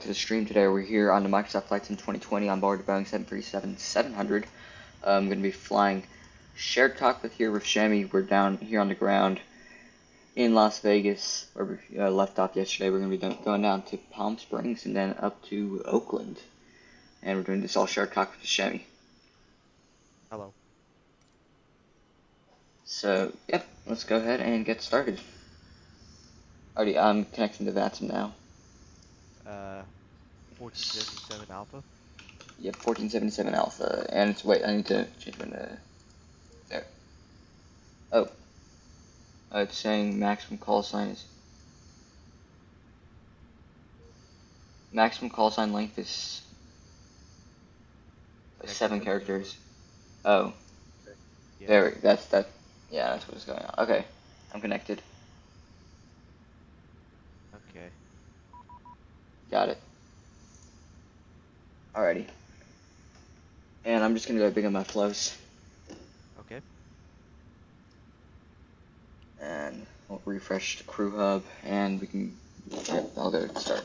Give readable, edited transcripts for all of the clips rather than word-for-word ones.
to the stream today. We're here on the Microsoft Flights in 2020 on board the Boeing 737-700. I'm going to be flying shared cockpit here with Shammy. We're down here on the ground in Las Vegas, where we left off yesterday. We're going to be going down to Palm Springs and then up to Oakland. And we're doing this all shared cockpit with Shammy. Hello. So, yep, let's go ahead and get started. Alrighty, I'm connecting to VATSIM now. 1477 Alpha. Yep, 1477 Alpha. And it's, wait, I need to change my, there. Oh. It's saying maximum call sign is... Maximum call sign length is... 7 characters. Oh. Yeah. There, that's what is going on. Okay, I'm connected. Okay. Got it. Alrighty. And I'm just gonna go big on my flows. Okay. And we'll refresh the crew hub, and we can... Yep, I'll go start.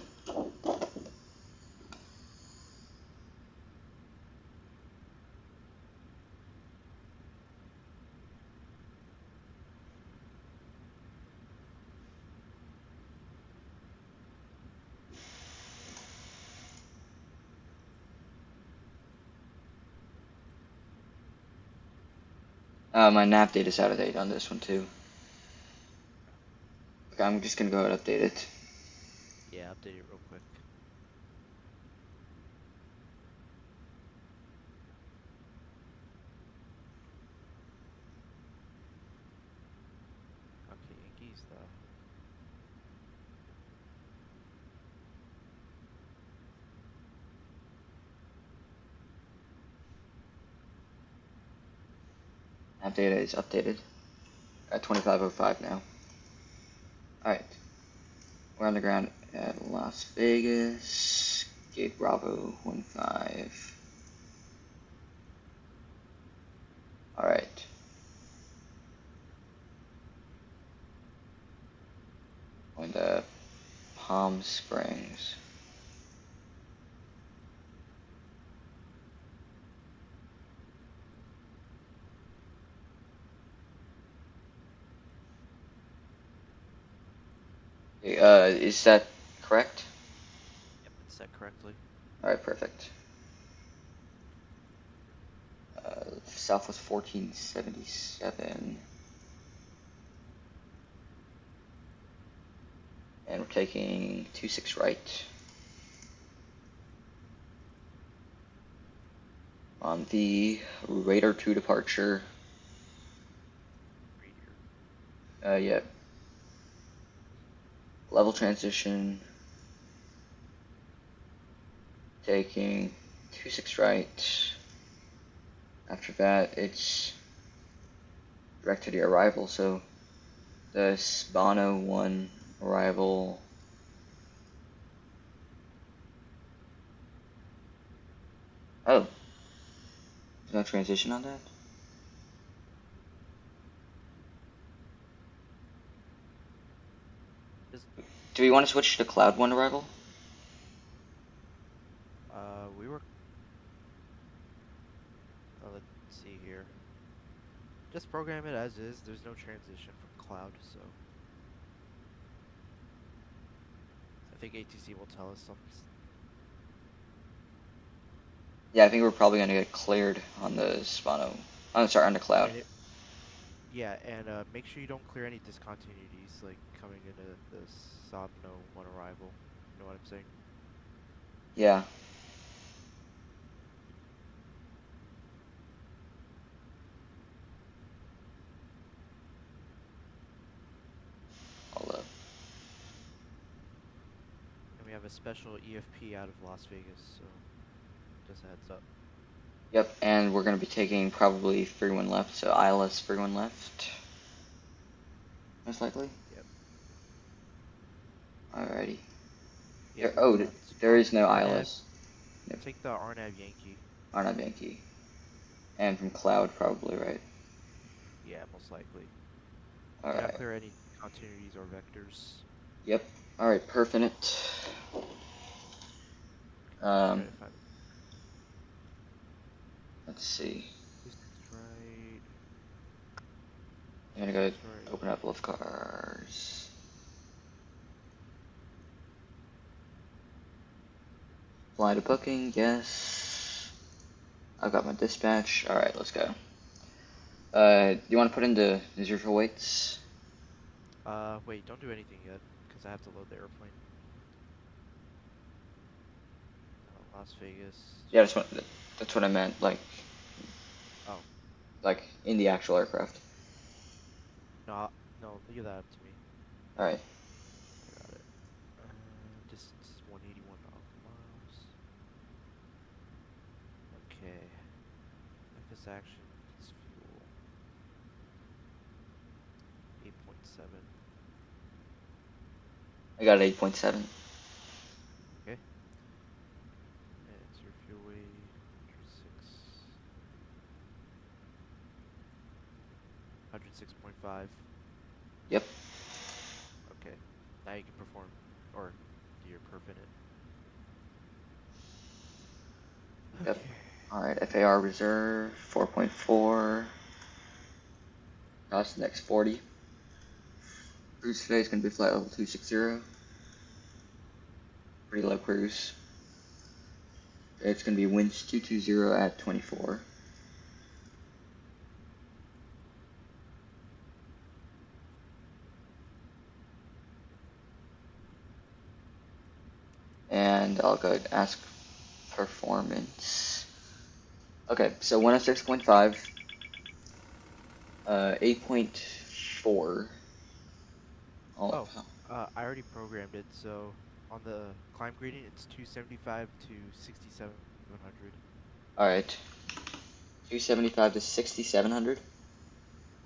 My nav data's out of date on this one too. Okay, I'm just gonna go ahead and update it. Yeah, update it real quick. Okay, Yankees though. Nav data is updated at 2505 now. Alright. We're on the ground at Las Vegas. Gate Bravo 15. Alright. Going to Palm Springs. Okay, is that correct? Yep, it's set correctly. Alright, perfect. Southwest 1477. And we're taking 26 right. On the Radar 2 departure. Yeah. Level transition. Taking 26 right. After that, it's direct to the arrival, so the Spano 1 arrival. Oh. There's no transition on that? Do we want to switch to Cloud 1 arrival? We were... let's see here. Just program it as is. There's no transition from cloud, so... I think ATC will tell us something. Yeah, I think we're probably going to get cleared on the Spano. Oh, sorry, on the Cloud. Yeah, and make sure you don't clear any discontinuities, like coming into the Sabno 1 arrival. You know what I'm saying? Yeah. I'll, And we have a special EFP out of Las Vegas, so just a heads up. Yep, and we're going to be taking probably 31 left, so ILS 31 left. Most likely. Yep. Alrighty. Yeah, Oh, there is no ILS. Yep. Take the RNAV Yankee. RNAV Yankee. And from Cloud, probably, right? Yeah, most likely. Alright. Not clear any continuities or vectors. Yep. Alright, perfect. Um, Try to find let's see. 26 right. I'm gonna go 26 right. open up lift cars. Fly to booking, yes. I've got my dispatch. Alright, let's go. Do you want to put in the zero weights? Wait, don't do anything yet, because I have to load the airplane. Las Vegas. Yeah, that's what I meant. Oh, Like in the actual aircraft. no, no, leave that up to me. Alright. I got it. Distance is 181 nautical miles. Okay. FS action is fuel. 8.7. I got 8.7. Okay. And your fuel weight, 106.5. Yep. Okay. Now you can perform, or do your perf in it. Yep. Okay. Alright, FAR reserve, 4.4. Cost next 40. Cruise today is going to be flight level 260. Pretty low cruise. It's going to be winds 220 at 24. And I'll go ask performance. Okay, so 106.5, 8.4. Oh, I already programmed it, so on the climb gradient, it's 275 to 6,700. Alright. 275 to 6,700.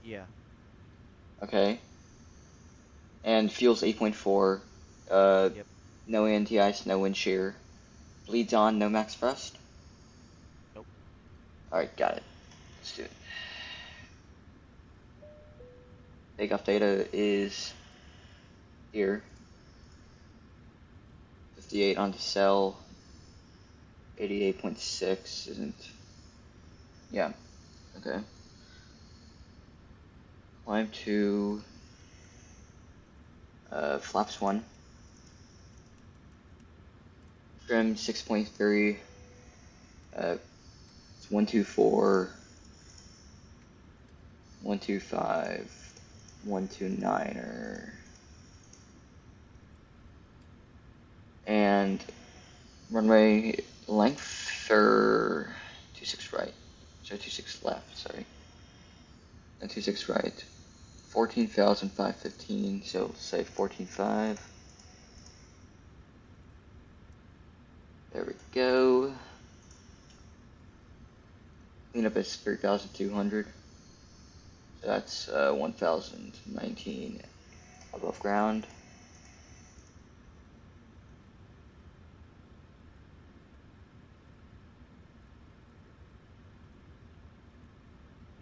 Yeah. Okay. And fuel's 8.4. Yep. No anti-ice, no wind shear. Bleeds on, no max thrust. Nope. Alright, got it. Let's do it. Takeoff data is here. 58 onto cell. 88.6 isn't. Yeah. Okay. Climb to flaps 1. Trim 6.3. It's 124. 125. 129er. And runway length or 26 right. So 26 left, sorry. And 26 right. 14,515, so say 14.5. There we go. Cleanup is 3,200. So that's 1,019 above ground.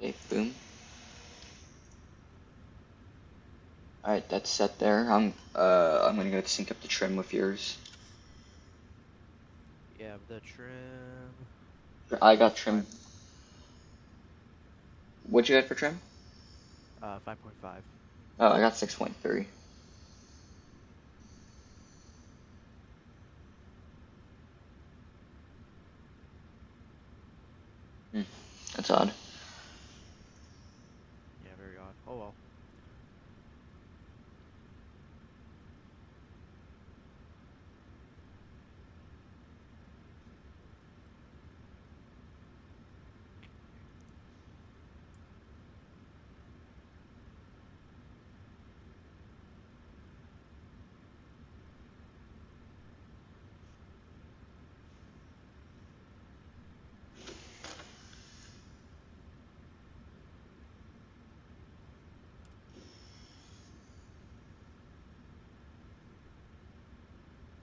Okay, boom. Alright, that's set there. I'm gonna go sync up the trim with yours. Yeah, the trim. I got It's trim. What'd you get for trim? 5.5. Oh, I got 6.3. That's odd. Yeah, very odd. Oh well.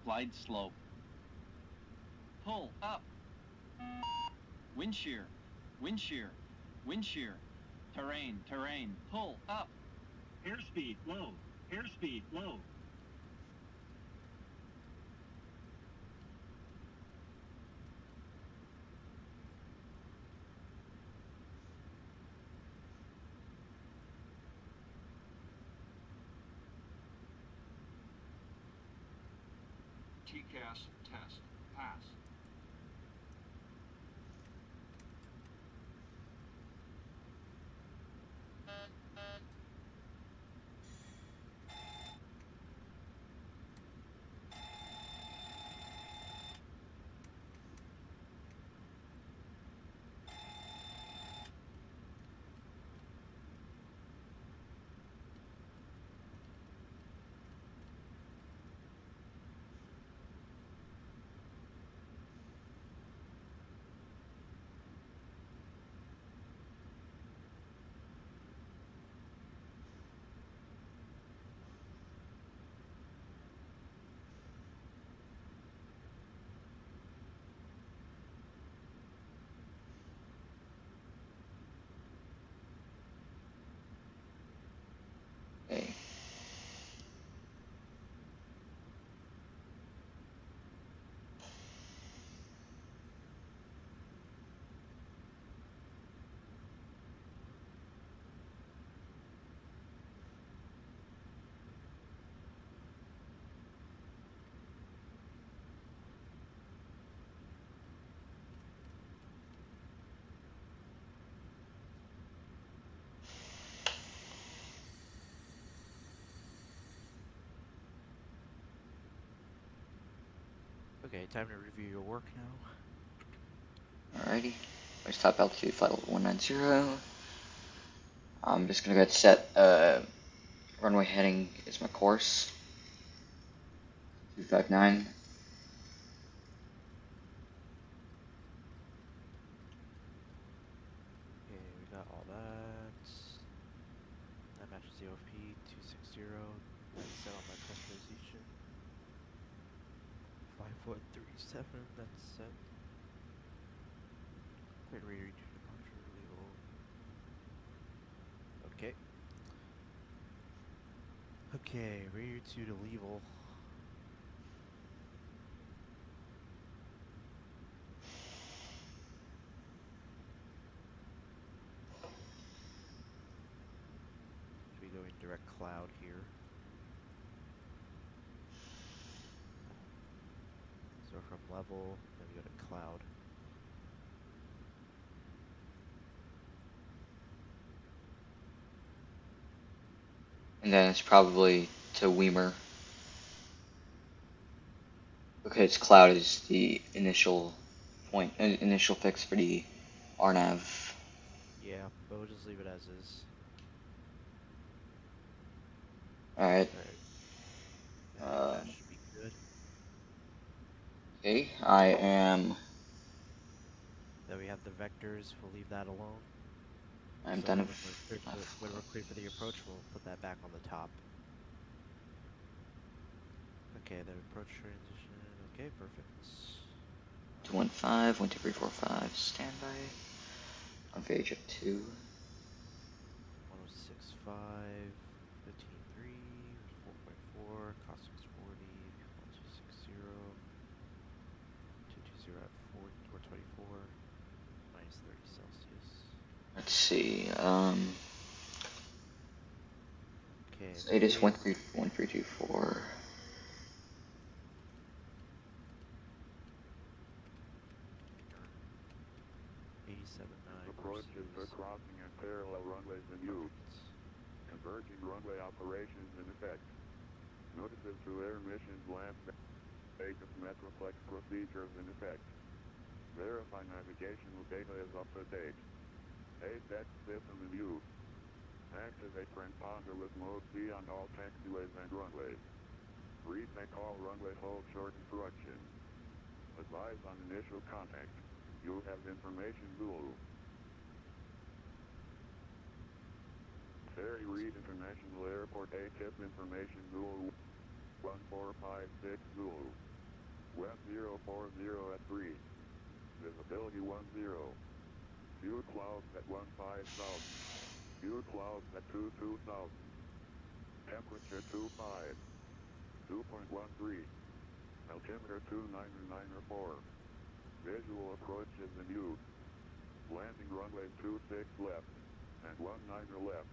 Glide slope. Pull up. Wind shear. Wind shear. Wind shear. Terrain. Terrain. Pull up. Airspeed low. Airspeed low. TCAS test. Pass. Okay. Okay, time to review your work now. Alrighty. There's top altitude, flight level 190. I'm just gonna go ahead and set runway heading is my course. 259. Okay, we got all that. That matches the OFP 260. That's set on my pressurization. 5.37, that's set. Clear radar to departure, level. Okay. Okay, radar 2 to level. Should be going direct cloud here. So from level, then we go to cloud. And then it's probably to Weimer. Okay, it's cloud is the initial point, initial fix for the RNAV. Yeah, but we'll just leave it as is. Alright. That should be good. Okay, I am. Then we have the vectors, we'll leave that alone. I'm So done. then when we're clear for the approach, we'll put that back on the top. Okay, the approach transition. Okay, perfect. 215, 12345, standby. On VH at 2. 1065, 15.3, 4.4, cos 640, 1260, 220 at 424, minus 30 Celsius. Let's see. Okay, It is 1324. 87.9 Approaches are crossing and parallel runways in use. Converging runway operations in effect. Notices to air missions land Vegas Metroplex procedures in effect. Verify navigational data is up to date. ATEX system in use. Activate transponder with mode B on all taxiways and runways. Retake all runway hold short instructions. Advise on initial contact. You have information Zulu. Ferry Reid International Airport ATIP information Zulu 1456 Zulu. West 040 at 3. Visibility 10. Few clouds at 15,000. Few clouds at 22,000. Temperature 25. 2.13. Altimeter 299.4. Visual approach is in use. Landing runway 26 left and 19 left.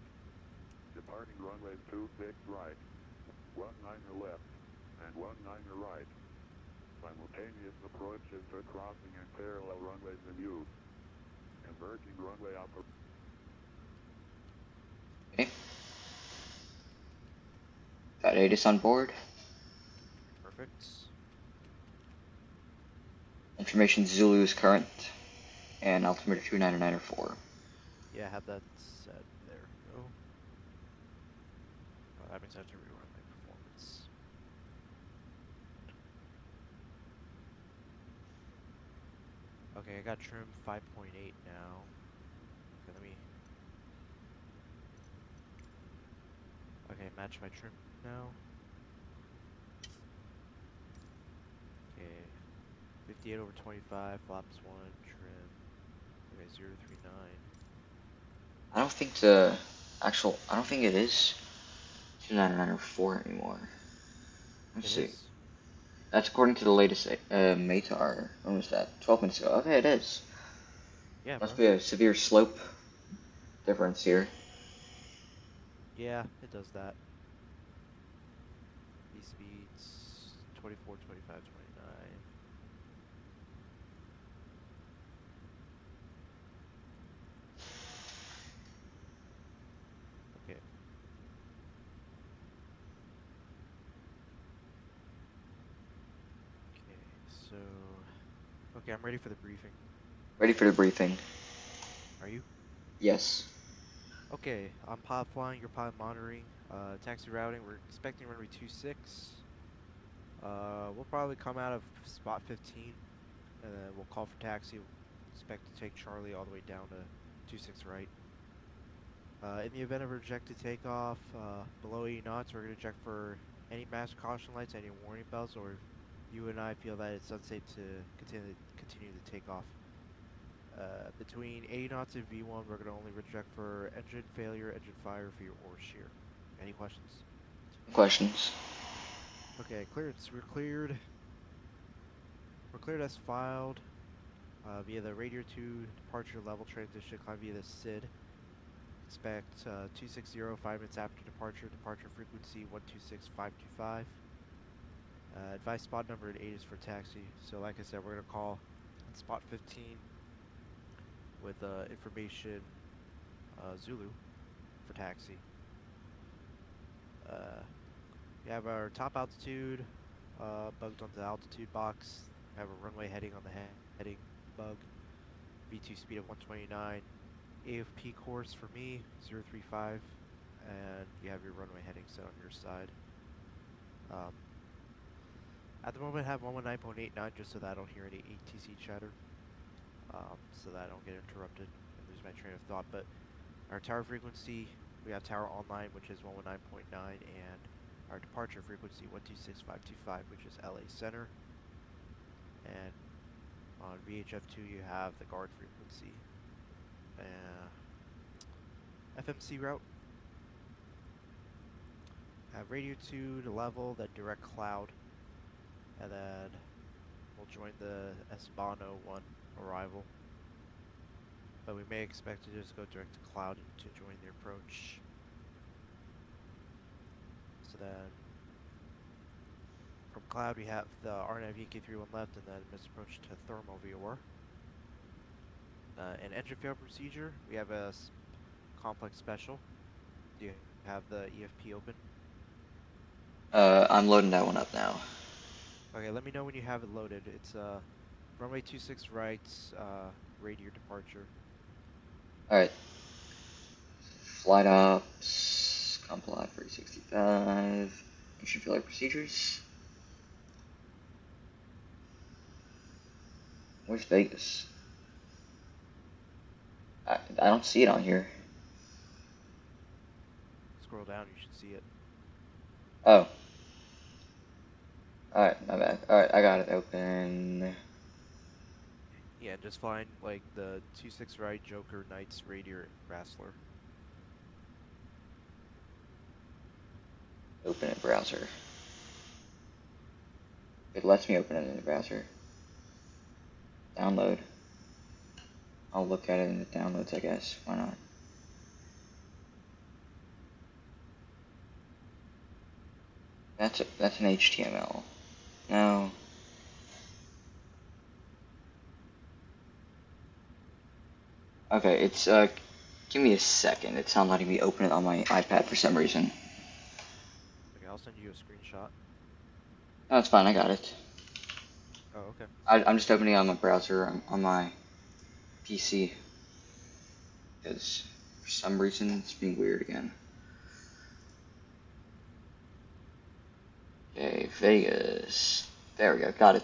Departing runway 26 right, 19 left and 19 right. Simultaneous approaches to crossing and parallel runways in use. Converging runway operation. Okay. Got ATIS on board. Perfect. Information Zulu is current. And altimeter 29904. Yeah, I have that set. There we go. That means I have to rerun my performance. Okay, I got trim 5.8 now. Okay, let me... Okay, match my trim now. Okay, 58/25, flaps 1, trim. Okay, 039. I don't think I don't think it is 29904 anymore. Let's see. Is? That's according to the latest METAR. When was that? 12 minutes ago. Okay, it is. Yeah, Must bro. be a severe slope difference here. Yeah, it does that. These speeds 24, 25, 29. Okay. Okay, so... Okay, I'm ready for the briefing. Ready for the briefing. Are you? Yes. Okay, I'm pod flying, you're pod monitoring. Taxi routing, we're expecting runway 26. We'll probably come out of spot 15, and then we'll call for taxi. Expect to take Charlie all the way down to 26 right. In the event of a rejected takeoff, below 80 knots, we're going to check for any mass caution lights, any warning bells, or if you and I feel that it's unsafe to continue the takeoff. Between 80 knots and V1, we're going to only reject for engine failure, engine fire, for your or shear. Any questions? Questions? Okay, clearance. We're cleared. We're cleared as filed via the Radiator 2 departure level transition, climb via the SID. Expect 260, 5 minutes after departure. Departure frequency 126525. Advice spot number at 8 is for taxi. So like I said, we're going to call on spot 15 with information Zulu for taxi. We have our top altitude bugged onto the altitude box. We have a runway heading on the heading bug. V2 speed of 129. AFP course for me 035, and you have your runway heading set on your side. At the moment I have 119.89 just so that I don't hear any ATC chatter, so that I don't get interrupted and lose my train of thought. But our tower frequency, we have tower online, which is 119.9, and our departure frequency 126525, which is LA Center. And on VHF2 you have the guard frequency. FMC route. Have radio 2 to level, then direct cloud, and then we'll join the Esbano 1 arrival. But we may expect to just go direct to cloud to join the approach. So then from cloud we have the RNAV VK31 left, and then misapproach to thermal VOR. An engine fail procedure, we have a complex special. Do you have the EFP open? I'm loading that one up now. Okay, let me know when you have it loaded. It's runway 26 right, radiator departure. Alright. Flight ops, comply 365, mission failure procedures. Where's Vegas? I don't see it on here. Scroll down, you should see it. Oh. Alright, my bad. Alright, I got it open. Yeah, just find like the 26 right, Joker, Knights, Radiator, Wrestler. Open in browser. It lets me open it in the browser. Download. I'll look at it in the downloads, I guess. Why not? That's an HTML. No. Okay, it's give me a second. It's not letting me open it on my iPad for some reason. Okay, I'll send you a screenshot. No, it's fine. I got it. Oh, okay. I'm just opening it on my browser on my PC because for some reason it's being weird again. Okay, Vegas. There we go. Got it.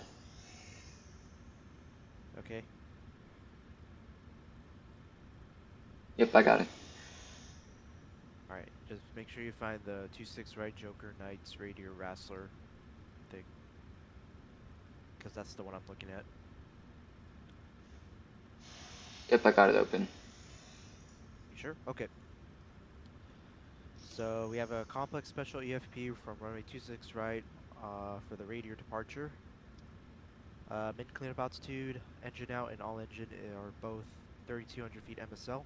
Okay. Yep, I got it. Alright, just make sure you find the 2-6 right Joker Knights Radiator Wrestler thing. Because that's the one I'm looking at. Yep, I got it open. You sure? Okay. So we have a complex special EFP from runway 26 right for the radiator departure. Mid cleanup altitude, engine out and all engine are both 3,200 feet MSL.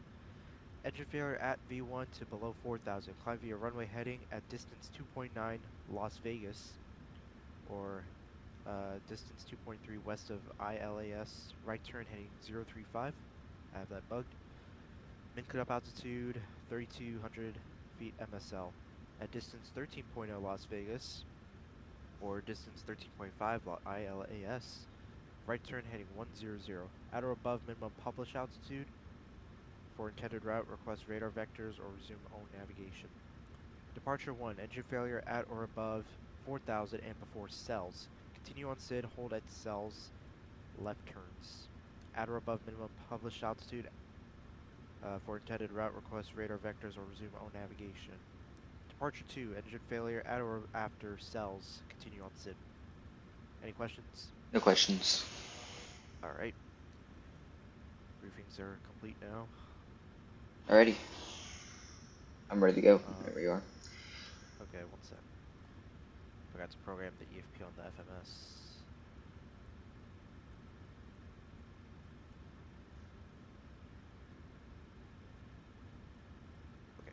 Engine failure at V1 to below 4,000. Climb via runway heading at distance 2.9 Las Vegas, or distance 2.3 west of ILAS. Right turn heading 035. I have that bugged. Min cleanup altitude 3,200 feet MSL. At distance 13.0 Las Vegas, or distance 13.5 ILAS. Right turn heading 100. At or above minimum published altitude. For intended route, request radar vectors or resume own navigation. Departure 1, engine failure at or above 4,000 and before cells. Continue on SID, hold at cells, left turns. At or above minimum published altitude. For intended route, request radar vectors or resume own navigation. Departure 2, engine failure at or after cells. Continue on SID. Any questions? No questions. Alright. Briefings are complete now. Alrighty. I'm ready to go. There we are. Okay, one sec. Forgot to program the EFP on the FMS. Okay.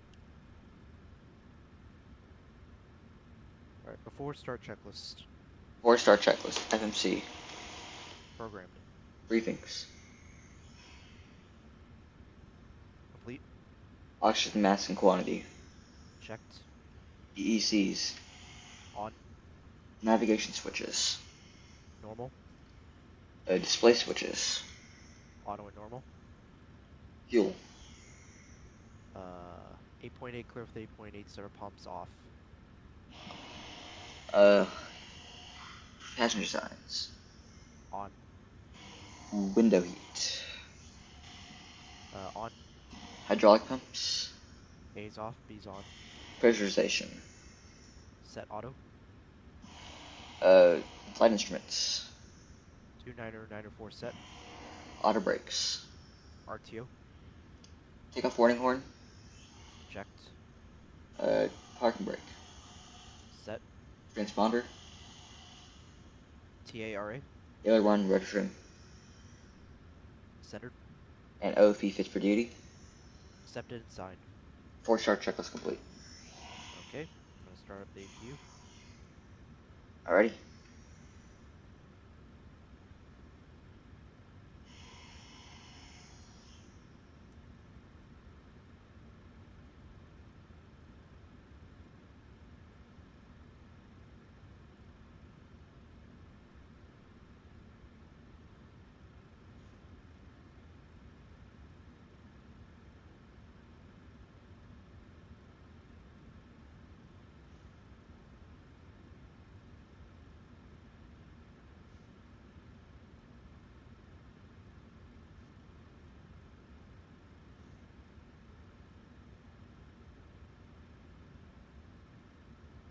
Alright, before start checklist. 4-star checklist. FMC. Programmed. Briefings. Complete. Oxygen mass and quantity. Checked. EECs. On. Navigation switches. Normal. Display switches. Auto and normal. Fuel. 8.8 clear with 8.8 center pumps off. Passenger signs. On. Window heat. On. Hydraulic pumps. A's off. B's on. Pressurization. Set auto. Flight instruments. 2994 set. Auto brakes. RTO. Takeoff warning horn. Checked. Parking brake. Set. Transponder. TARA. Aileron rudder trim. Centered. And OFE fits for duty. Accepted and signed. 4-star checklist complete. Okay. I'm going to start up the AQ. Alrighty.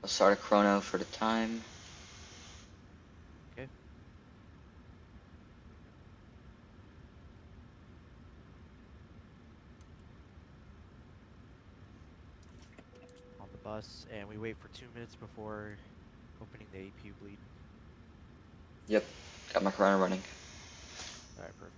I'll start a chrono for the time. Okay. On the bus, and we wait for 2 minutes before opening the APU bleed. Yep. Got my chrono running. Alright, perfect.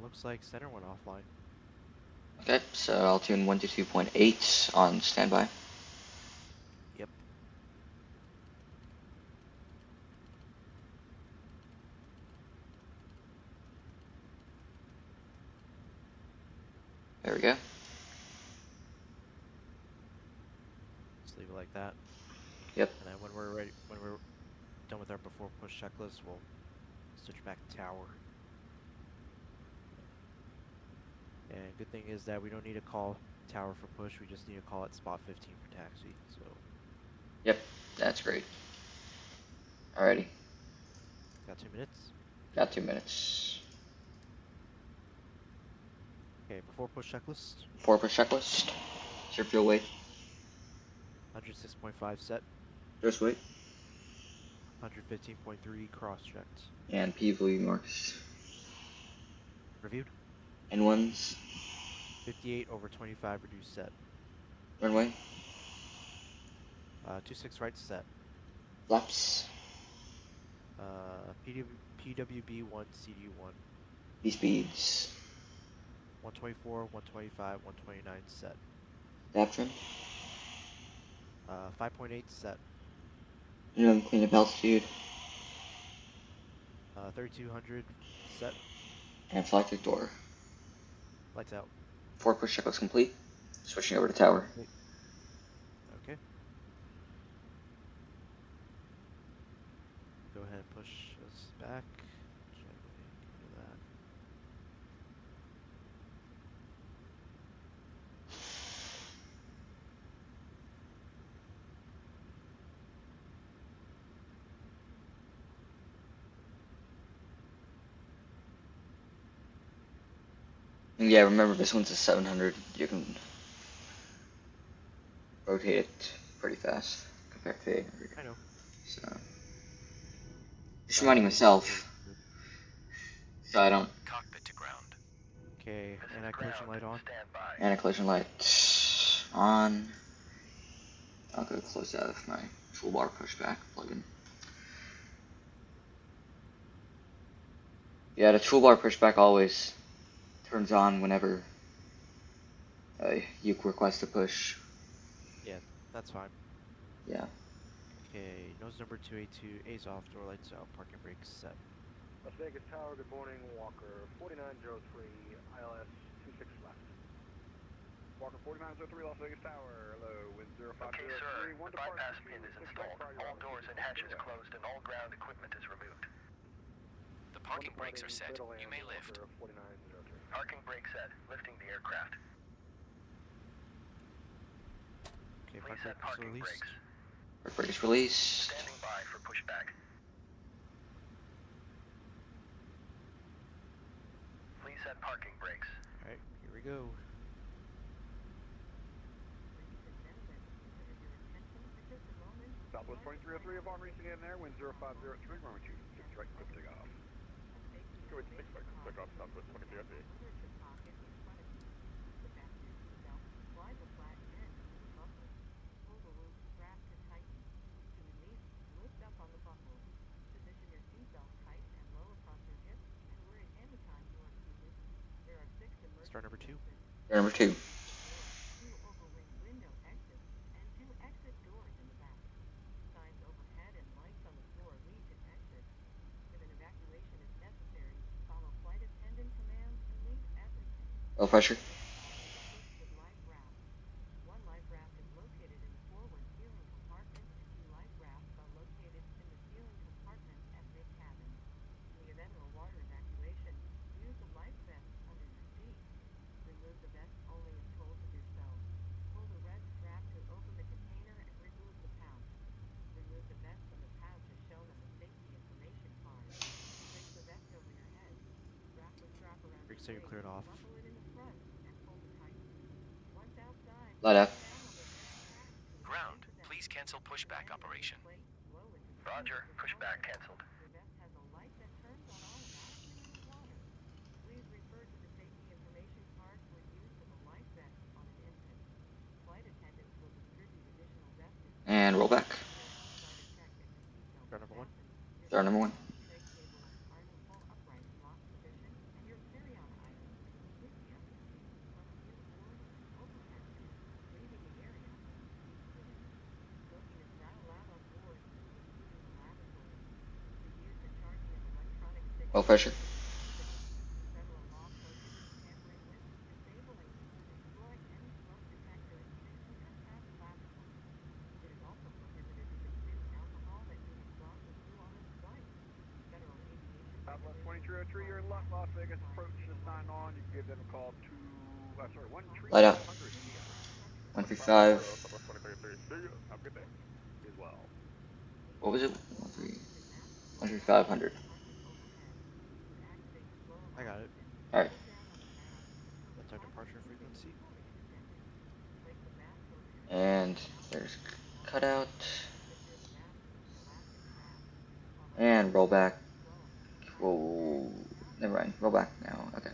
looks like center went offline. Okay, so I'll tune 122.8 on standby. Yep. There we go. Just leave it like that. Yep. And then when we're ready, when we're done with our before push checklist, we'll switch back to tower. And good thing is that we don't need to call tower for push. We just need to call at spot 15 for taxi. So. Yep, that's great. Alrighty. Got 2 minutes. Got 2 minutes. Okay, before push checklist. Before push checklist. Is your fuel weight? 106.5 set. Just wait. 115.3 cross checked. And PV marks. Reviewed. N1s. 58/25 reduced set. Runway. 26 right set. Flaps. PWB1 CD1. B speeds. 124, 125, 129 set. Dap trim. 5.8 set. Minimum cleanup altitude. 3200 set. And flight deck door. Lights out. Before push checklist complete. Switching over to tower. Okay. Go ahead and push us back. Should I do that? And yeah, remember this one's a 700. You can rotate it pretty fast compared to the 800. I know. So, just reminding myself so I don't. Cockpit to ground. Okay, anti-collision light on. Standby. And a collision light on. I'll go close out of my toolbar pushback plugin. Yeah, the toolbar pushback always turns on whenever you request a push. Yeah, that's fine. Yeah. Okay, nose number 282, A's off, door lights out, parking brakes set. Las Vegas Tower, good morning, Walker 4903, ILS 26 left. Walker 4903, Las Vegas Tower, hello, wind 0503, Okay, sir. one The departure, bypass pin is 6 installed. right, All doors and hatches closed and all ground equipment is removed. The parking brakes are set. You may lift. 4903. Parking brake set. Lifting the aircraft. Okay, Please parking set brakes parking released. brakes. Brake brake is released. Standing by for pushback. Please set parking brakes. Alright, here we go. Southwest 2303, upon reaching in there, wind 0503, runway 26 right, quick takeoff. Go ahead, 6 right, quick takeoff, Southwest 2303. Start number 2. Number 2. Low pressure. Brakes are cleared off. Light up. Ground. Please cancel pushback operation. Roger. Pushback canceled. And roll back. Start number 1. Start number 1. pressure. Southwest 2303, you're in Las Vegas. Approach is 9 on. You can give them a call to, sorry, Light out. 13500. 135. Southwest 2303, see ya. Have a good day. As well. What was it? 13500. I got it. Alright. That's our departure frequency. And there's cutout. And roll back. Whoa. Never mind. Roll back now. Okay.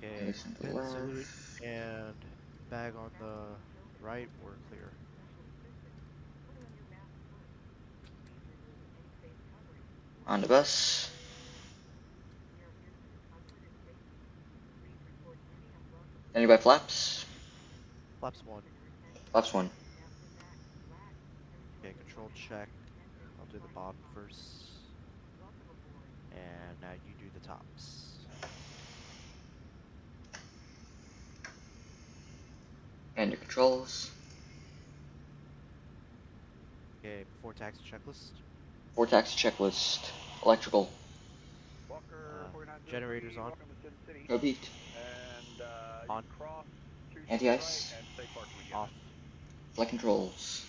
Okay, Listen to the pin left. salute and bag on the right, we're clear. On the bus. Anybody flaps? Flaps 1. Flaps 1. Okay, control check. I'll do the bottom first. And now you do the tops. And your controls. Okay, before taxi checklist. Four taxi checklist. Electrical. Walker 4903, generators on. welcome to Sin City. No beat. And On. you cross 2 Anti-ice. right and stay parked when you get Off. Flight controls.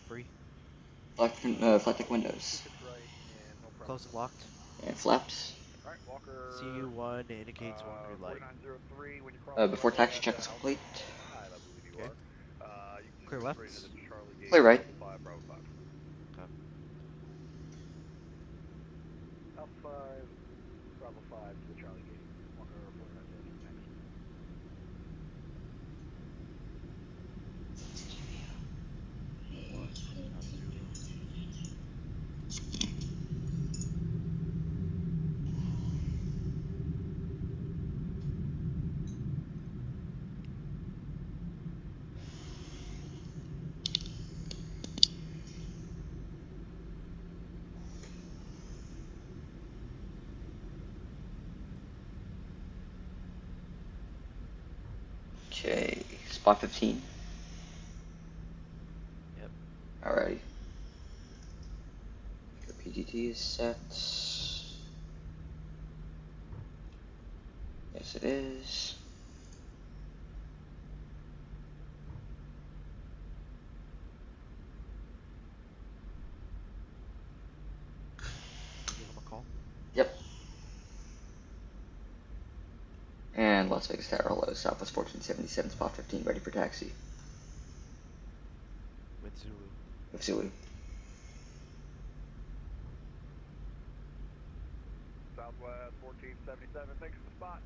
Free. Flight deck windows. 26 right and no problem. Closed and locked. And flaps. Alright, Walker. CU1 indicates on green light. 4903, when you cross Before the taxi runway check at is Alpha complete. 5, I believe you Okay. are. You can Clear just left. straight into the Charlie Gate. Clear right. 5, Bravo 5. Okay. Alpha 5, Bravo 5 to the Charlie Gate. Walker 4903 next. Not Zulu. Okay. Spot 15. Yep. Alrighty. Your PDT is set. Yes, it is. Give him a call. Yep. And Las Vegas Tower, hello. Southwest 1477, spot 15, ready for taxi. With Zulu. With Zulu. Southwest 1477, thanks for the spot.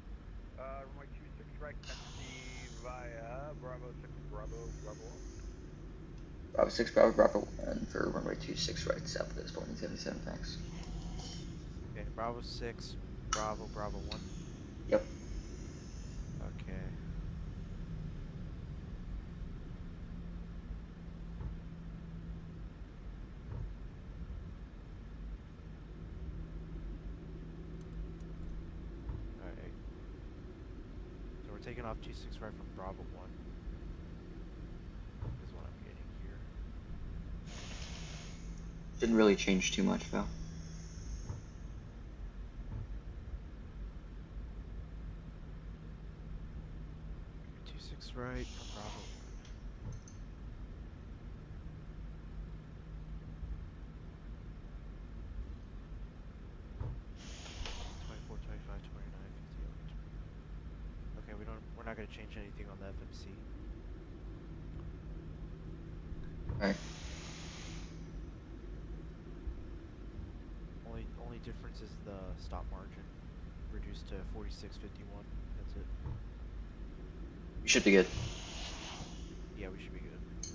Runway 26 right, taxi via Bravo 6, Bravo 1. Bravo 6, Bravo, Bravo 1 for runway 26 right, Southwest 1477, thanks. Okay, Bravo 6, Bravo, Bravo 1. Yep. Okay. Alright. So we're taking off 26 right from Bravo 1. Is what I'm getting here. Didn't really change too much, though. 26 right from Bravo 1. Okay, we're not gonna change anything on the FMC. Alright. Only difference is the stop margin. Reduced to 46.51. That's it. We should be good. Yeah, we should be good.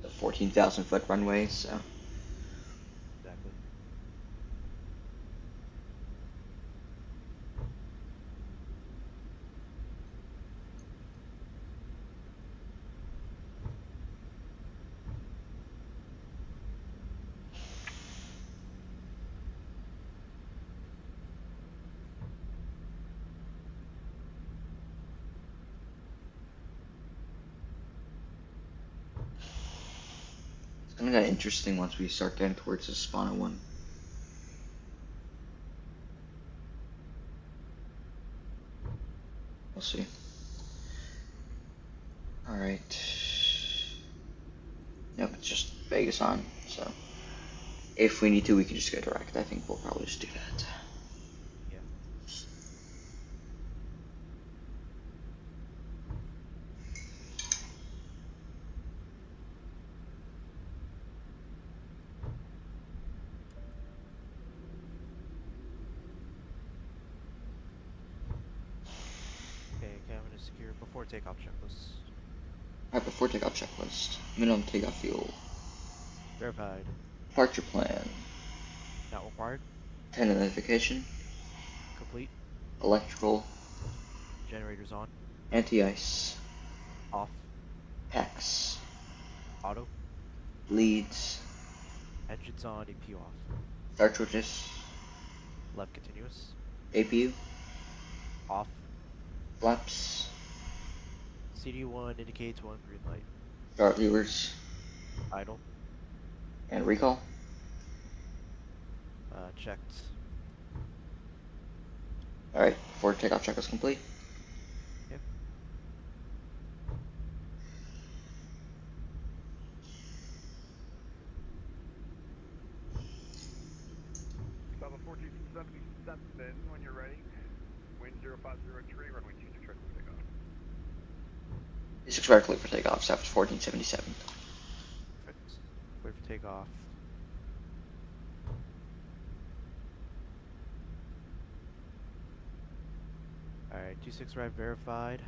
The 14,000 foot runway, so. Exactly. kind of interesting once we start getting towards the spawn of one. We'll see. Alright. Nope, it's just Vegas on, so if we need to, we can just go direct. I think we'll probably just do that. Yeah. Okay, I'm gonna secure before takeoff checklist. Alright, before takeoff checklist. Minimum takeoff fuel. Verified. Departure plan. Not required. Antenna notification. Complete. Electrical. Generators on. Anti-ice. Off. PAX. Auto. Leads. Engines on. APU off. Start switches. Left continuous. APU. Off. Flaps. CD1 indicates 1 green light. Start levers. Idle. And recall. Checked. Alright, before takeoff checklist complete. Yep. Bravo 1477, when you're ready. Wind 0503, runway 26 right for takeoff. 6 vertically for takeoff, South 1477. Perfect. Wait for takeoff. Alright, 26 right verified.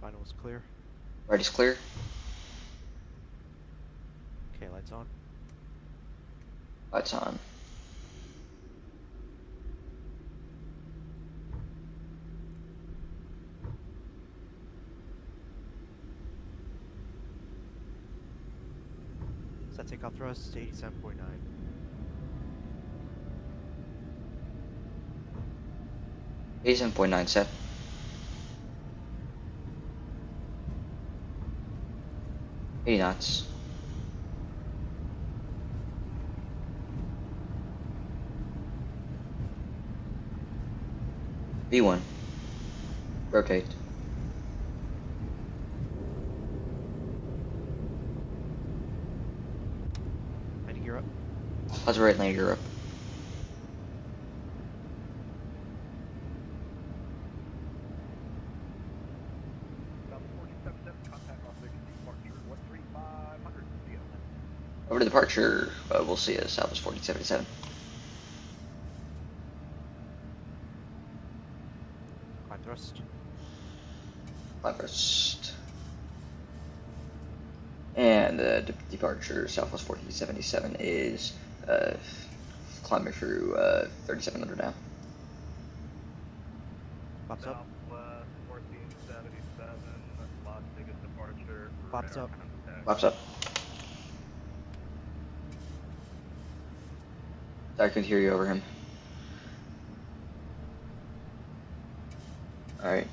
Final was clear. Right is clear. Okay, lights on. Lights on. Set takeoff thrust to 87.9. 87.9 set. knots. V1. Rotate. Landing gear up. How's right landing gear up? Over to departure, we'll see us Southwest 1477. Climb thrust. Climb thrust. And departure Southwest 1477 is climbing through 3700 now. Pops up. Southwest 1477, Las Vegas departure. Pops up. Pops up. I can hear you over him. Alright.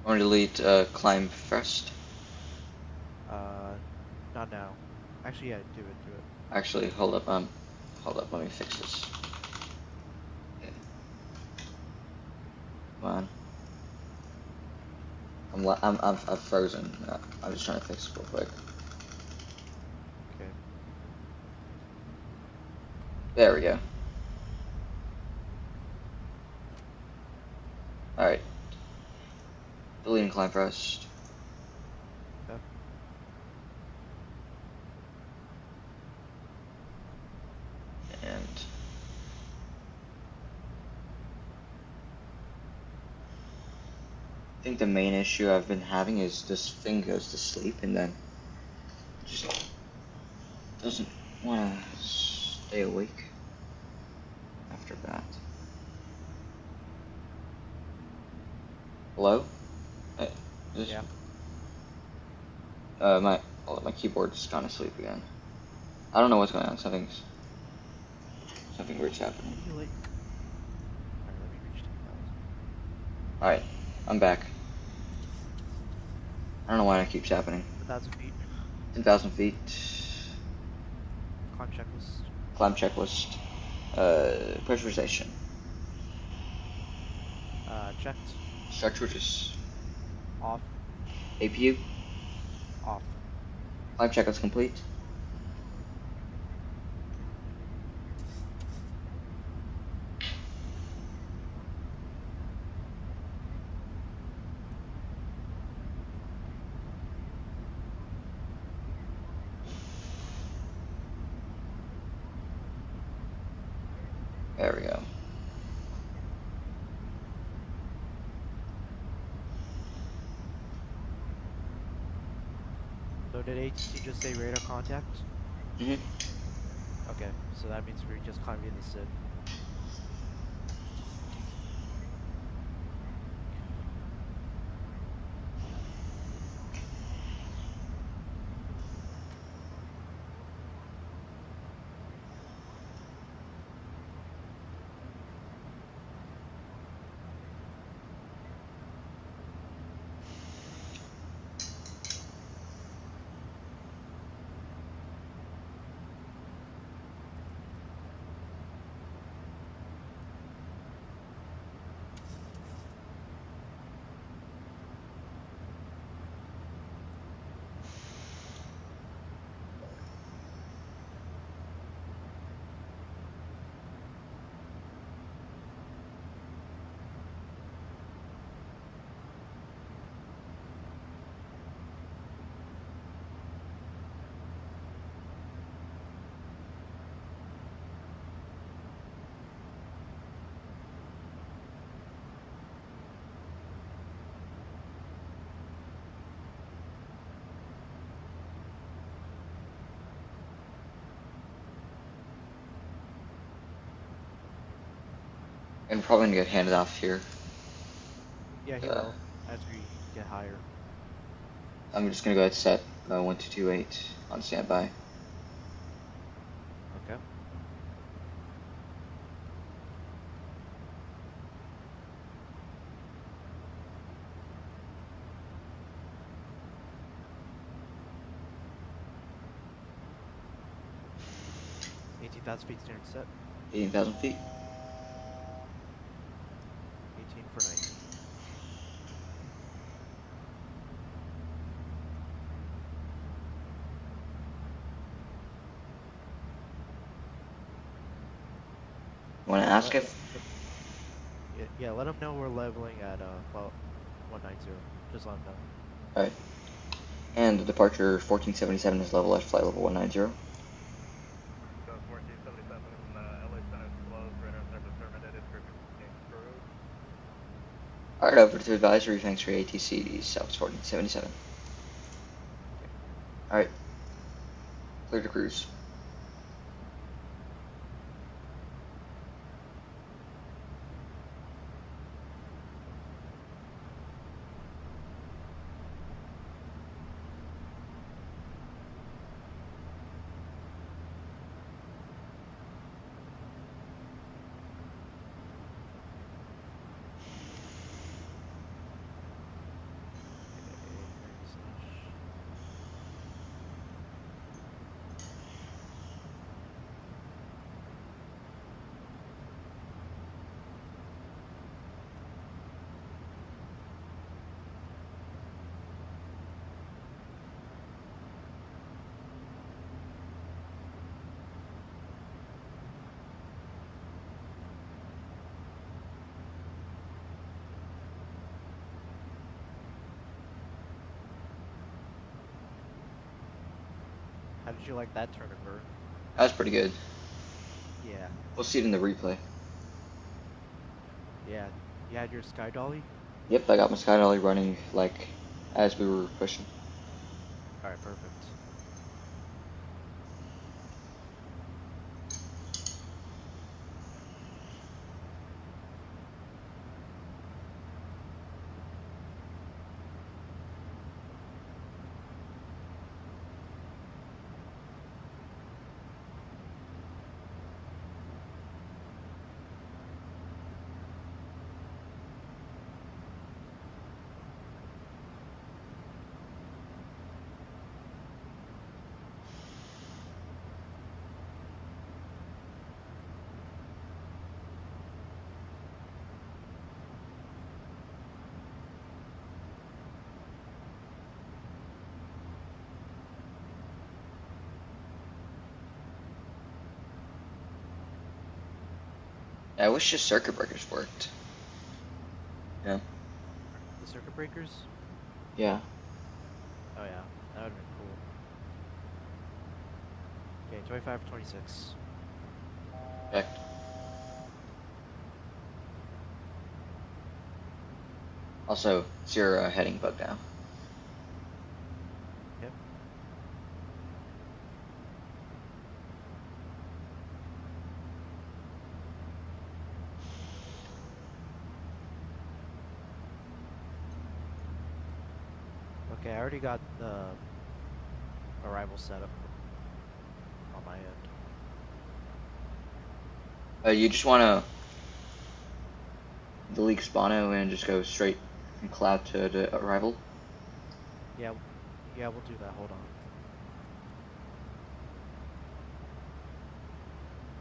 I want to delete climb first. Not now. Actually, yeah, do it. Actually, hold up, let me fix this. Okay. Come on. I've frozen. I'm just trying to fix it real quick. Okay. There we go. Alright. Deleting climb first. Yep. And I think the main issue I've been having is this thing goes to sleep and then just doesn't want to stay awake after that. Hello? Yeah. My keyboard's gone to sleep again. I don't know what's going on. Something weird's happening. Alright, let me reach 10,000. Alright, I'm back. I don't know why that keeps happening. 1,000 feet. 10,000 feet. Climb checklist. Climb checklist. Pressurization. Checked. Structure is Off. APU. Off. Climb checklist complete. There we go. So did ATC just say radar contact? Mm-hmm. Okay, so that means we just climb via the SID. And probably gonna get handed off here. Yeah, he will, as we get higher. I'm just gonna go ahead and set 1228 on standby. Okay. $18,000 feet standard set. 18,000 feet. 18 for 19. Want to ask if? Yeah, let him know we're leveling at 190. Just let him know. Alright. And the departure 1477 is level at flight level 190. 1477, LA Center is closed, radar service terminated, grouping through. Alright, over to advisory, thanks for ATC, South 1477. Alright. Clear to cruise. did you like that turn and burn? That was pretty good. Yeah. We'll see it in the replay. Yeah. You had your sky dolly? Yep, I got my sky dolly running like as we were pushing. Alright, perfect. Yeah, I wish the circuit breakers worked. Yeah. The circuit breakers? Yeah. Oh yeah, that would have been cool. Okay, 25 for 26. Check. Also, it's your heading bug now. Yep. Okay, I already got the arrival set up on my end. You just wanna delete Spano and just go straight from cloud to the arrival. Yeah, yeah, we'll do that. Hold on.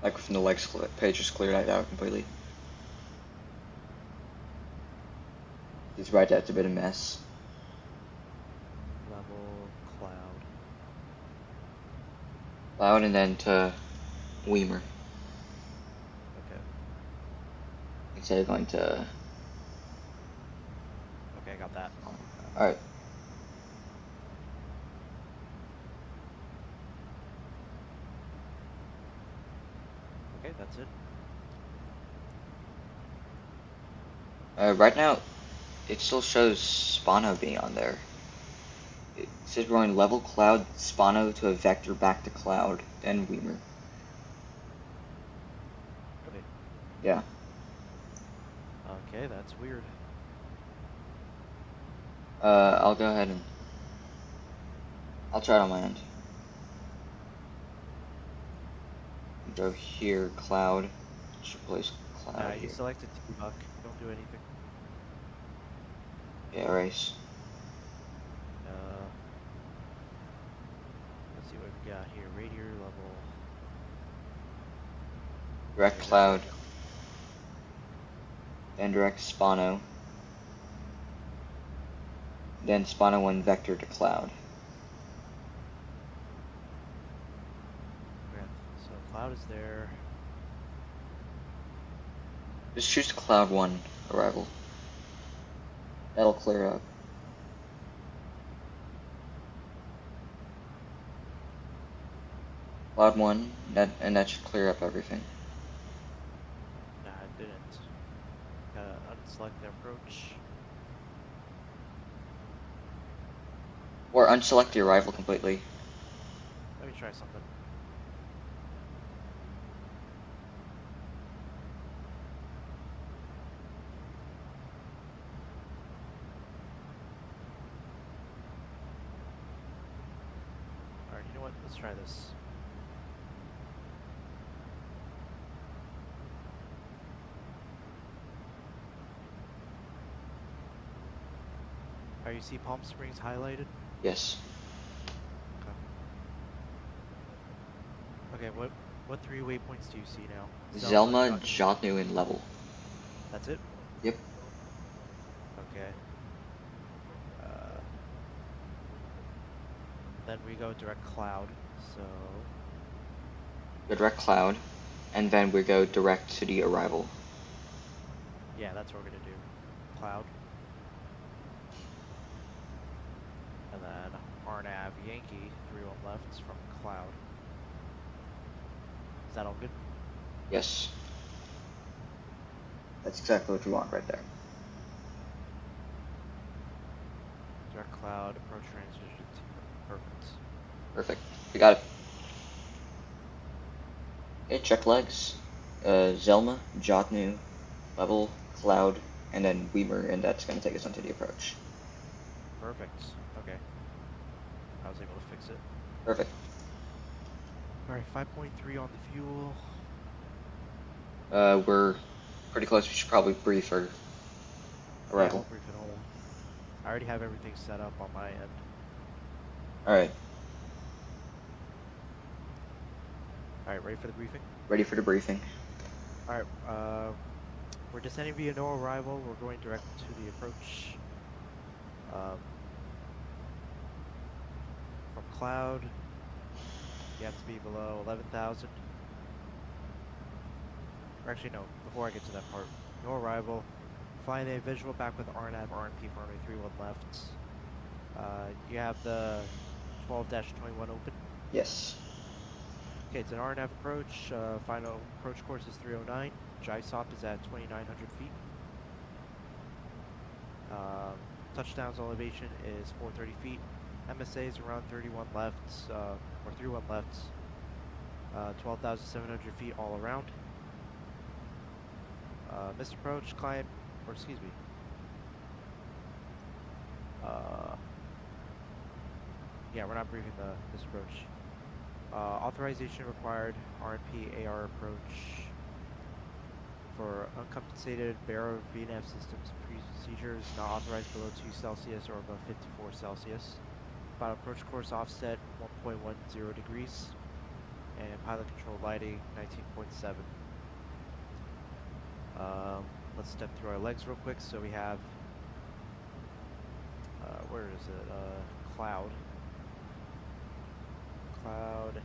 Like from the legs page just cleared out completely. It's right there, it's a bit of a mess. Level cloud. Cloud and then to Weimer. Okay. Instead of going to... Okay, I got that. Alright. Okay, that's it. Right now, it still shows Spano being on there. It says we're going level cloud, Spano to a vector back to cloud, then Weimer. Okay. Yeah. Okay, that's weird. I'll go ahead and... I'll try it on my end. Go here, cloud. Just replace cloud You here. selected T-Buck. Don't do anything. Yeah, erase. Let's see what we got here. Radiator level. Direct Okay, cloud. that's Then direct Spano. Then Spano 1 vector to cloud. okay. So cloud is there. Just choose cloud 1 arrival. That'll clear up. Cloud 1, that should clear up everything. Nah, it didn't. Gotta unselect the approach. Or unselect the arrival completely. Let me try something. Alright, you know what? Let's try this. Alright, you see Palm Springs highlighted? Yes. Okay, what 3 waypoints do you see now? Zelma, Jotnu. Jotnu, and level. That's it? Yep. Okay. Then we go direct cloud, so... Go direct cloud, and then we go direct to the arrival. Yeah, that's what we're gonna do. Cloud. And then RNAV Yankee, 3-1 left from cloud. Is that all good? Yes. That's exactly what you want right there. Direct cloud, approach transition. Perfect. Perfect. We got it. Okay, check legs. Zelma, Jotnu, level, cloud, and then Weimer, and that's going to take us onto the approach. Perfect. Okay. I was able to fix it. Perfect. Alright, 5.3 on the fuel. We're pretty close. We should probably brief for Yeah, arrival. I'll brief it all. I already have everything set up on my end. Alright. Alright, ready for the briefing? Ready for the briefing. Alright, we're descending via no arrival. We're going direct to the approach. From cloud, you have to be below 11,000. Actually, no, before I get to that part. No arrival. Flying a visual back with RNAV, RNP for runway 31 left. You have the 12-21 open. Yes. Okay, it's an RNAV approach. Final approach course is 309. JSOP is at 2,900 feet. Touchdown's elevation is 430 feet. MSA is around 31 left, or 31 left. 12,700 feet all around. Missed approach, client, or excuse me. Yeah, we're not briefing this approach. Authorization required, RNP AR approach for uncompensated barrel VNF systems procedures not authorized below 2 Celsius or above 54 Celsius. Final approach course offset 1.10 degrees and pilot control lighting 19.7. Let's step through our legs real quick. So we have, where is it? Cloud. Cloud,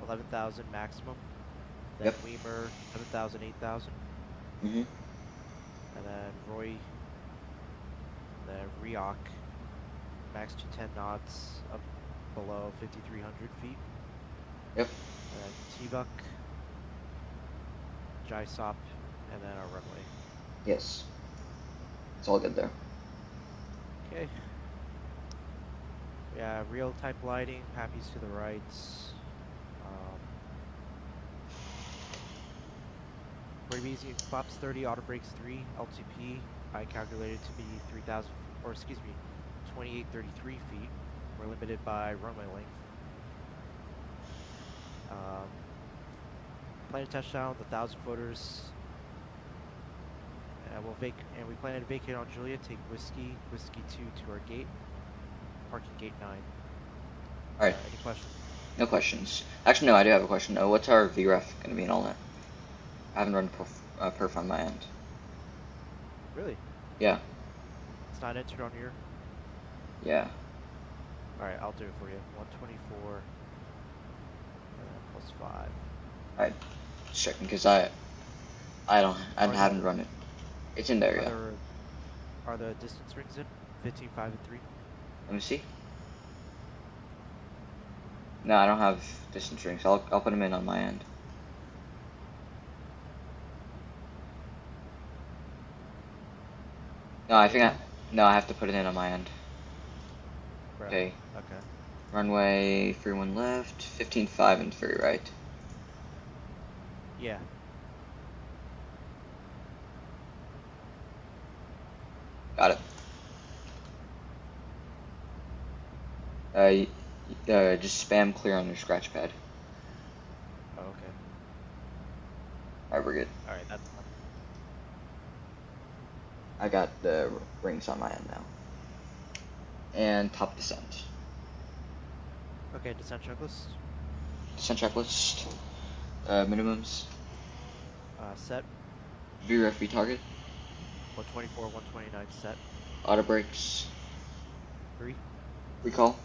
11,000 maximum. Then Yep. Weimer, 7,000, 8,000. Mm-hmm. And then Roy, then Reok, max to 10 knots up below 5,300 feet. Yep. And then Tvuk, JSOP, and then our runway. Yes. It's all good there. Okay. Yeah, real type lighting, Pappy's to the right. Pretty easy. Flaps 30, auto brakes 3, LTP. I calculated to be 3,000, or excuse me, 2,833 feet. We're limited by runway length. Plan to touchdown with 1,000 footers. And we plan to vacate on Julia. Take whiskey 2 to our gate. Parking gate 9. Alright. Any questions? No questions. Actually, no, I do have a question. What's our VREF going to be in all that? I haven't run perf on my end. Really? Yeah. It's not entered on here? Yeah. Alright, I'll do it for you. 124 plus 5. Alright. Just checking, because I haven't run it. It's in there, yeah. Are the distance rings in? 15, 5, and 3? Let me see. No, I don't have distance rings. I'll put them in on my end. No, I have to put it in on my end. Right. Okay. Okay. Runway 31 left, 15, 5, and 3 right. Yeah. Got it. Just spam clear on your scratch pad. Oh, okay. Alright, we're good. Alright, that's fine. I got the rings on my end now. And top descent. Okay, descent checklist. Descent checklist. Minimums. Set. VRF target. 124, 129 set. Auto brakes. 3. Recall.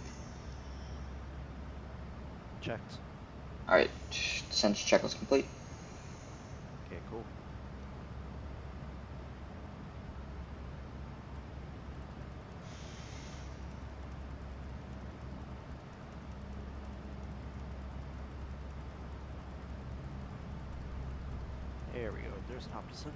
Checked. Alright, descent checklist complete. Okay, cool. there's Thompson.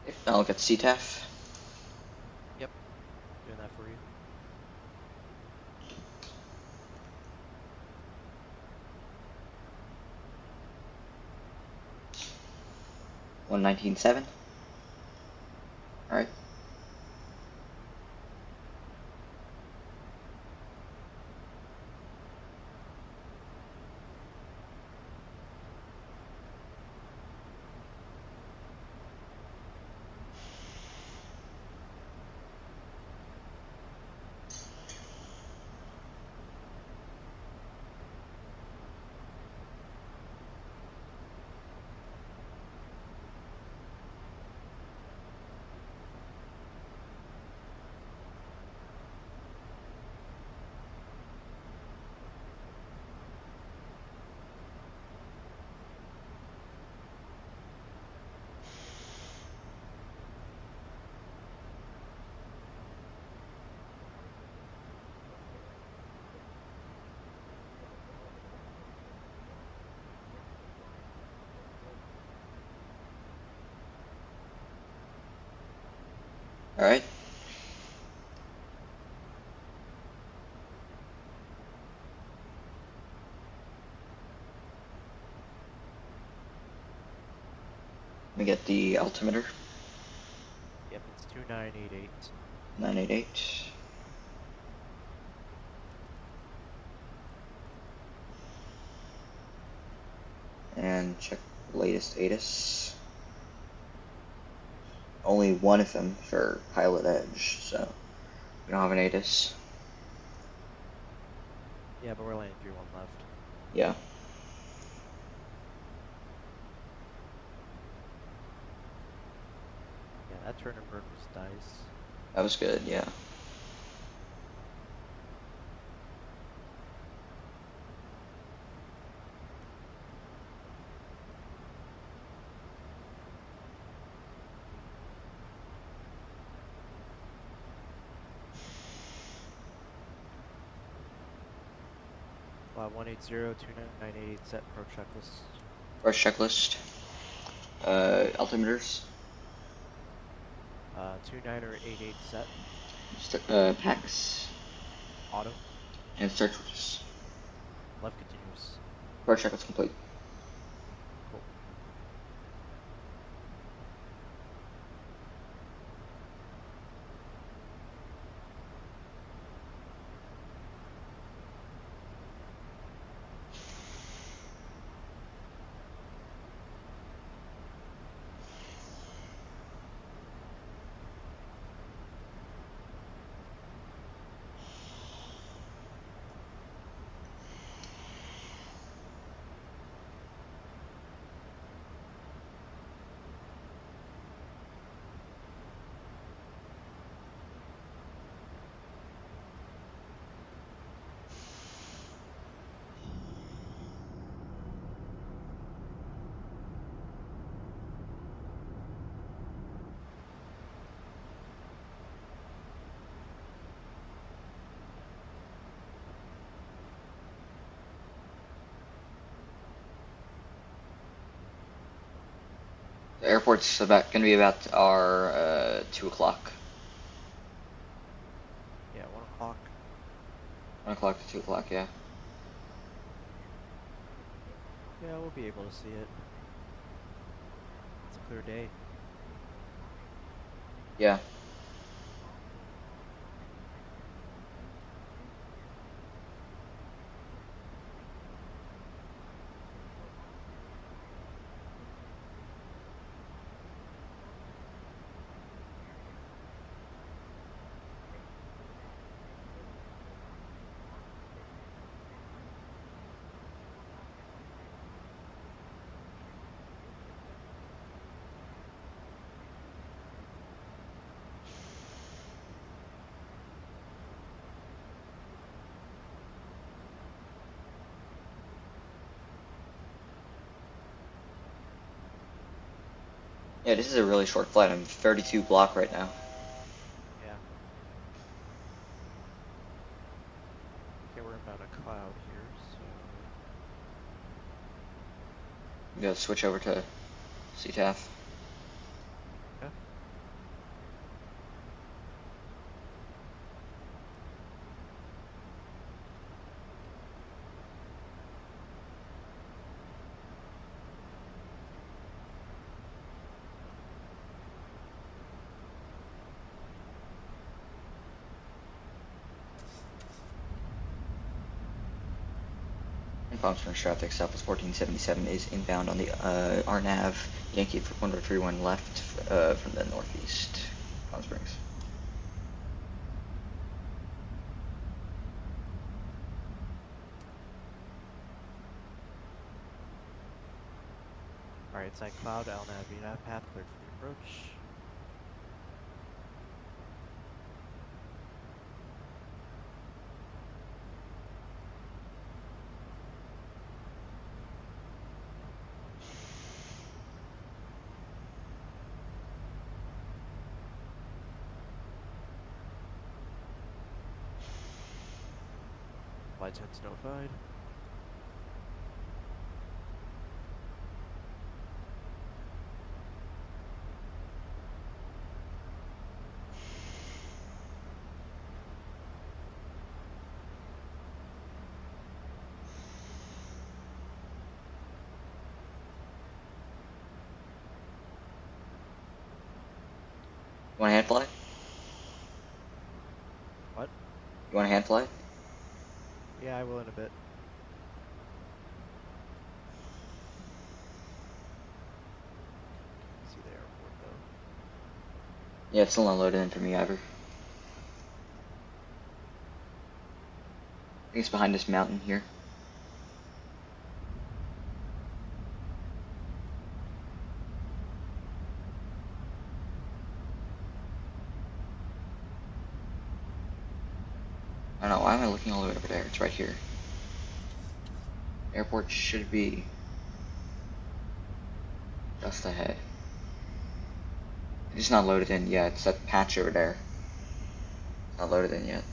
If not, I'll get CTAF. Yep, doing that for you. $119.7. Alright. Alright. Let me get the altimeter. Yep, it's 2988. 988. And check the latest ATIS. Only one of them for Pilot Edge, so we don't have an ATIS. Yeah, but we're landing 3-1 left. Yeah. Yeah, that turn and burn was nice. That was good, yeah. Flight 180-2998 set pro checklist. First checklist. Altimeters. 2988 set. Packs. Auto. And start switches. Left continuous. First checklist complete. Cool. The airport's gonna be about our 2 o'clock. Yeah, 1 o'clock. 1 o'clock to 2 o'clock, yeah. Yeah, we'll be able to see it. It's a clear day. Yeah. Yeah, this is a really short flight. I'm 32 block right now. Yeah. Okay, we're about a cloud here, so I'm gonna switch over to CTAF. yeah. And Palm Springs traffic, Southwest 1477 is inbound on the RNAV, Yankee for 1031 left from the northeast, Palm Springs. Alright, side cloud, LNAV, VNAV path cleared for the approach. Flight attendants notified. You want a hand fly? What? You want a hand fly? Yeah, I will in a bit. See the airport though. Yeah, it's still not loaded in for me either. I think it's behind this mountain here. I don't know, why am I looking all the way over there? It's right here. Airport should be just ahead. It's not loaded in yet. It's that patch over there. It's not loaded in yet.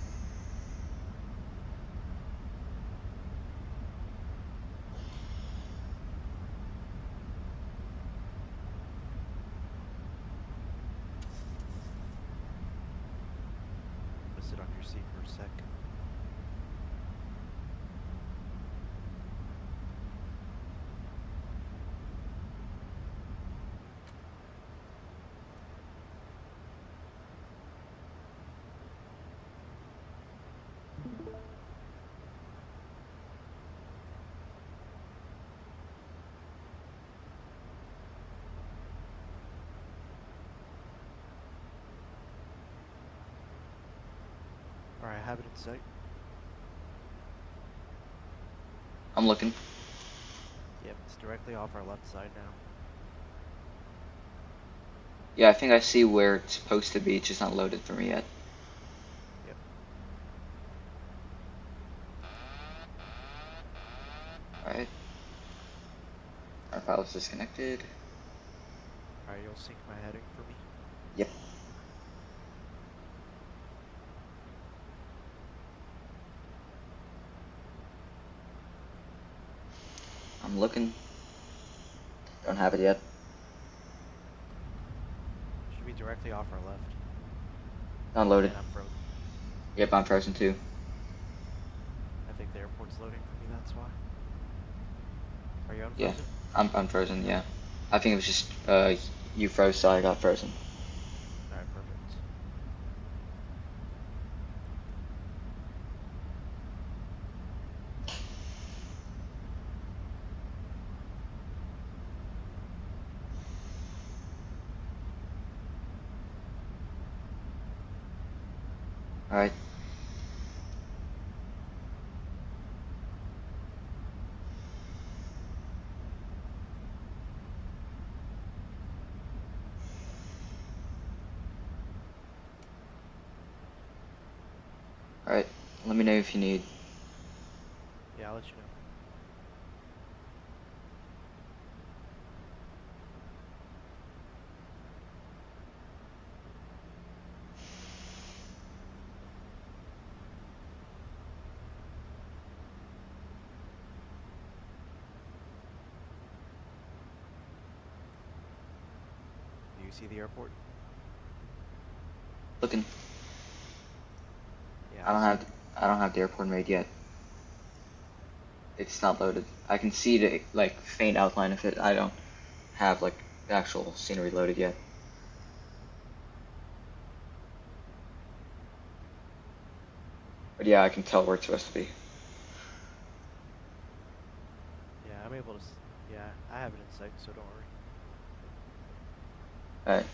I'm gonna sit on your seat for a sec. Alright, I have it in sight. I'm looking. Yep, it's directly off our left side now. Yeah, I think I see where it's supposed to be. It's just not loaded for me yet. Yep. Alright. Our pilot's disconnected. Alright, you'll sync my heading for me. Yep. I'm looking. Don't have it yet. Should be directly off our left. Not loaded. And I'm frozen. Yep, I'm frozen too. I think the airport's loading for me, that's why. Are you unfrozen? Yeah, I'm frozen, yeah. I think it was just, you froze, so I got frozen. Alright, perfect. Alright. Alright, let me know if you need. Yeah, I'll let you know. see the airport? Looking. Yeah, I don't have the airport made yet. It's not loaded. I can see the like faint outline of it. I don't have like the actual scenery loaded yet. But yeah, I can tell where it's supposed to be. Yeah, I'm able to. Yeah, I have it in sight, so don't worry. Alright.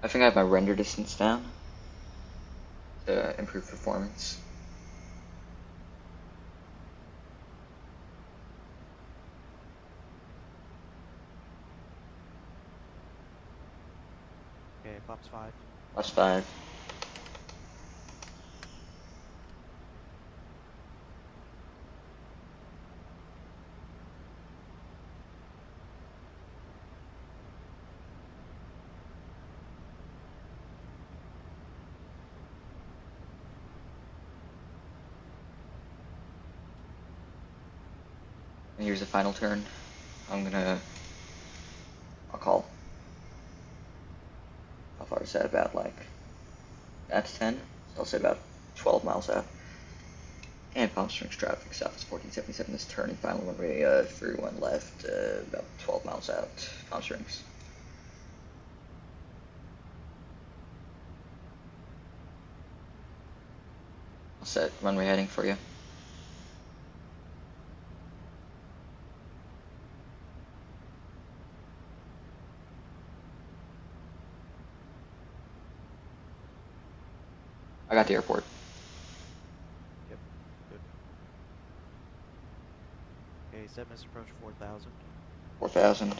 I think I have my render distance down to improve performance. Okay, flaps 5. Plus 5. And here's the final turn. I'll call. How far is that? About like, that's 10. So I'll say about 12 miles out. And Palm Springs traffic south is 1477. This turning final runway 31 left, about 12 miles out. Palm Springs. I'll set runway heading for you. I got the airport. Yep, good. Okay, set miss approach 4000. 4000.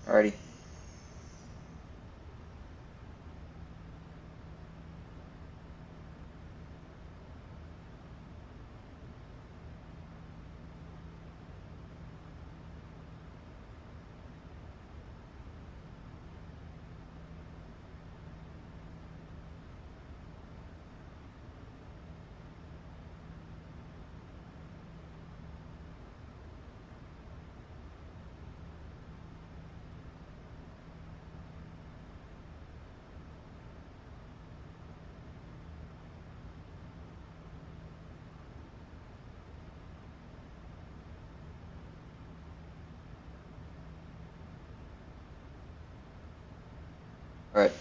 Alrighty. Alright.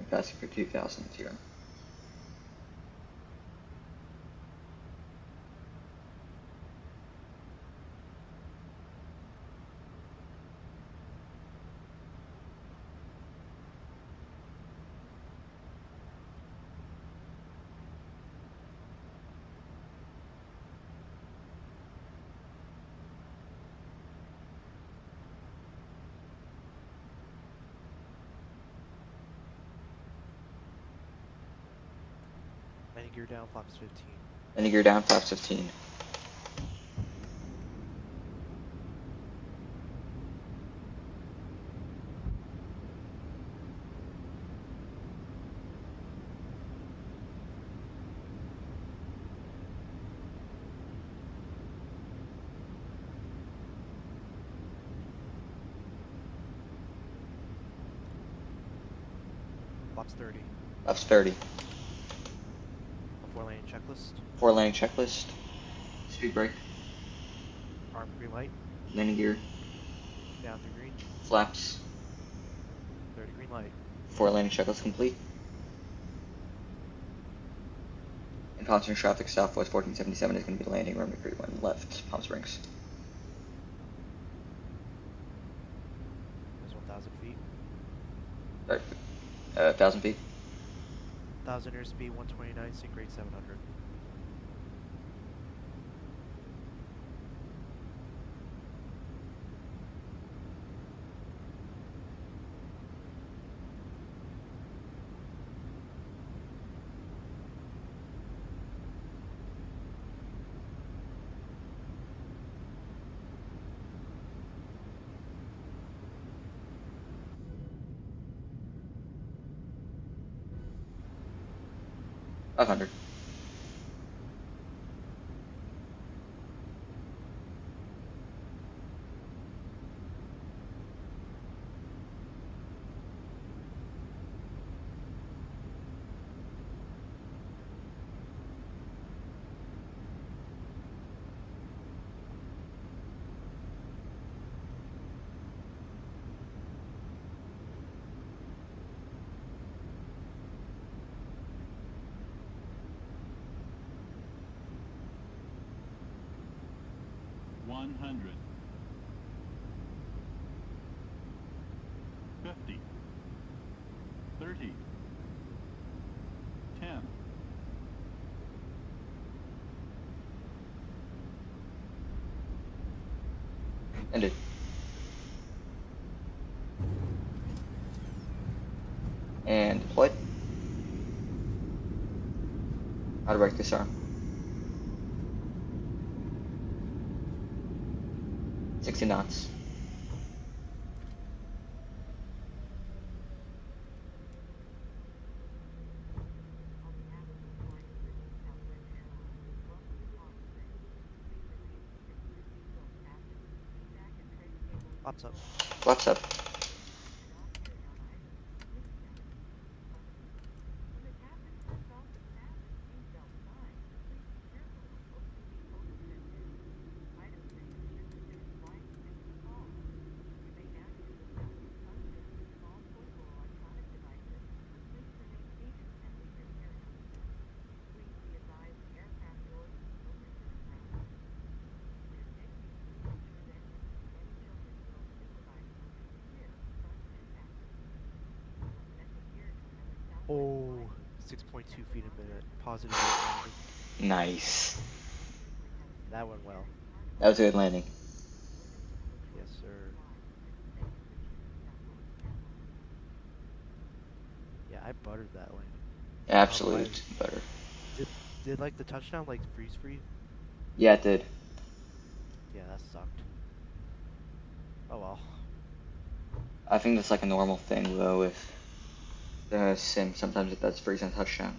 I'm passing for 2000 here. Landing gear down, flaps 15. Landing gear down, flaps 15. Flaps 30. Flaps 30. Before landing checklist. 4 landing checklist. Speed brake. Arm green light. Landing gear. Down to green. Flaps. 30 green light. 4 landing checklist complete. And Palm Springs traffic southwest 1477 is going to be landing runway 31 left, Palm Springs. There's 1000 feet. Right. 1000 feet. 1000 airspeed 129, sync rate 700. 500. One hundred. 50. 30. 10. Ended. And deployed. How to break this arm. 60 knots. Flaps up. Flaps up. Oh, 6.2 feet a minute. Positive weight landing. Nice. That went well. That was a good landing. Yes, sir. Yeah, I buttered that landing. Absolute butter. Did like the touchdown like freeze for you? Yeah, it did. Yeah, that sucked. Oh well. I think that's like a normal thing though with the sim. Sometimes it does freeze on touchdown.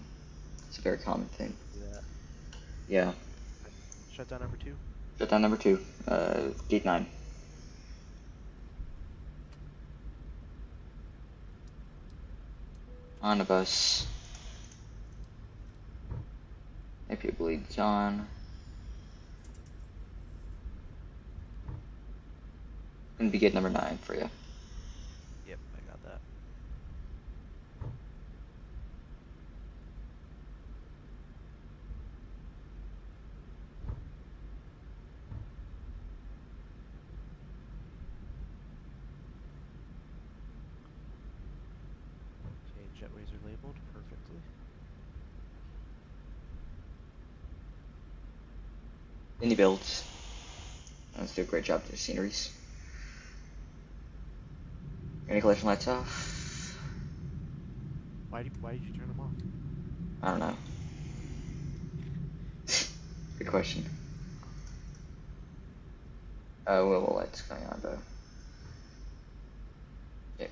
It's a very common thing. Do that. Yeah. Shutdown number 2. Shutdown number 2. Gate 9. On the bus. If it bleeds on. Gonna be gate number 9 for you. Yep, I got that. Okay, jetways are labeled perfectly. Indie builds. Let's do a great job to the sceneries. Any collection lights off? Why did you turn them off? I don't know. Good question. Well, lights going on though. Yeah.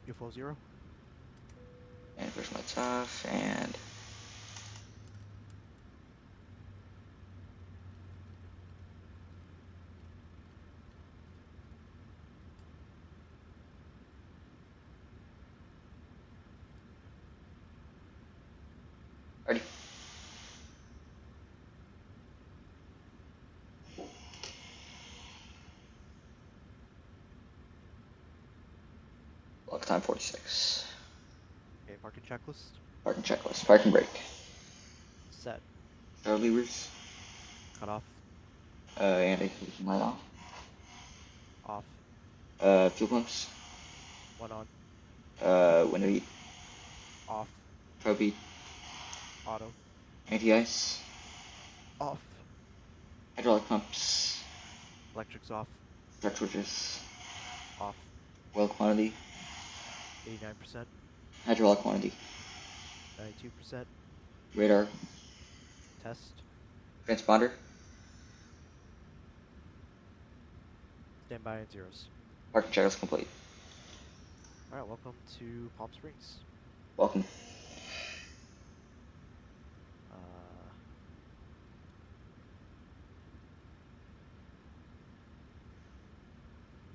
UFO 0. And first lights off, and ready. Block time 46. Okay, parking checklist. Parking checklist. Parking brake. Set. Throttle levers. Cut off. Anti-collision light off. Off. Fuel pumps. One on. Window heat. Off. Probe heat. Auto. Anti-ice. Off. Hydraulic pumps. Electrics off. Stretch switches. Off. Oil quantity. 89%. Hydraulic quantity. 92%. Radar. Test. Transponder. Stand by in zeros. Parking checklist complete. Alright, welcome to Palm Springs. Welcome.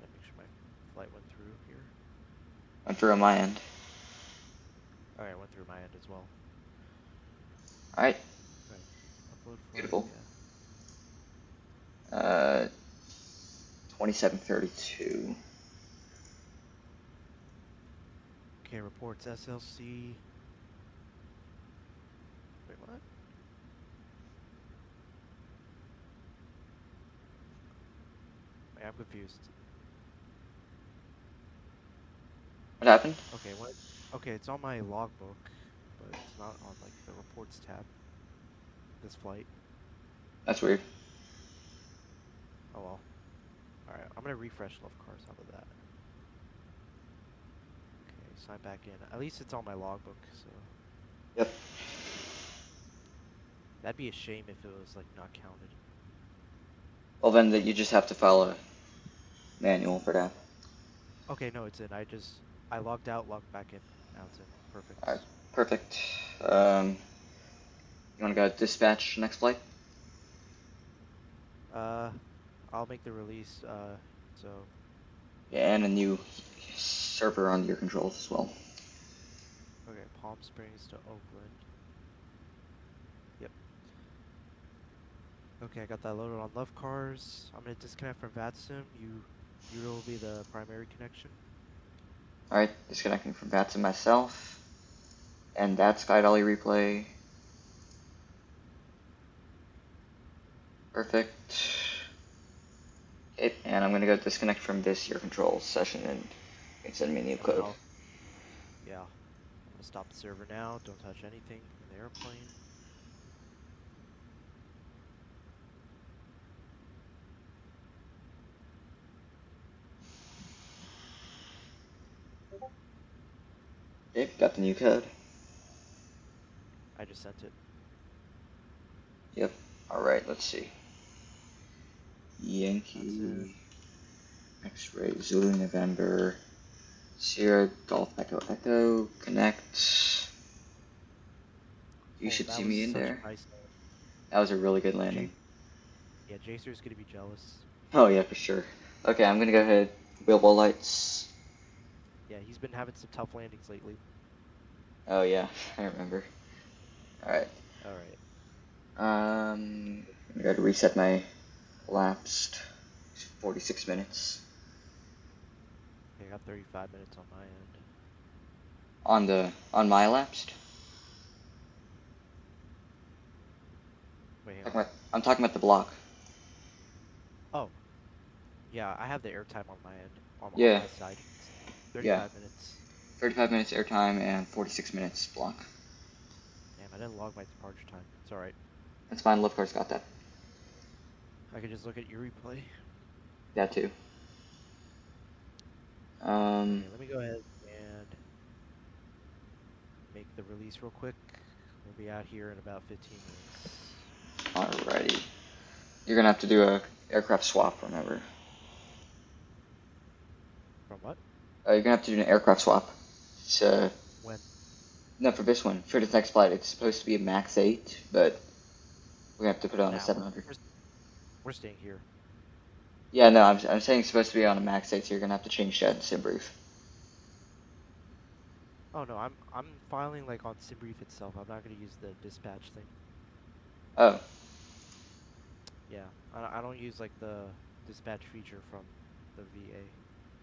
Let me make sure my flight went through here. Went through on my end. Alright, went through my end as well. Alright. Upload flight, Beautiful. yeah. 2732. Okay, reports SLC. Wait, what? Wait, I'm confused. What happened? Okay, what? Okay, it's on my logbook, but it's not on like the reports tab. This flight. That's weird. Oh well. Alright, I'm gonna refresh left cars. How about that? Okay, sign back in. At least it's on my logbook, so. Yep. That'd be a shame if it was like not counted. Well, then you just have to file a manual for that. Okay, no, it's in. I logged out, logged back in. Now it's in. Perfect. Alright, perfect. You want to go dispatch next flight? I'll make the release, so. Yeah, and a new server on your controls as well. Okay, Palm Springs to Oakland. Yep. Okay, I got that loaded on love cars. I'm gonna disconnect from VATSIM. You will be the primary connection. Alright, disconnecting from VATS and myself. And that Sky Dolly replay. Perfect. Okay, and I'm gonna go disconnect from this your controls session and you can send me a new code. Yeah. I'm gonna stop the server now. Don't touch anything in the airplane. Okay, got the new code. I just sent it. Yep. Alright, let's see. Yankee X-Ray Zulu November Sierra Golf Echo Echo Connect. You should see me in there. Nice. That was a really good landing. Yeah, Jacer's gonna be jealous. Oh yeah, for sure. Okay, I'm gonna go ahead. Wheel wall lights. Yeah, he's been having some tough landings lately. Oh yeah, I remember. Alright. Alright. I'm gonna reset my elapsed 46 minutes. Okay, I got 35 minutes on my end. On my elapsed? Wait, hang on. I'm talking about the block. Oh. Yeah, I have the airtime on my end. On Yeah. my side. 35 minutes. 35 minutes airtime and 46 minutes block. Damn, I didn't log my departure time. It's alright. That's fine, Love Car's got that. I can just look at your replay. That too. Okay, let me go ahead and make the release real quick. We'll be out here in about 15 minutes. Alrighty. You're gonna have to do a aircraft swap, remember? From what? You're gonna have to do an aircraft swap. It's, When? no, for this one. For the next flight, it's supposed to be a MAX 8, but we're gonna have to put it on a 700. We're staying here. Yeah, no, I'm saying it's supposed to be on a MAX 8, so you're gonna have to change that in SimBrief. Oh no, I'm filing like on SimBrief itself. I'm not gonna use the dispatch thing. Oh. Yeah, I don't use like the dispatch feature from the VA.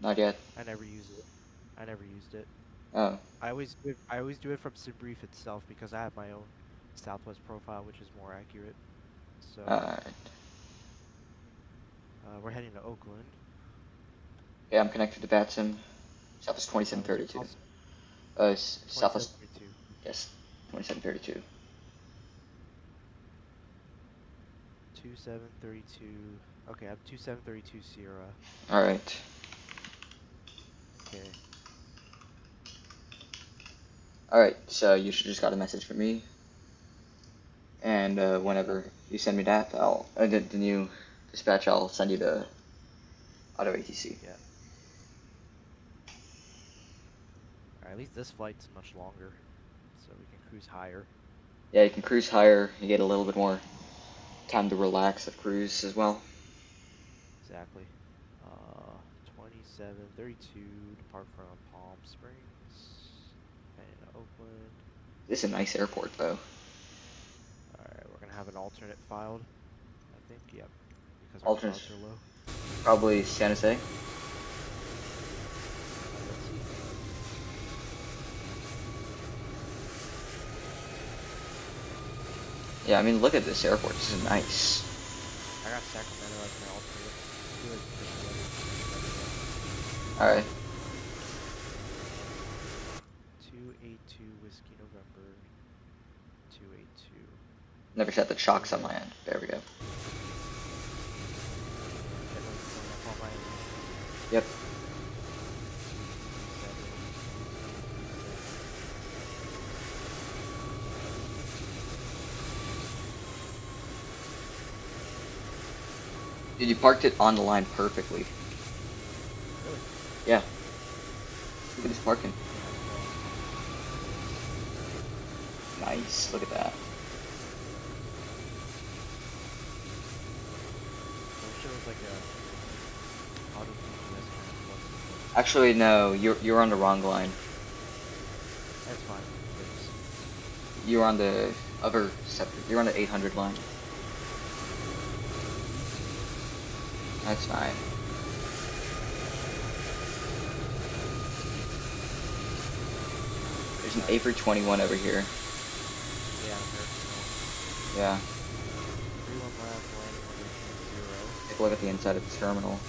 Not yet. I never use it. I never used it. Oh. I always do it from SimBrief itself because I have my own Southwest profile, which is more accurate. So. Alright. We're heading to Oakland. Yeah, I'm connected to VATSIM. Southwest 2732. Southwest. 2732. Yes, 2732. 2732. Okay, I'm 2732 Sierra. Alright. Okay. Alright, so you should just got a message from me. And whenever you send me that, the new dispatch, I'll send you the Auto ATC. Yeah. Alright, at least this flight's much longer, so we can cruise higher. Yeah, you can cruise higher. You get a little bit more time to relax at cruise as well. Exactly. 2732, depart from Palm Springs, heading to Oakland. This is a nice airport, though. Alright, we're gonna have an alternate filed, I think. Yep. Because our Alternate. clouds are low. Probably San Jose. Let's see. Yeah, I mean, look at this airport. This is nice. I got Sacramento as my alternate. I feel like this Alright. 282 Whiskey November. 282. Never set the chocks on my end. There we go. Yep. Dude, you parked it on the line perfectly. Really? Yeah. Look at this parking. Nice. Look at that. So it shows like a auto GPS kind of look. Actually, no. You're on the wrong line. That's fine. You're on the other sector. You're on the 800 line. That's fine. There's an A321 over here. Yeah, Yeah. 31 left, landing on 0. Take a look at the inside of the terminal.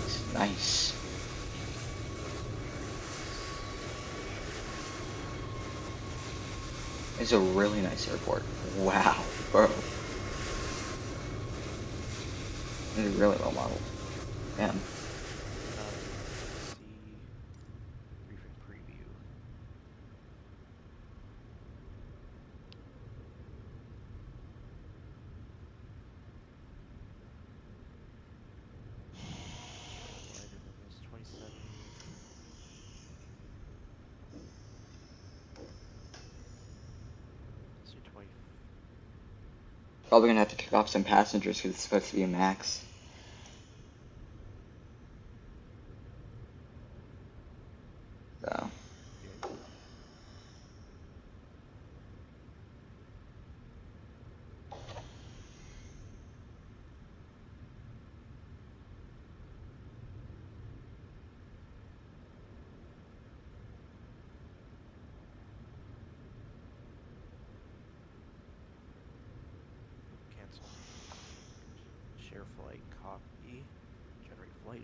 It's nice. It's a really nice airport. Wow, bro. This is really well modeled. Damn. See briefing preview. Lighter than this, 27. Let's do 20. Probably gonna have to kick off some passengers because it's supposed to be a max. So. Cancel. Share flight, copy, generate flight.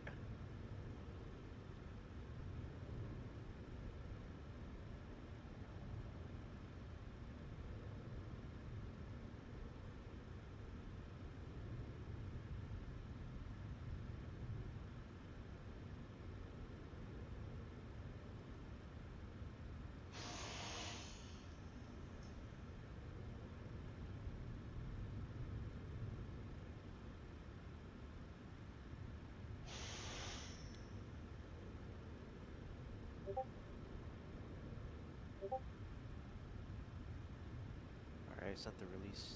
Alright, sent the release.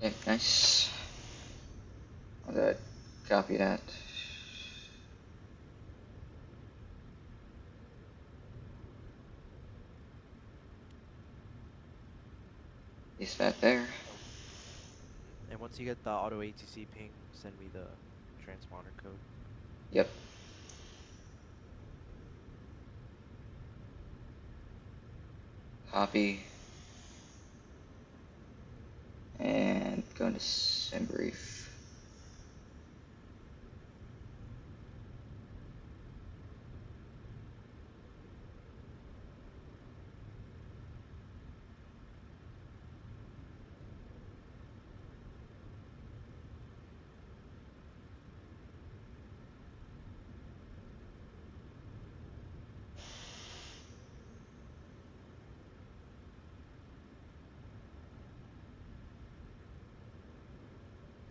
Yeah, nice. I'll go ahead, copy that. Paste that there. And once you get the auto ATC ping, send me the transponder code. Yep. Copy. And go into sim brief.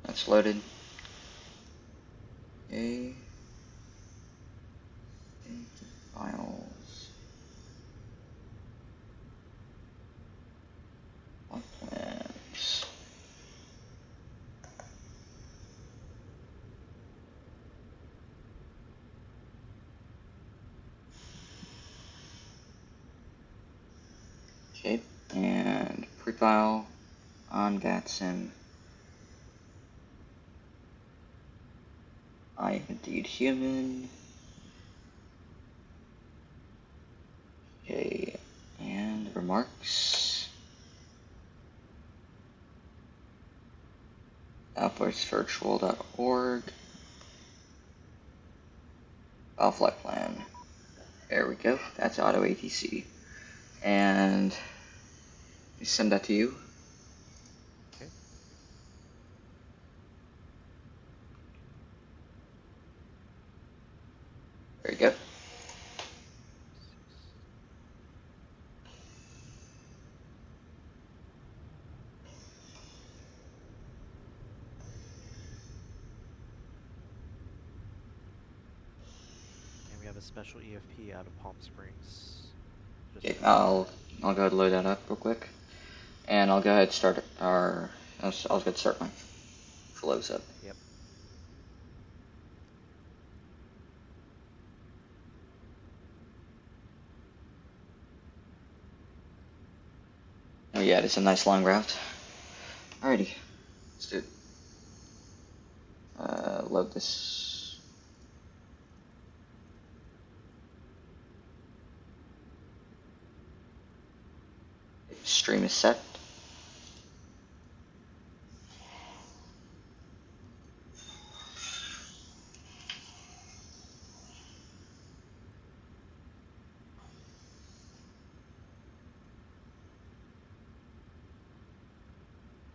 That's loaded. Okay. Into files. Plans. Okay, and prefile on VATSIM. I am indeed human. Okay, and remarks. outburstvirtual.org. Flight plan. There we go. That's auto ATC. And send that to you. Okay. There you go. And we have a special EFP out of Palm Springs. Okay, I'll go ahead and load that up real quick. And I'll go ahead and start our, I'll go ahead and start my flows up. Yep. Oh yeah, it's a nice long route. Alrighty, let's do it. Load this. Stream is set.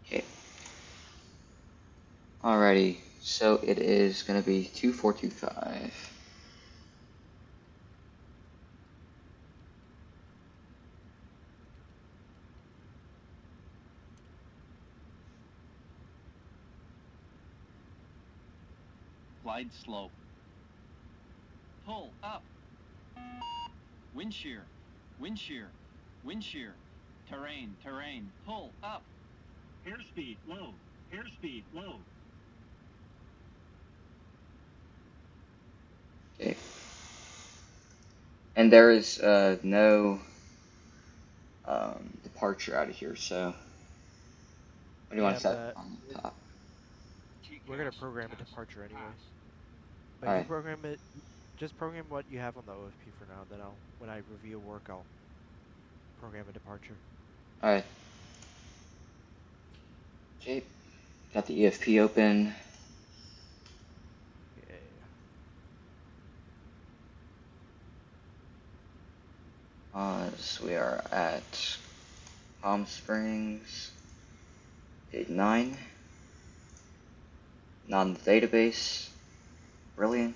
Okay. Alrighty, so it is going to be 2425. Glide slope. Pull up. Wind shear. Wind shear. Wind shear. Terrain. Terrain. Pull up. Airspeed low. Airspeed low. Okay. And there is no departure out of here, so what do you want to set on the top? We're gonna program a departure anyway. But All you right. program it. Just program what you have on the OFP for now. Then when I review work, I'll program a departure. Alright. Okay. Got the EFP open. Yeah. So we are at Palm Springs, page 9. Not in the database. Brilliant.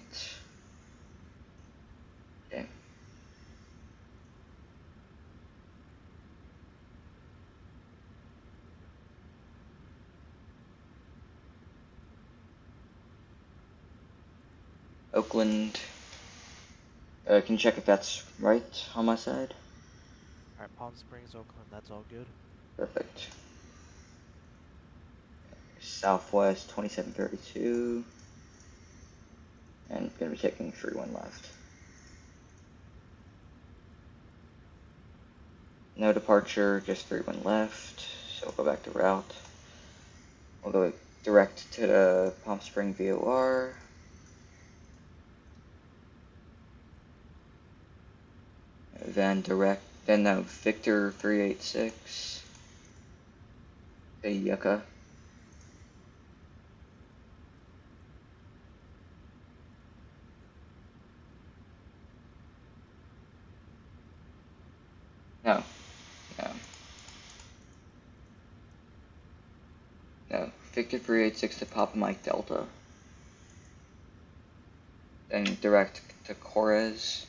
Okay. Oakland. Can you check if that's right on my side? Alright, Palm Springs, Oakland, that's all good. Perfect. Southwest 2732. And gonna be taking 31 left. No departure, just 31 left. So we'll go back to route. We'll go direct to the Palm Spring VOR. Then no, Victor 386. Hey, Yucca. No. Victor 386 to Papa Mike Delta. Then direct to Corez.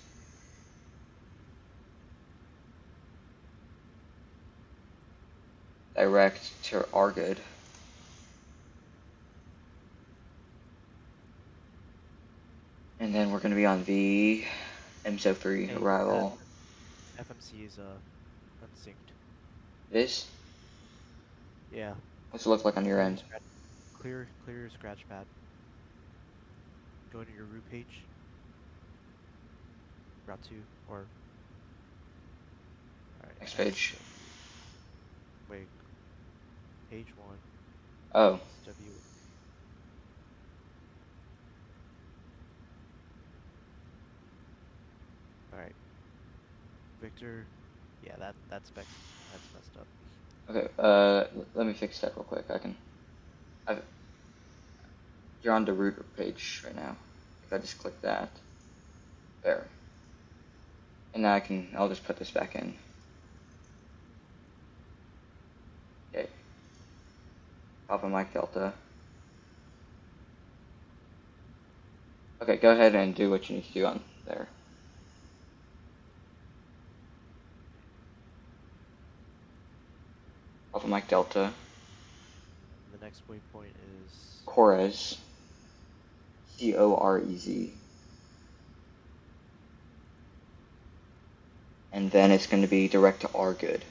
Direct to Argood. And then we're going to be on the MSO3 Hey, arrival. FMC is unsynced. It is? Yeah. What's it look like on your end? Clear your scratch pad. Go to your route page. Route 2 or alright. Next page. Wait. Page 1. Oh. SW. Alright. Victor. Yeah, that's messed up. Okay, let me fix that real quick. You're on the route page right now. If I just click that. There. And now I'll just put this back in. Okay. Papa Mike Delta. Okay, go ahead and do what you need to do on there. Papa Mike Delta. The next waypoint is Corez. Corez. And then it's going to be direct to R good.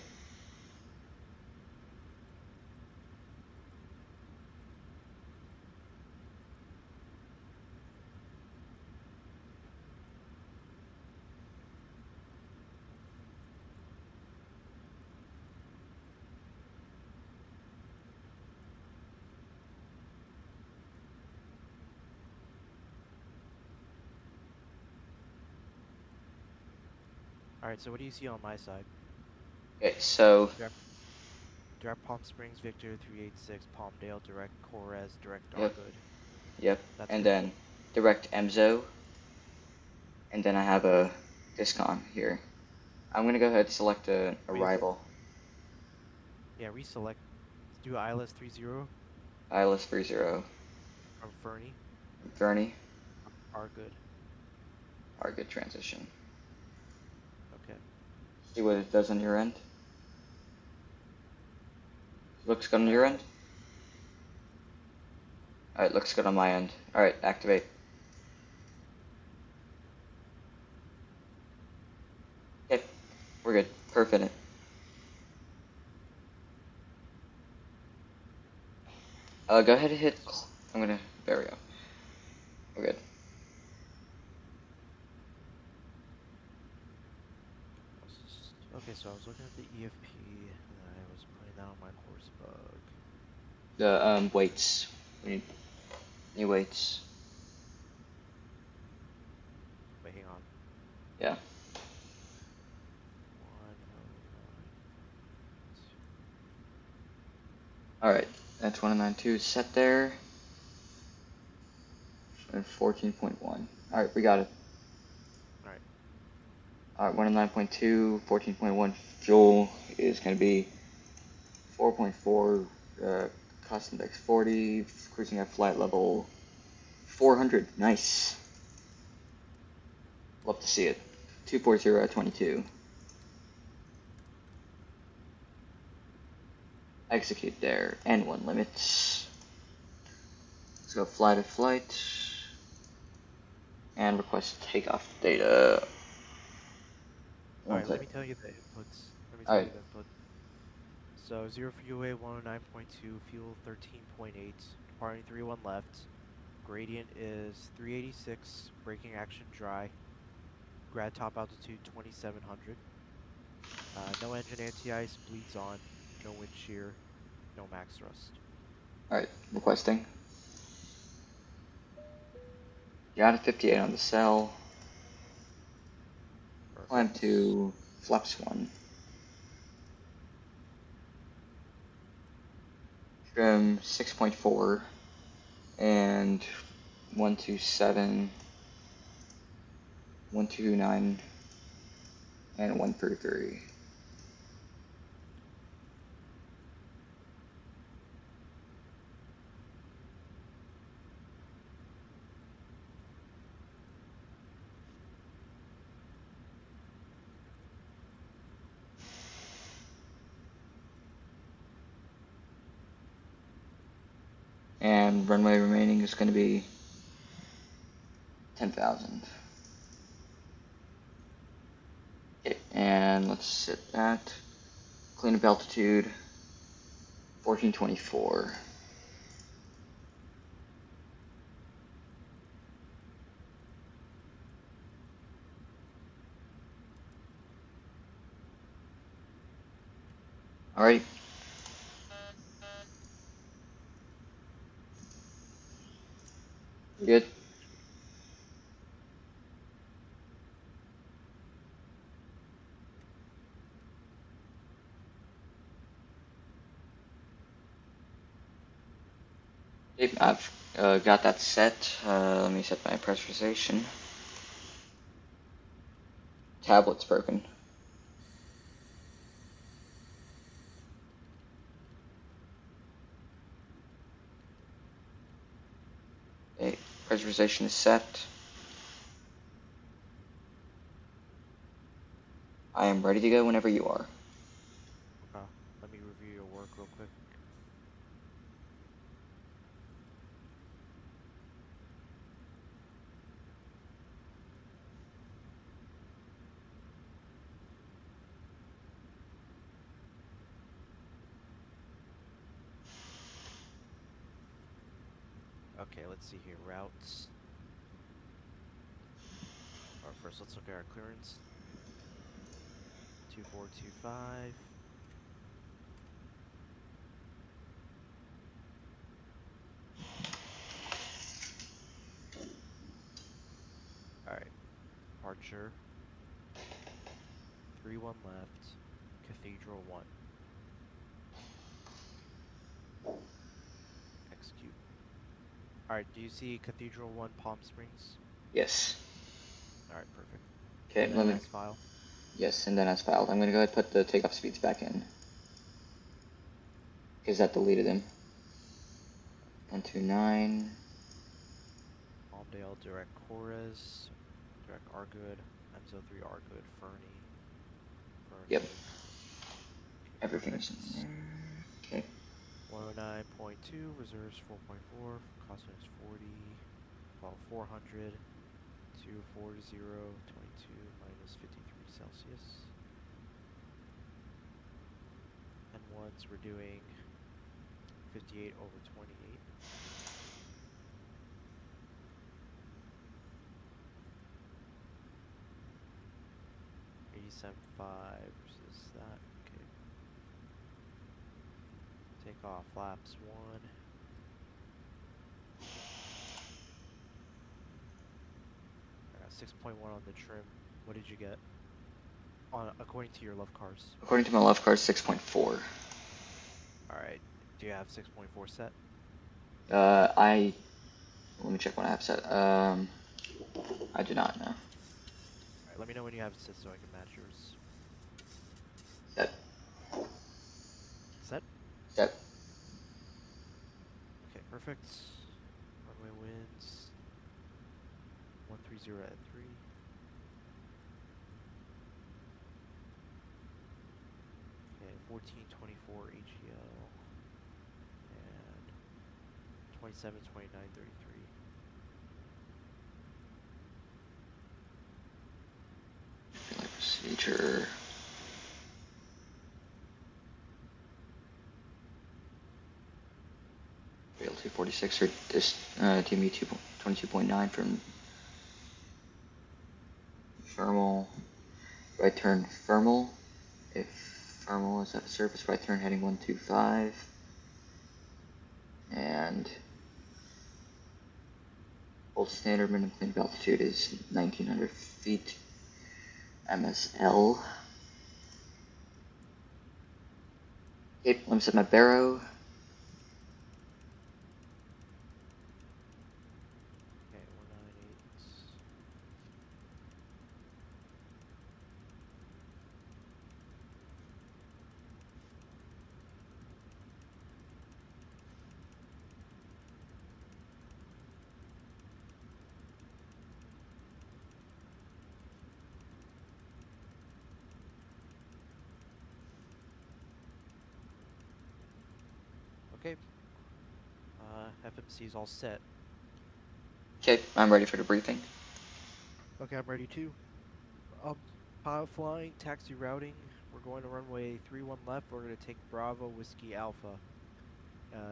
alright, so what do you see on my side? Okay, so Direct Palm Springs Victor 386 Palmdale direct Corez direct Yep. Argood. Yep. That's And good. then direct MZO. And then I have a discon here. I'm going to go ahead and select an arrival. Yeah, reselect. Let's do ILS 30 ILS 30. from Fernie. Fernie. Argood. R good transition. Okay. See what it does on your end. Looks good on your end? Alright, looks good on my end. Alright, activate. Okay, we're good. Perfect. Go ahead and hit. There we go. We're good. Okay, so I was looking at the EFP and I was putting that on my course bug. The weights. We need new weights. Wait, hang on. Yeah. 109. Alright, that's 1092 set there. And 14.1. Alright, we got it. Alright. Alright, 109.2, 14.1 fuel is going to be 4.4, cost index 40, cruising at flight level 400. Nice. Love to see it. 240 at 22. Execute there. N1 limits. Let's go fly to flight. And request takeoff data. Alright, let me tell you the inputs. So 0 for UA 109.2, fuel 13.8, departing 31 left. Gradient is 386, braking action dry. Grad top altitude 2700. No engine anti-ice, bleeds on, no wind shear, no max thrust. Alright, requesting. You're out of 58 on the cell. Perfect. Climb to flaps 1. Trim 6.4 and 127, 129, and 133. And runway remaining is going to be 10,000. Okay, and let's set that. Cleanup altitude 1424. Alright. You good? Okay, I've got that set. Let me set my pressurization. Tablet's broken. Okay, pressurization is set. I am ready to go whenever you are. Okay, let me review your work real quick. Okay, let's see here. Routes. Alright, first let's look at our clearance. 2425. Alright, departure. 31 left. Cathedral 1. Execute. Alright, do you see Cathedral 1 Palm Springs? Yes. Alright, perfect. Okay, And let then me. as file. Yes, and then as filed. I'm gonna go ahead and put the takeoff speeds back in. Because that deleted them. 129. Palmdale, direct Corres. Direct Argood. M03 Argood. Fernie. Yep. Okay, Everything's perfect. in there. Okay. 109.2, reserves 4.4, cost is 40, fall 400, 240, 22 minus 53 Celsius. And once we're doing 58 over 28. $87.5 versus that. Okay. Take off flaps 1. I got 6.1 on the trim. What did you get? According to your love cars. According to my left car, 6.4. Alright. Do you have 6.4 set? Let me check what I have set. I do not know. Alright, let me know when you have it set so I can match yours. Set. Set? Set. Okay, perfect. Runway winds 130 at 3. Okay, 1424 AGL and 272933. Procedure. Rail 246 or this TME 22.9 from thermal. Right turn thermal. If thermal is at a surface, right turn heading 125. And old standard minimum cleanup altitude is 1900 feet. MSL. Okay, let me set my baro. Okay, 198. Okay. FMC is all set. Okay, I'm ready for the briefing. Okay, I'm ready too. Pilot flying, taxi routing. We're going to runway 31 left. We're going to take Bravo Whiskey Alpha.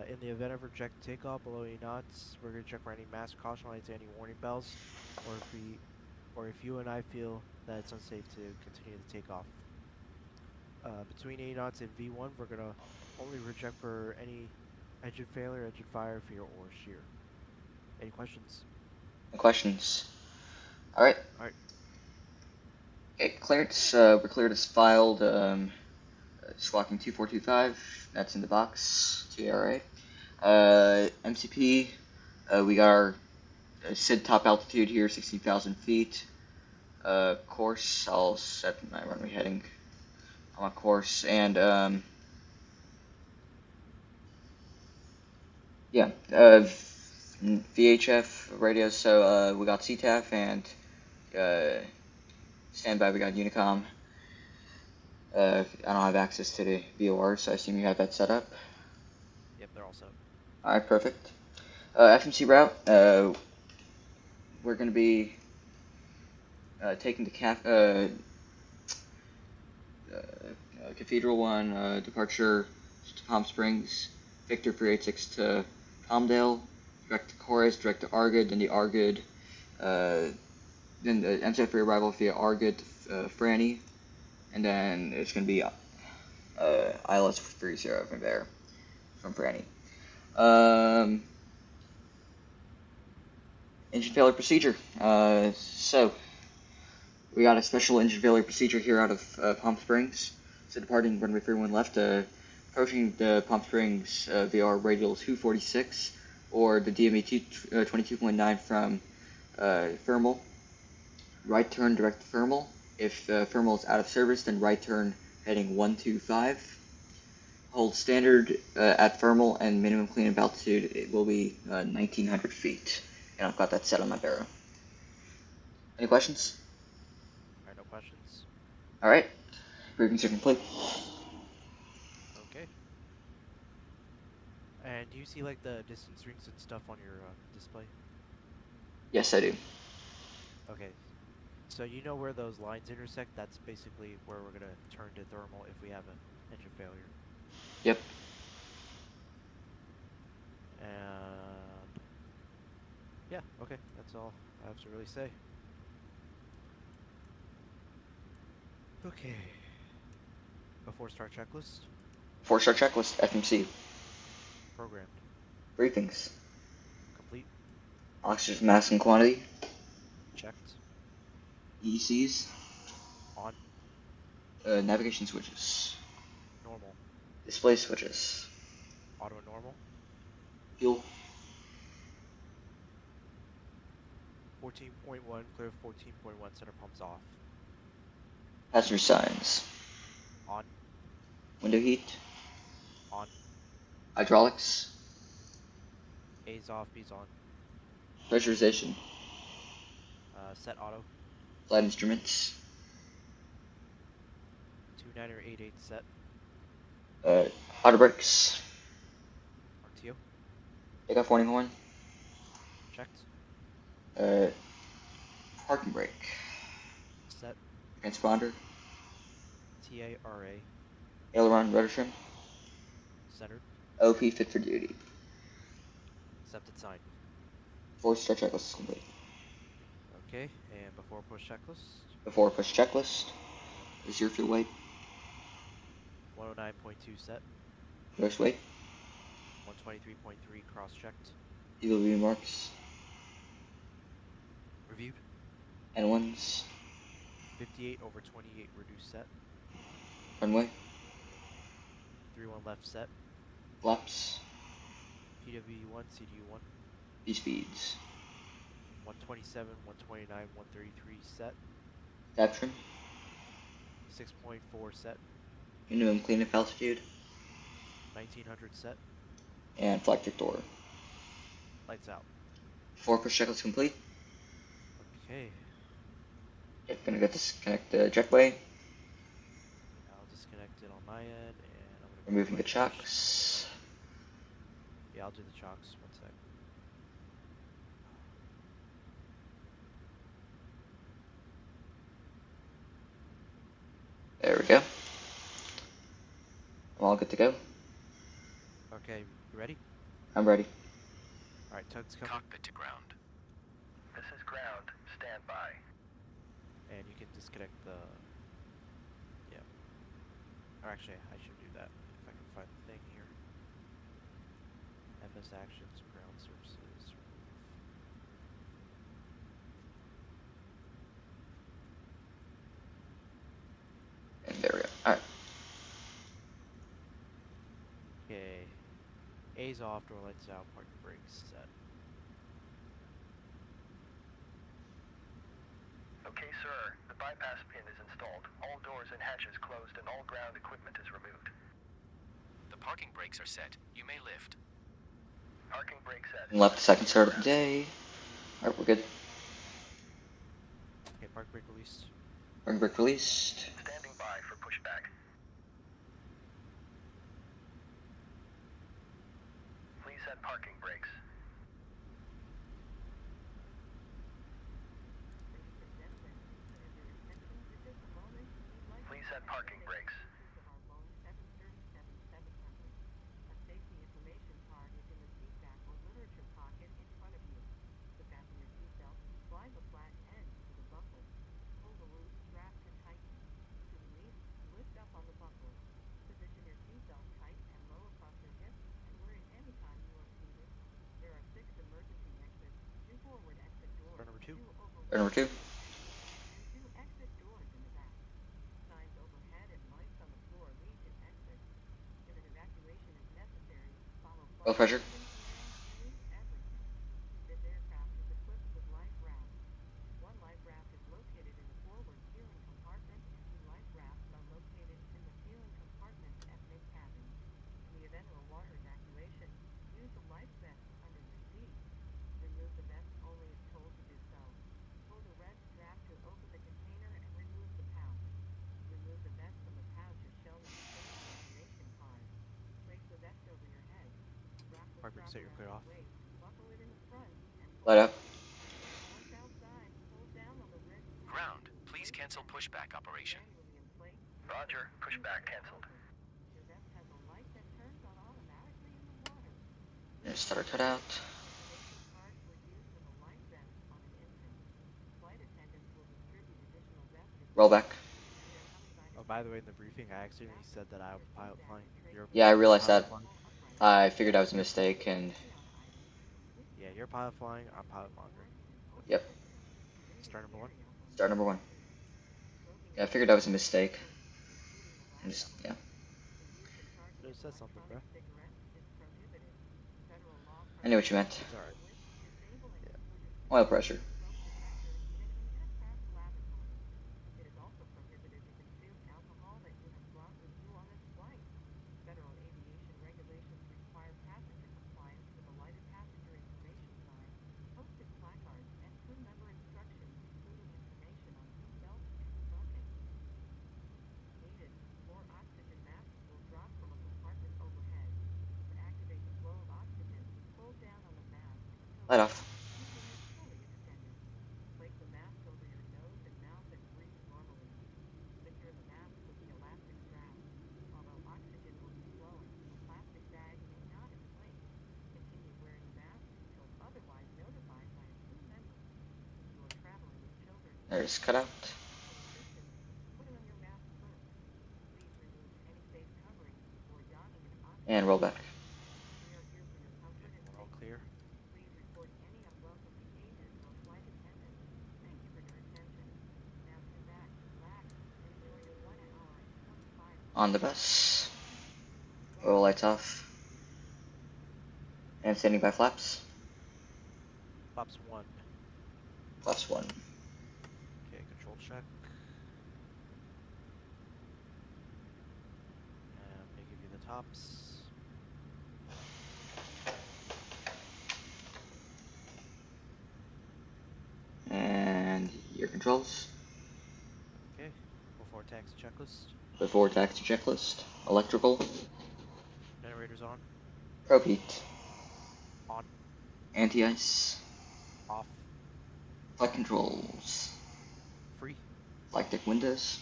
In the event of reject takeoff below 8 knots, we're going to check for any mass caution lights, any warning bells, or if you and I feel that it's unsafe to continue the takeoff. Between 8 knots and V1, we're going to only reject for any engine failure, engine fire, fear, or shear. Any questions? Any questions? Alright. Alright. Okay, clearance, we're cleared as filed, squawking 2425, that's in the box, TRA. MCP, we got our SID top altitude here, 16,000 feet. Course, I'll set my runway heading on my course, and, yeah, VHF radios, so, we got CTAF and, standby, we got Unicom. I don't have access to the VOR, so I assume you have that set up. Yep, they're all set. Alright, perfect. FMC route, we're going to be taking the Cathedral 1 departure to Palm Springs, Victor 386 to Palmdale, direct to Chorus, direct to Argood, then the Argood, then the MSF arrival via Argood to Franny, and then it's going to be ILS 30 from there, from Franny. Engine failure procedure. So, we got a special engine failure procedure here out of Palm Springs. So, departing runway 31 left, approaching the Palm Springs VR radial 246, or the DME 22.9 from Thermal. Right turn direct to Thermal. If Thermal is out of service, then right turn heading 125. Hold standard at Thermal, and minimum cleanup altitude it will be 1,900 feet. And I've got that set on my barrow. Any questions? Alright, no questions. Alright. Briefings are complete. Okay. And do you see like the distance rings and stuff on your display? Yes, I do. Okay. So you know where those lines intersect? That's basically where we're going to turn to thermal if we have an engine failure. Yep. And yeah, okay, that's all I have to really say. Okay. Before start checklist. 4-star checklist, FMC. Programmed. Briefings. Complete. Oxygen mass and quantity. Checked. ECs. On. Navigation switches. Normal. Display switches. Auto normal. Fuel. 14.1, clear 14.1, center pumps off. Passenger signs. On. Window heat. On. Hydraulics. A's off, B's on. Pressurization. Set auto. Flight instruments. 2988 set. Auto brakes. RTO. Takeoff warning horn. Checked. Parking brake. Set. Transponder. TARA. Aileron rudder trim. Centered. OP fit for duty. Accepted sign. 4-star checklist is complete. Okay, and before push checklist. Before push checklist. Is your fuel weight? 109.2 set. Gross weight. 123.3 cross checked. EWB marks. Reviewed. N1s. 58 over 28 reduced set. Runway. 31 left set. Flaps. PW1, CDU1. B speeds. 127, 129, 133 set. Tap trim. 6.4 set. Minimum cleanup altitude. 1900 set. And flight door. Lights out. 4 push checklist complete. Okay. Yep, gonna go disconnect the jetway. I'll disconnect it on my end, and I'm gonna Removing the push. chocks. Yeah, I'll do the chocks. 1 sec. we go. I'm all good to go. Okay, you ready? I'm ready. Alright, tug's coming. Cockpit to ground. This is ground. Stand by. And you can disconnect the... Yeah. Or actually, I should do that if I can find the thing here. FS actions, ground services, remove. And there we go. Alright. Okay. A's off, door lights out, parking brakes set. Okay, sir. The bypass pin is installed. All doors and hatches closed and all ground equipment is removed. The parking brakes are set. You may lift. Parking brake set. And left the second start of the day. Alright, we're good. Okay, park brake released. Parking brake released. Standing by for pushback. Please set parking brakes. Please set parking brakes. Door number 2. Door number 2. Oil pressure. Park brake set, you're clear off. Light up. Ground. Please cancel pushback operation. Roger. Pushback canceled. And starter cut out. Roll back. Oh, by the way, in the briefing, I accidentally said that I was pilot flying. Yeah, I realized pilot that. flying. I figured that was a mistake, and Yeah, you're pilot flying, I'm pilot monitoring. yep. Start number 1. Start number 1. Yeah, I figured that was a mistake. And just, yeah. Should have said something, bro. I knew what you meant. It's alright. Oil pressure. Light off. There's cut out. And roll back. All clear. On the bus. Oil lights off. And standing by flaps. Flaps 1. Flaps 1. Okay, control check. And I'm gonna give you the tops. And your controls. Okay, before taxi checklist. Before taxi checklist. Electrical. Generators on. Probe heat. On. Anti-ice. Off. Flight controls. Free. Flight deck windows.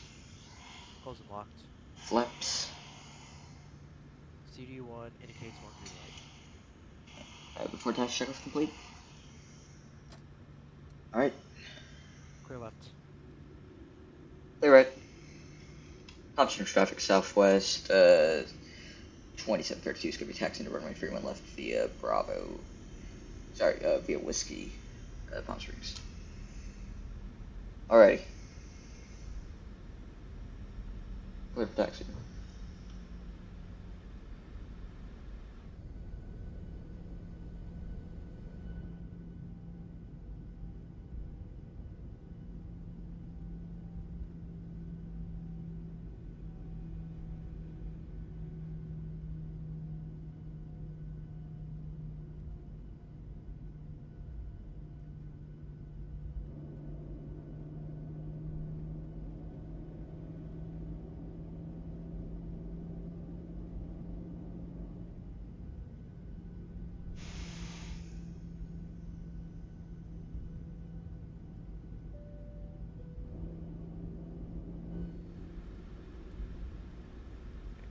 Close and locked. Flaps. CD1 indicates 1 green light. Before task check is complete. Alright. Clear left. Clear right. Option traffic southwest. 2732 is going to be taxiing to runway 31 left via Bravo. Sorry, via Whiskey, Palm Springs. Alrighty. Clear for taxi.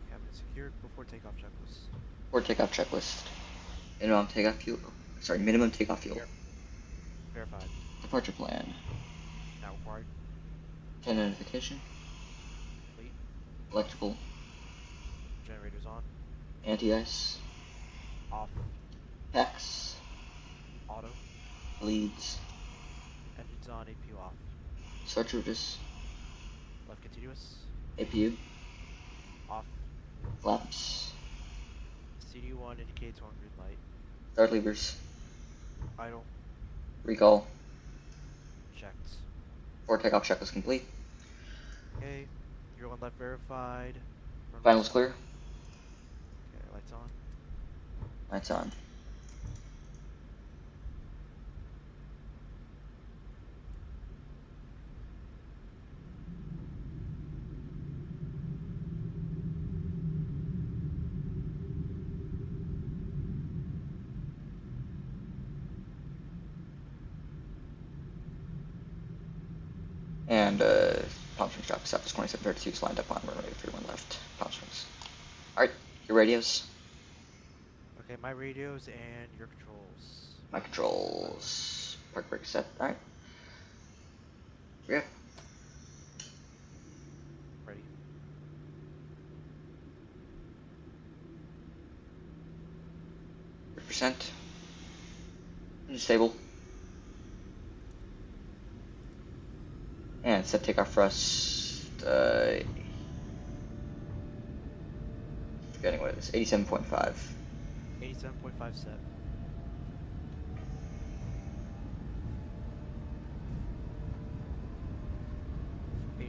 Cabin secured. Before takeoff checklist. Or takeoff checklist. Minimum takeoff fuel. Sorry, minimum takeoff fuel. Here. Verified. Departure plan. Now required. 10 identification. Complete. Electrical. Generators on. Anti-ice. Off. Packs. Auto. Leads. Engines on. APU off. Start ridges. Left continuous. APU. Off. Flaps. CD1 indicates 1 green light. Start levers. Idle. Recall. Checked. Before takeoff checklist complete. Okay. 01 left verified. Runway Finals set. clear. Okay, lights on. Lights on. And Palm Springs traffic southwest 2732 is lined up on runway 31 left. Palm Springs. Alright, your radios. Okay, my radios and your controls. My controls. Park brake set. Alright. Yeah. Ready. Percent. Stable. And set takeoff thrust. Forgetting what it is. 87.5. 87.5 set.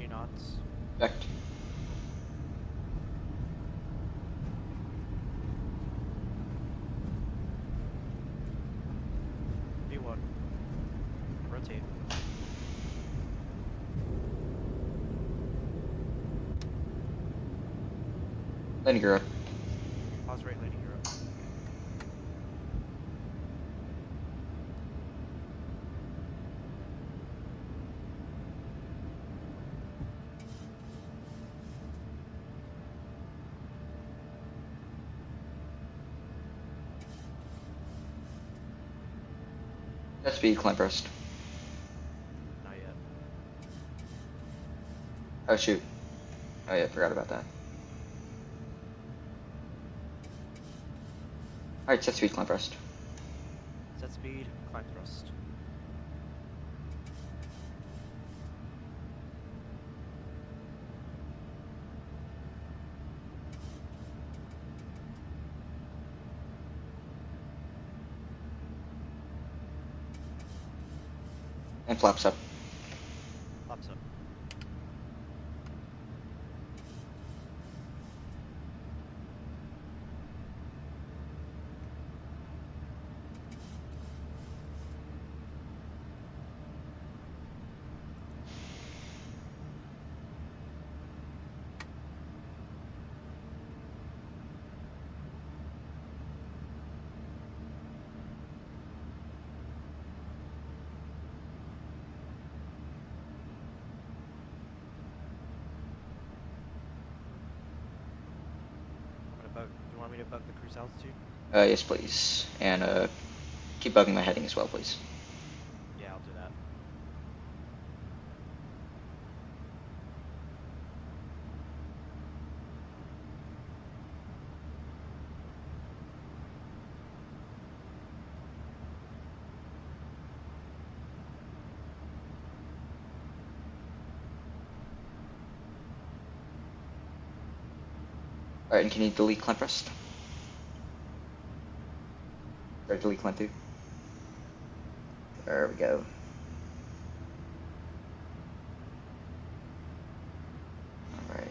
Knots. Vect. V1. Rotate. Landing gear up. Pause right landing gear up. That's speed, climb first. Not yet. Oh shoot. Oh yeah, forgot about that. Alright, set speed, climb first. Set speed, climb thrust. And flaps up. Flaps up. want me to bug the cruise altitude? Yes, please. And keep bugging my heading as well, please. Yeah, I'll do that. Alright, and can you delete climb first? Or delete climb 2? There we go. Alright.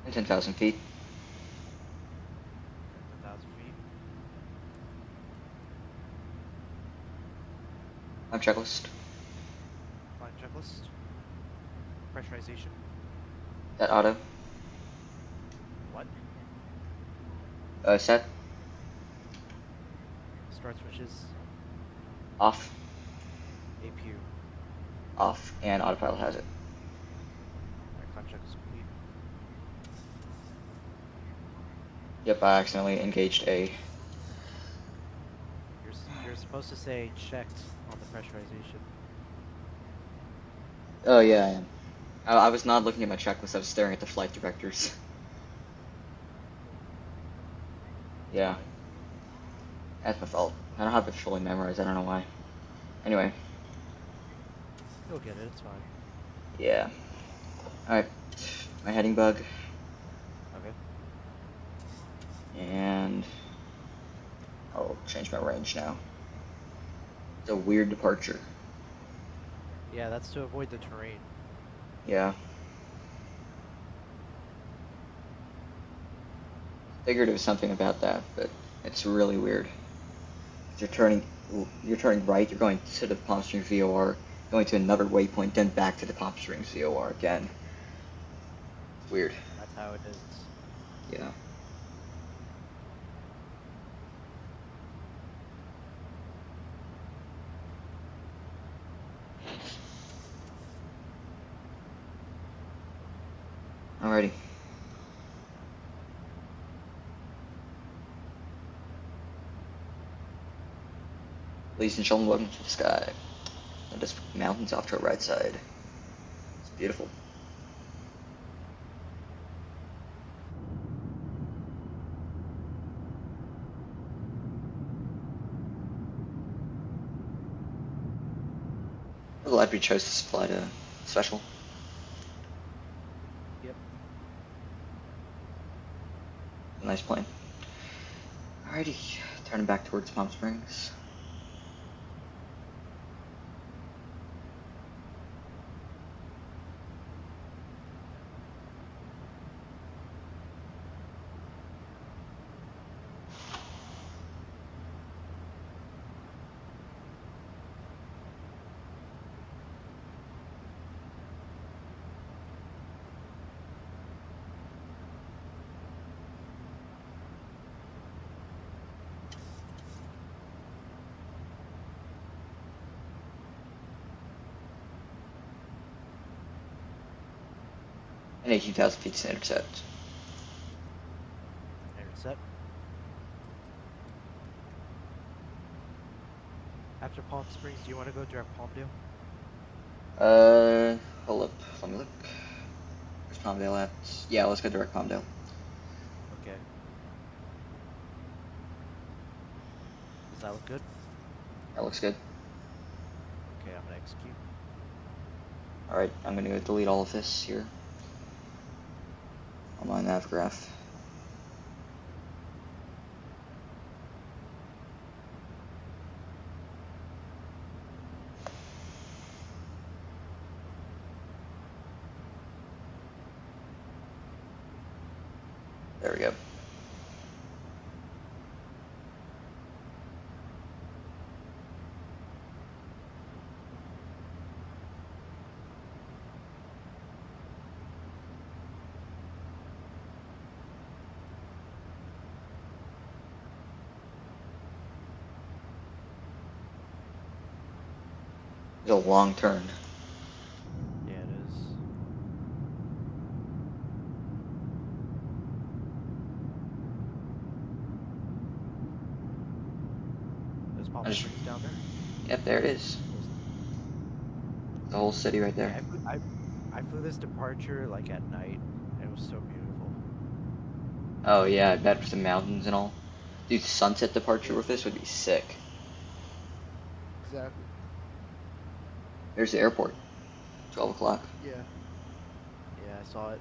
And 10,000 feet. 10,000 feet. Climb checklist. Climb checklist. Pressurization. That auto. What? Set. Start switches. Off. APU. Off. And autopilot has it. Alright, climb checklist complete. Yep, I accidentally engaged a... You're supposed to say checked on the pressurization. Oh yeah, I am. I was not looking at my checklist, I was staring at the flight directors. Yeah. That's my fault. I don't have it fully memorized, I don't know why. Anyway. You'll get it, it's fine. Yeah. Alright. My heading bug. Okay. And... I'll change my range now. It's a weird departure. Yeah, that's to avoid the terrain. Yeah. Figured it was something about that, but it's really weird. You're turning right, you're going to the Palm Springs VOR, going to another waypoint, then back to the Palm Springs VOR again. It's weird. That's how it is. Yeah. Alrighty. Ladies and gentlemen, welcome to the sky. And just mountains off to our right side. It's beautiful. I'm glad we chose this flight special. Yep. Nice plane. Alrighty, turning back towards Palm Springs. And 18,000 feet standard set. Standard set. After Palm Springs, do you want to go direct Palmdale? Hold up, let me look. Where's Palmdale at? Yeah, let's go direct Palmdale. Okay. Does that look good? That looks good. Okay, I'm gonna execute. Alright, I'm gonna go delete all of this here on my nav graph. There we go. It's a long turn. Yeah, it is. There's Palm Springs down there. Yep, there it is. The whole city right there. Yeah, I flew this departure like at night, and it was so beautiful. Oh yeah, I bet for the mountains and all. Dude, sunset departure Yeah. with this would be sick. Exactly. There's the airport. 12 o'clock. Yeah. Yeah, I saw it.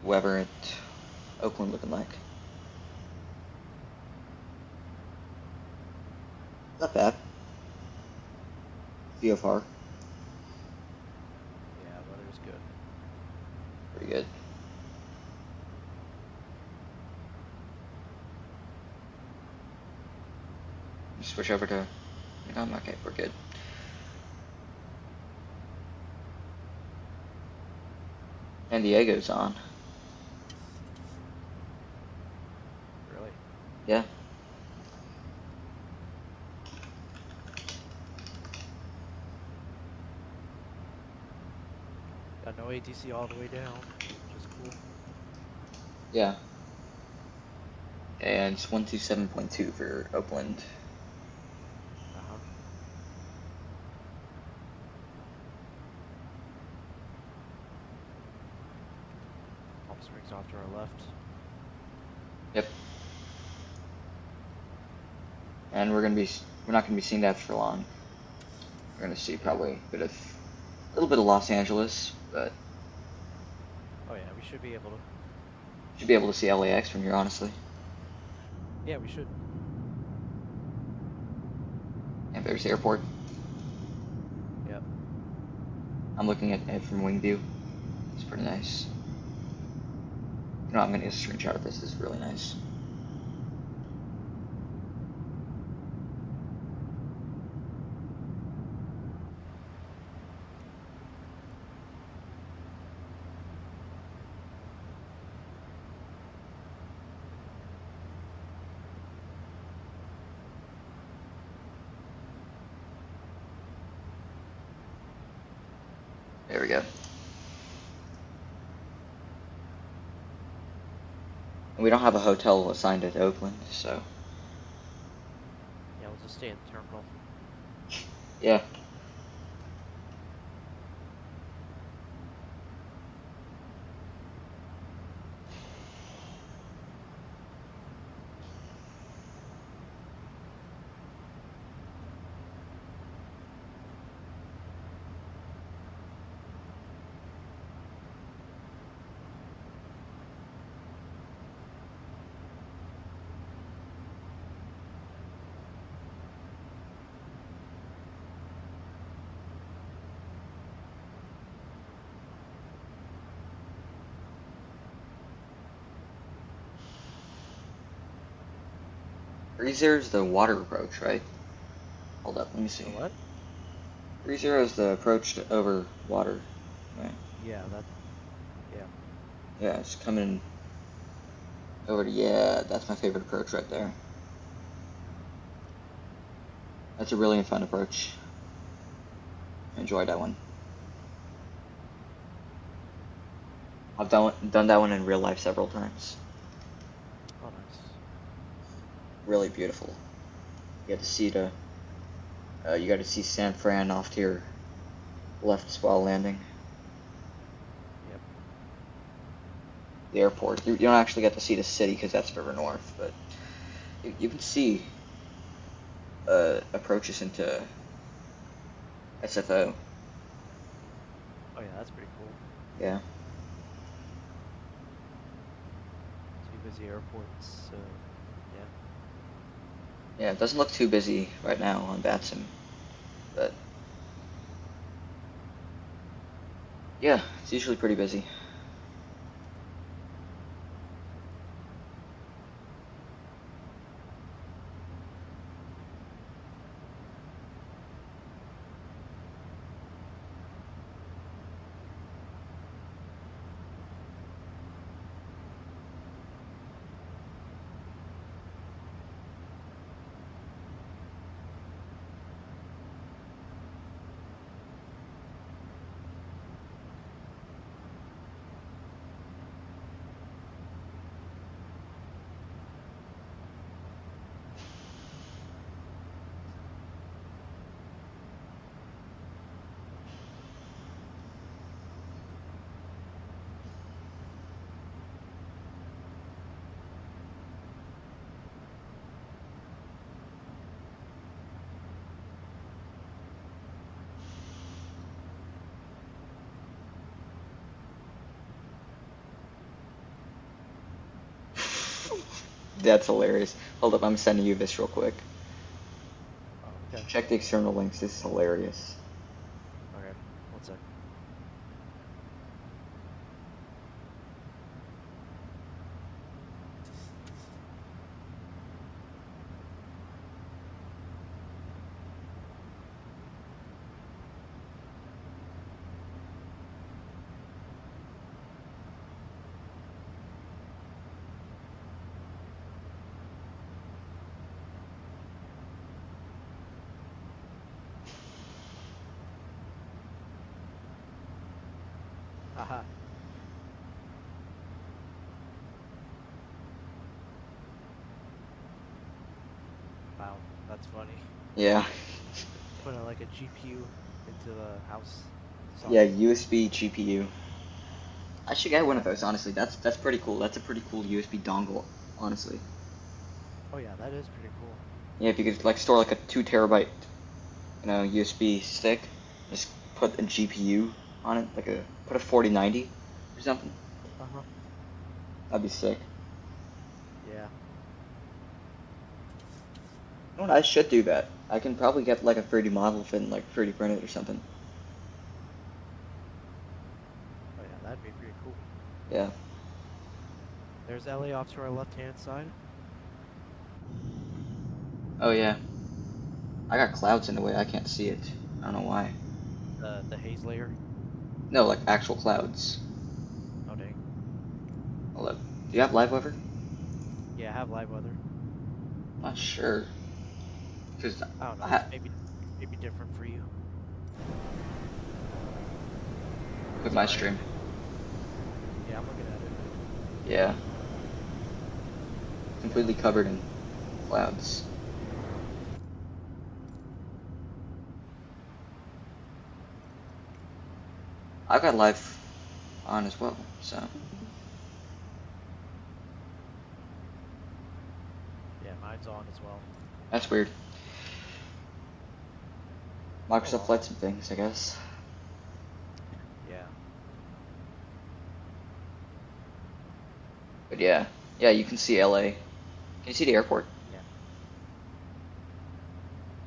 Weather at Oakland looking like. Not bad. VFR. Yeah, weather's good. Pretty good. Switch over to... Okay, we're good. San Diego's on. Really? Yeah. Got no ATC all the way down, which is cool. Yeah. And it's 127.2 for Oakland. Uh-huh. Palm Springs off to our left. Yep. And we're not gonna be seeing that for long. We're gonna see probably a little bit of Los Angeles, but Oh yeah, we should be able to. should be able to see LAX from here, honestly. Yeah, we should. And there's the airport. Yep. I'm looking at it from wing view. It's pretty nice. You know, I'm gonna get a screenshot of this. This is really nice. There we go. And we don't have a hotel assigned at Oakland, so Yeah, we'll just stay in the terminal. yeah. There's the water approach, right? Hold up, let me see. The what? 30 is the approach to over water. Right. Yeah, that. Yeah. Yeah, it's coming over to, yeah, that's my favorite approach right there. That's a really fun approach. I enjoyed that one. I've done that one in real life several times. Oh, nice. Really beautiful. You got to see San Fran off to your left while landing. Yep. The airport. You don't actually get to see the city because that's further north, but you can see approaches into SFO. Oh yeah, that's pretty cool. Yeah. Too busy airports. Yeah. Yeah, it doesn't look too busy right now on Batson, but yeah, it's usually pretty busy. That's hilarious. Hold up, I'm sending you this real quick. Oh, okay. Check the external links. This is hilarious. Okay. 1 sec. Aha. Wow, that's funny. Yeah. Putting like a GPU into the house. Yeah, Socket. USB GPU. I should get one of those, honestly. That's pretty cool. That's a pretty cool USB dongle, honestly. Oh yeah, that is pretty cool. Yeah, if you could like store like a 2 terabyte, USB stick, just put a GPU on it, put a 4090 or something. Uh-huh. That'd be sick. Yeah. You know what? I should do that. I can probably get like a 3D model of it and like 3D print it or something. Oh yeah, that'd be pretty cool. Yeah. There's LA off to our left-hand side. Oh yeah. I got clouds in the way. I can't see it. I don't know why. The haze layer. No, like actual clouds. Oh dang. Hold up. Do you have live weather? Yeah, I have live weather. Not sure. Cause I don't know. I It's maybe different for you. with my stream. Yeah, I'm looking at it. Yeah. Completely covered in clouds. I've got live on as well, so. Yeah, mine's on as well. That's weird. Microsoft well. Flight some things, I guess. Yeah. But yeah. Yeah, you can see LA. Can you see the airport? Yeah.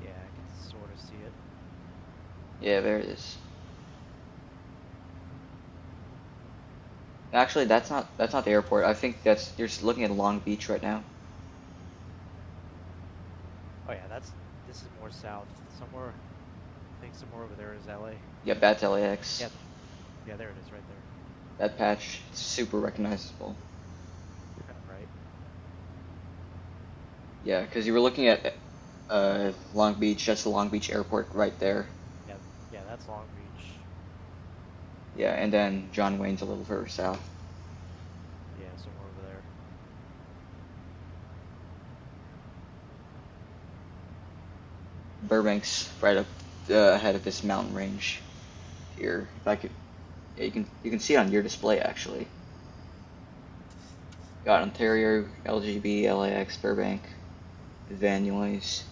Yeah, I can sort of see it. Yeah, there it is. Actually, that's not the airport. I think you're just looking at Long Beach right now. Oh yeah, this is more south. somewhere. I think somewhere over there is LA. Yep, that's LAX. Yep. Yeah, there it is, right there. That patch, it's super recognizable. Right. Yeah, because you were looking at Long Beach, that's the Long Beach airport right there. Yep. Yeah, that's Long Beach. Yeah, and then John Wayne's a little further south. Yeah, somewhere over there. Burbank's right up ahead of this mountain range here. If I could, yeah, you can see it on your display actually. Got Ontario, LGB, LAX, Burbank, Van Nuys.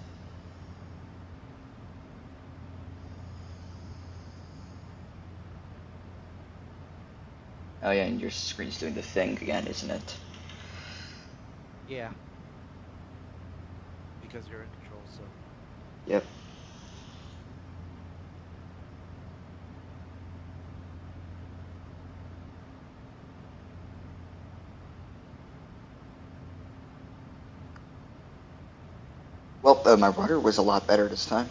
Oh yeah, and your screen's doing the thing again, isn't it? Yeah. Because you're in control, so. Yep. Well, my rudder was a lot better this time.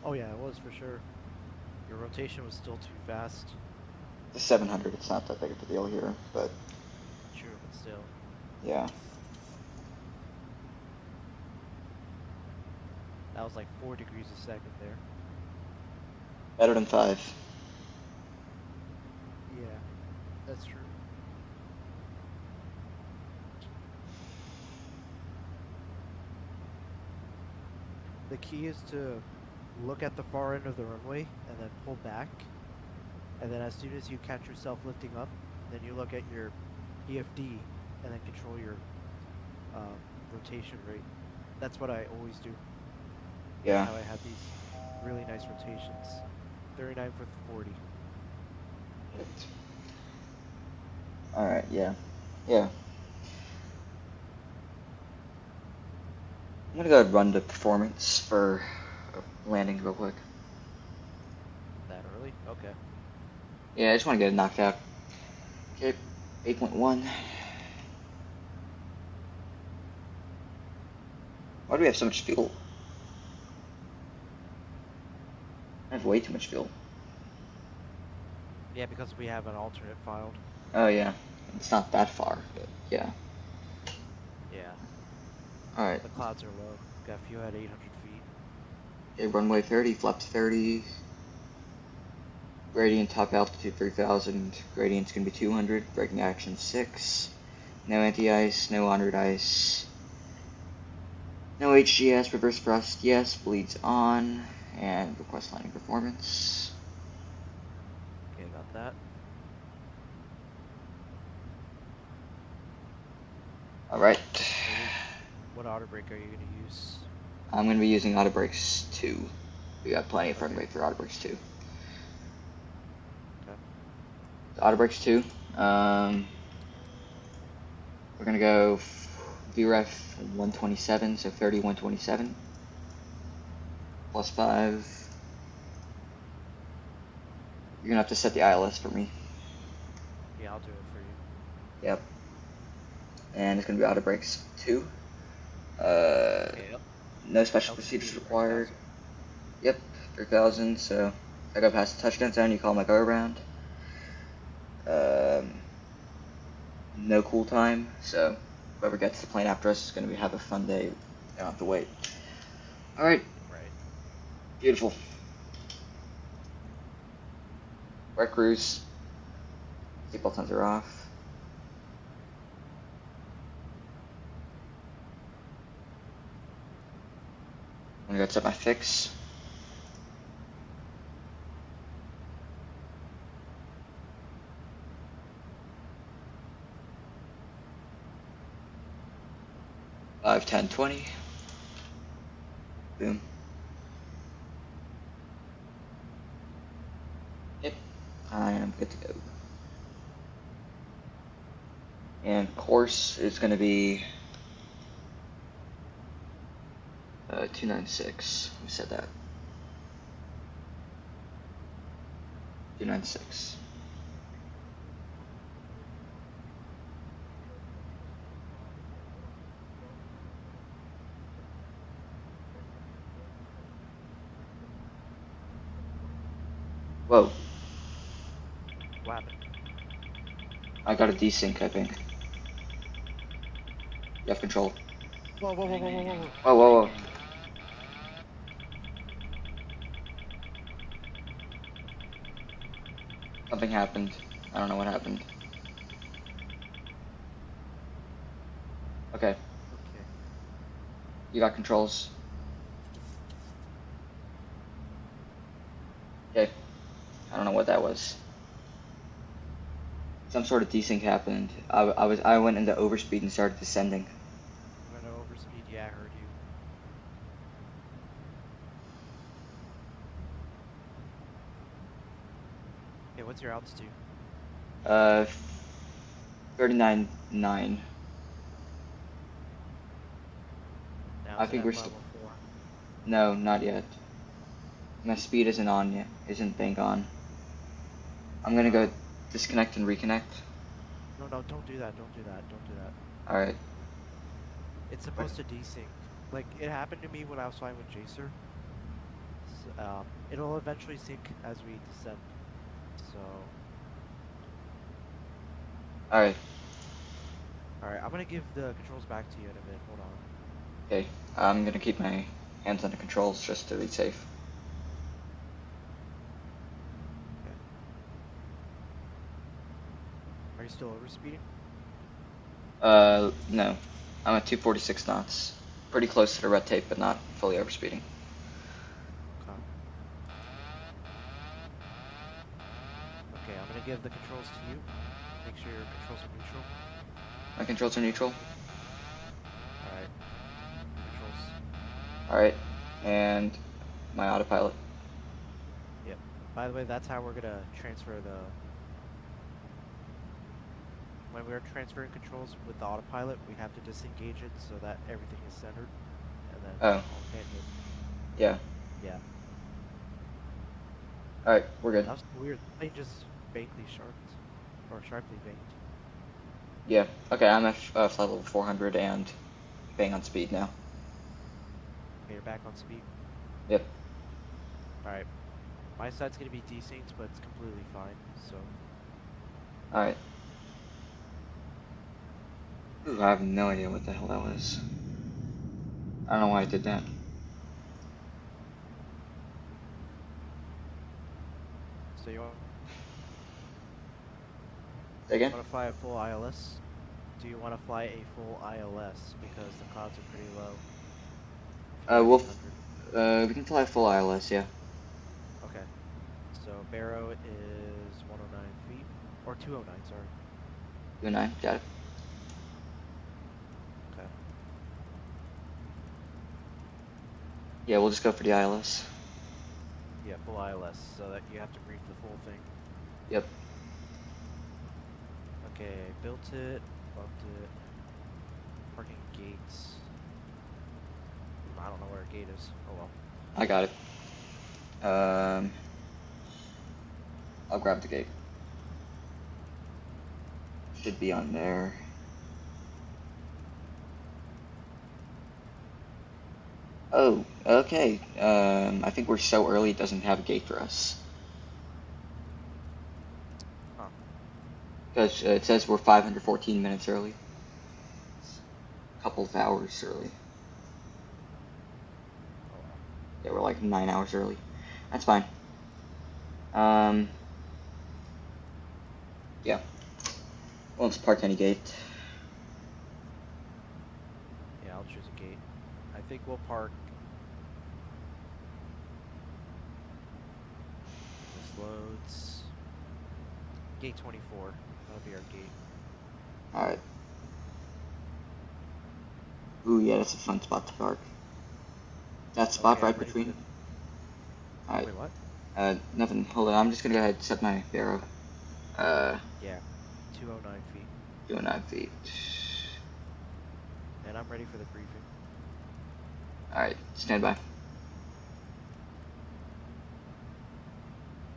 Oh yeah, it was for sure. Your rotation was still too fast. The 700, it's not that big of a deal here, but True, but still. yeah. That was like 4 degrees a second there. Better than 5. Yeah, that's true. The key is to look at the far end of the runway and then pull back. And then as soon as you catch yourself lifting up, then you look at your EFD and then control your rotation rate. That's what I always do. Yeah. That's how I have these really nice rotations. 39 for 40. Alright, yeah. Yeah. I'm gonna go ahead and run the performance for landing real quick. That early? Okay. Yeah, I just want to get it knocked out. Okay, 8.1. Why do we have so much fuel? I have way too much fuel. Yeah, because we have an alternate filed. Oh yeah, it's not that far, but yeah. Yeah. Alright. The clouds are low. Got fuel at 800 feet. Okay, runway 30, flaps 30. Gradient top altitude 3000. Gradient's gonna be 200. Braking action 6. No anti-ice, no honored ice. No HGS, reverse thrust, yes, bleeds on. And request landing performance. Okay, got that. Alright. What auto brake are you going to use? I'm going to be using auto brakes 2. We got plenty of runway Okay. for auto brakes 2. Okay. Auto brakes 2. We're going to go VREF 127, so 30 127. Plus 5. You're going to have to set the ILS for me. Yeah, I'll do it for you. Yep. And it's going to be auto brakes 2. Yep. No special LCD procedures 3000. required. Yep, 3000, so I go past the touchdown zone, you call my go around. No cool time, so whoever gets the plane after us is going to have a fun day. I don't have to wait. Alright. Right. Beautiful. Wet cruise. Seatbelt signs are off. I'm going to go set my fix. 5, 10, 20. Boom. Yep. I am good to go. And course is going to be 296. Who said that? 296. Whoa, What happened? I got a desync, I think. You have control. Whoa, whoa, whoa, whoa, whoa, whoa, whoa. Whoa, whoa, whoa. Something happened. I don't know what happened. Okay, Okay. you got controls. Okay, I don't know what that was. Some sort of desync happened. I went into overspeed and started descending. You went over speed. Yeah, I heard you. Okay, what's your altitude? 39.9. Now I it's at think we're F still. level 4. No, not yet. My speed isn't on yet. Isn't bank on. I'm gonna go disconnect and reconnect. No, no, don't do that. Don't do that. Don't do that. Alright. It's supposed to desync. Like, it happened to me when I was flying with Jacer. It'll eventually sync as we descend. So, Alright. alright, I'm gonna give the controls back to you in a minute. Hold on. Okay. I'm gonna keep my hands on the controls just to be safe. Okay. Are you still overspeeding? No. I'm at 246 knots. Pretty close to the red tape, but not fully overspeeding. Okay. Okay, I'm gonna give the controls to you. Make sure your controls are neutral. My controls are neutral. Alright. Controls. Alright. And my autopilot. Yep. By the way, that's how we're gonna transfer the... When we're transferring controls with the autopilot, we have to disengage it so that everything is centered. And then... Oh. Yeah. Yeah. Alright, we're good. That was weird. They just faintly sharped. Or sharply banked. Yeah. Okay, I'm at flight level 400 and bang on speed now. Okay, you're back on speed. Yep. Alright. My side's gonna be desynced, but it's completely fine, so... Alright. Ooh, I have no idea what the hell that was. I don't know why I did that. So you Say again? want to fly a full ILS? Do you want to fly a full ILS? Because the clouds are pretty low. We can fly full ILS, yeah. Okay. So Barrow is 109 feet. Or 209, sorry. 209, got it. Okay. Yeah, we'll just go for the ILS. Yeah, full ILS, so that you have to brief the full thing. Yep. Okay, built it, bumped it. Parking gates. I don't know where a gate is. Oh well. I got it. I'll grab the gate. Should be on there. Oh, okay. I think we're so early it doesn't have a gate for us. Huh. Because it says we're 514 minutes early. A couple of hours early. Oh well. Yeah, we're like 9 hours early. That's fine. Yeah. Won't park any gate. Yeah, I'll choose a gate. I think we'll park. This loads. Gate 24. That'll be our gate. Alright. Ooh, yeah, that's a fun spot to park. That spot Okay, right I'm ready for between. Alright. Wait, what? Nothing. Hold on, I'm just gonna go ahead and set my barrow. Yeah. 209 feet. 209 feet. And I'm ready for the briefing. Alright, stand by.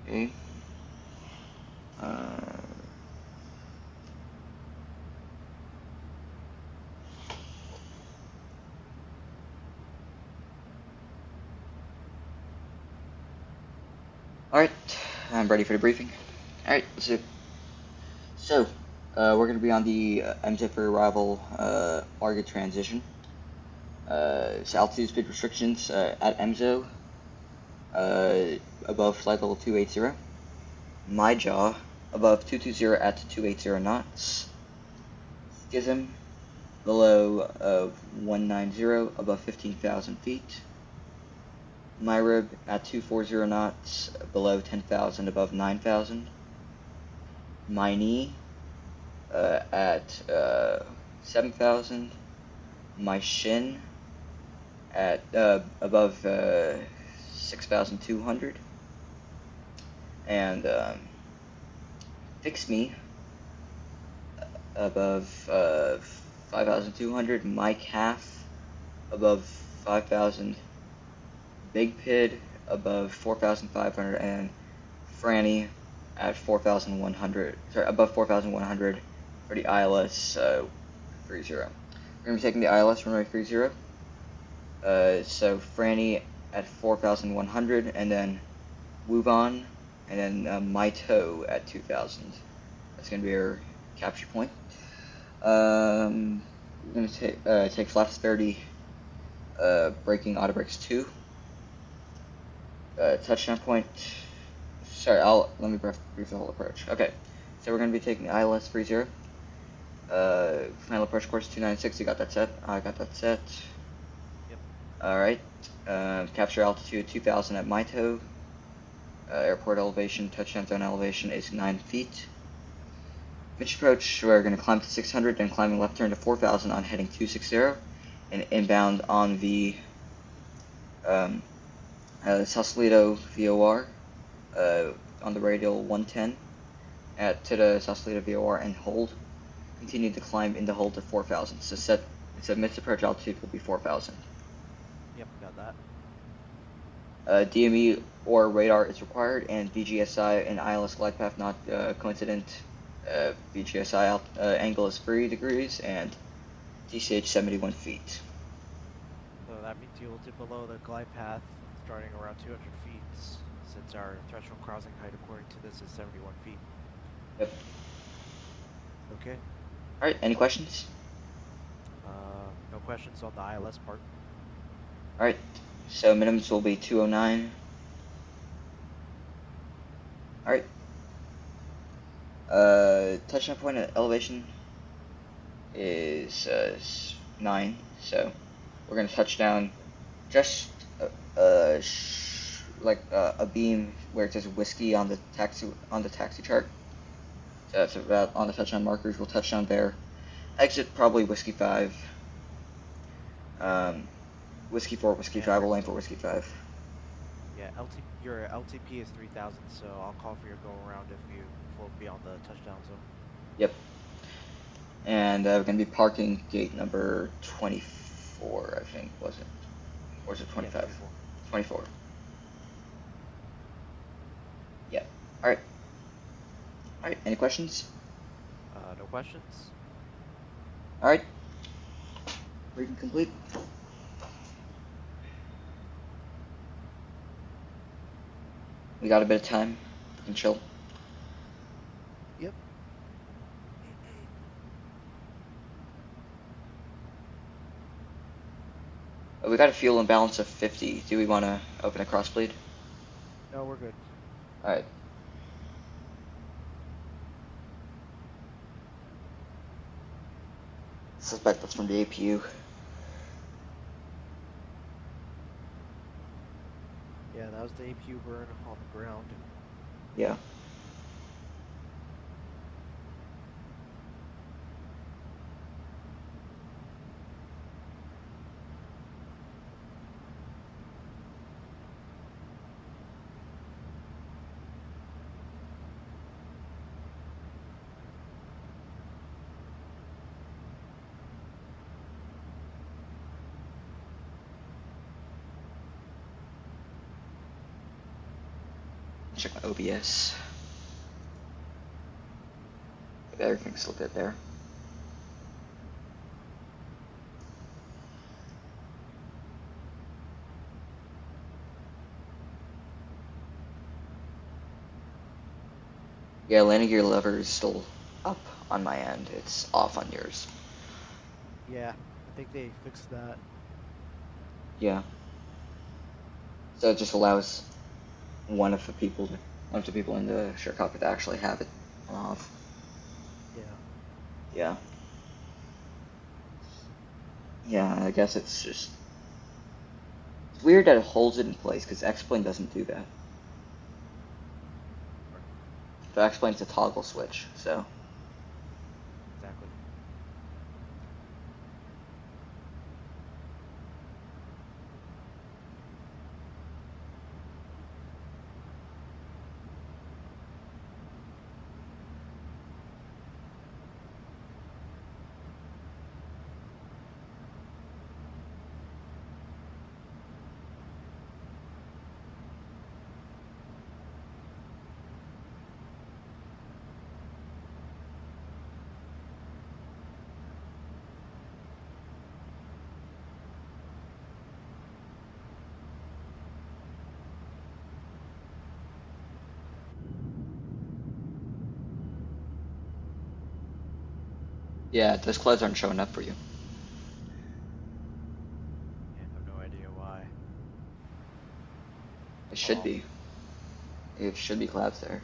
Okay. Alright, I'm ready for the briefing. Alright, let's do it. So, we're going to be on the MSFS for arrival Arga transition. So altitude speed restrictions at MSO, above flight level 280. My jaw, above 220 at 280 knots. Schism, below 190, above 15,000 feet. My rib at 240 knots, below 10,000, above 9,000. My knee at 7,000. My shin at above 6,200. And fix me above 5,200. My calf above 5,000. Big Pid above 4,500, and Franny at 4,100. Sorry, above 4,100 for the ILS 30. We're gonna be taking the ILS runway 30. So Franny at 4,100, and then Wuvon, and then Maito at 2,000. That's gonna be our capture point. We're gonna take flaps 30, braking auto brakes 2. Touchdown point. Sorry, let me brief the whole approach. Okay, so we're gonna be taking the ILS 30. Final approach course 296. You got that set? I got that set. Yep. All right. Capture altitude 2,000 at Maito. Airport elevation, touchdown zone elevation is 9 feet. Mid approach, we're gonna climb to 600, then climbing left turn to 4,000 on heading 260, and inbound on the Sausalito VOR on the radial 110 to the Sausalito VOR and hold. Continue to climb in the hold to 4,000. So mid approach altitude will be 4,000. Yep, got that. DME or radar is required, and VGSI and ILS glide path not coincident. VGSI angle is 3 degrees, and TCH 71 feet. So that means you'll dip below the glide path starting around 200 feet, since our threshold crossing height according to this is 71 feet. Yep. Okay. Alright, any questions? No questions on the ILS part. Alright, so minimums will be 209. Alright. Touchdown point at elevation is 9, so we're gonna touch down just like a beam where it says whiskey on the taxi chart. So that's about on the touchdown markers. We'll touch down there. Exit probably whiskey 5. Whiskey 4, whiskey 5. We'll aim for whiskey 5. Yeah, your LTP is 3,000, so I'll call for your go around if you float beyond the touchdown zone. Yep. And we're gonna be parking gate number 24, I think, was it? Or is it 25? Yeah, 24. Yeah. Alright. Alright, any questions? No questions? Alright. Briefing complete. We got a bit of time. We can chill. Yep. We got a fuel imbalance of 50. Do we want to open a crossbleed? No, we're good. Alright. Suspect that's from the APU. Yeah, that was the APU burn on the ground. Yeah. Check my OBS. Everything's still good there. Yeah, landing gear lever is still up on my end. It's off on yours. Yeah, I think they fixed that. Yeah. So it just allows one of the people in the shared cockpit to actually have it off. Yeah. Yeah. Yeah, I guess it's just it's weird that it holds it in place because X-Plane doesn't do that. The X-Plane's a toggle switch, so. Exactly. Yeah, those clouds aren't showing up for you. Yeah, I have no idea why. It should Oh. be. It should be clouds there.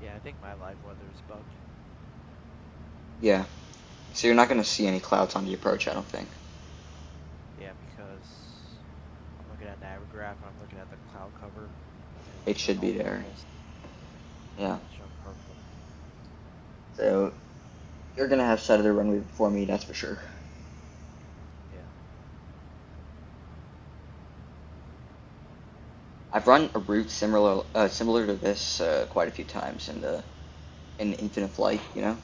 Yeah, I think my live weather is bugged. Yeah. So you're not going to see any clouds on the approach, I don't think. Yeah, because I'm looking at Navigraph and I'm looking at the cloud cover. And It it's showing should be all there. purple. Yeah. It's showing purple. So you're going to have sight of the runway before me, that's for sure. Yeah. I've run a route similar to this quite a few times in Infinite Flight, you know?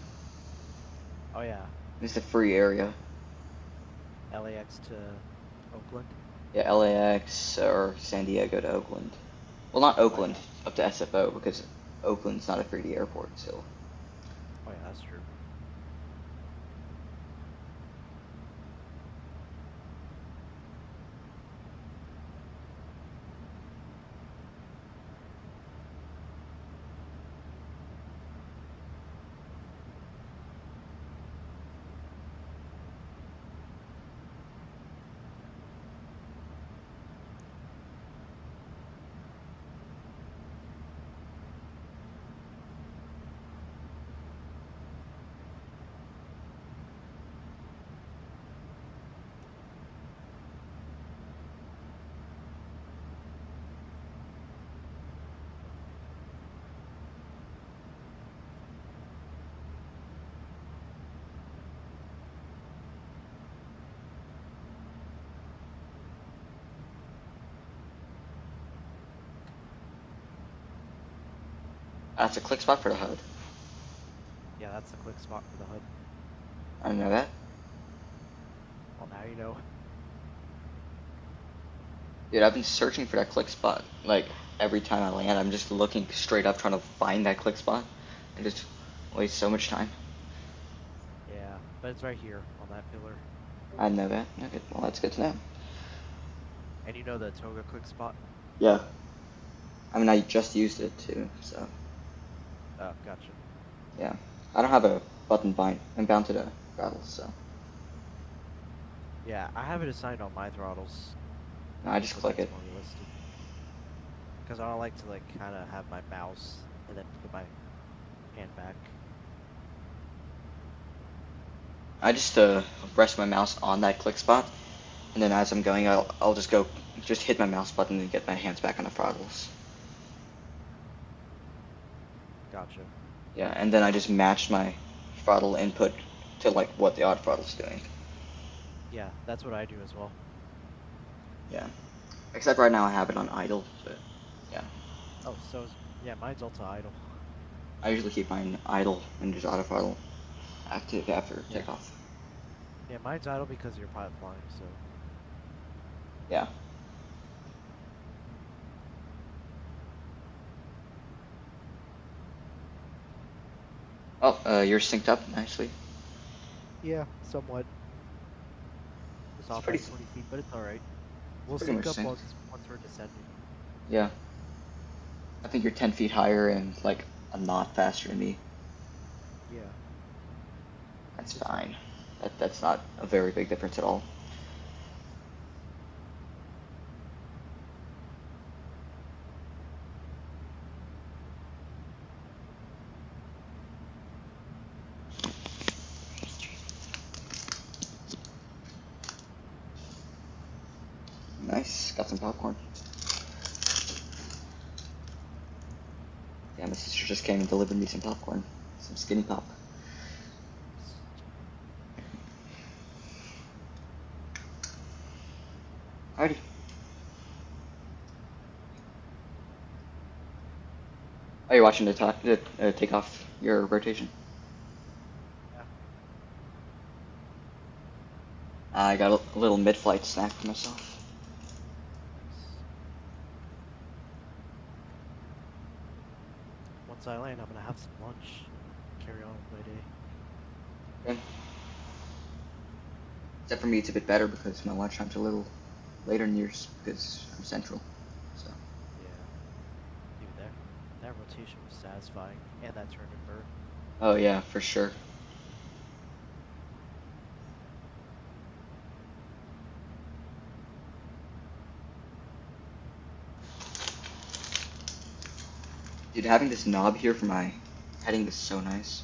Oh yeah. It's a free area. LAX to Oakland. Yeah, LAX or San Diego to Oakland. Well, not Oakland, up to SFO, because Oakland's not a 3D airport, so. Oh yeah, that's true. That's a click spot for the HUD. Yeah, that's the click spot for the HUD. I didn't know that. Well, now you know. Dude, I've been searching for that click spot. Like, every time I land, I'm just looking straight up trying to find that click spot. And just waste so much time. Yeah, but it's right here on that pillar. I didn't know that. Okay, well, that's good to know. And you know the toga click spot? Yeah. I mean, I just used it too, so. Oh, gotcha. Yeah. I don't have a button bind. I'm bound to the throttles, so. Yeah, I have it assigned on my throttles. No, I just click it. More realistic. Because I don't like to like kind of have my mouse and then put my hand back. I just rest my mouse on that click spot, and then as I'm going, I'll just hit my mouse button and get my hands back on the throttles. Gotcha. Yeah, and then I just matched my throttle input to like what the auto throttle's doing. Yeah, that's what I do as well. Yeah. Except right now I have it on idle, but yeah. Oh, yeah, mine's also idle. I usually keep mine idle and just auto throttle active after Yeah. takeoff. Yeah, mine's idle because you're pilot flying, so. Yeah. Oh, you're synced up nicely. Yeah, somewhat. It's It's off by pretty, 20 feet, but it's alright. it's We'll pretty sync much up synced. once we're descending. Yeah. I think you're 10 feet higher and like a knot faster than me. Yeah. That's It's fine. fine. That's not a very big difference at all. Nice. Got some popcorn. Yeah, my sister just came and delivered me some popcorn. Some skinny pop. Alrighty. Are you watching the take off your rotation? Yeah. I got a little mid-flight snack for myself. Nice. Once I land, I'm gonna have some lunch. Carry on with my day. Okay. Except for me, it's a bit better because my watch time's a little later than yours because I'm central. So. Yeah. Dude, that rotation was satisfying, and that turn and burn. Oh yeah, for sure. Dude, having this knob here for my heading is so nice.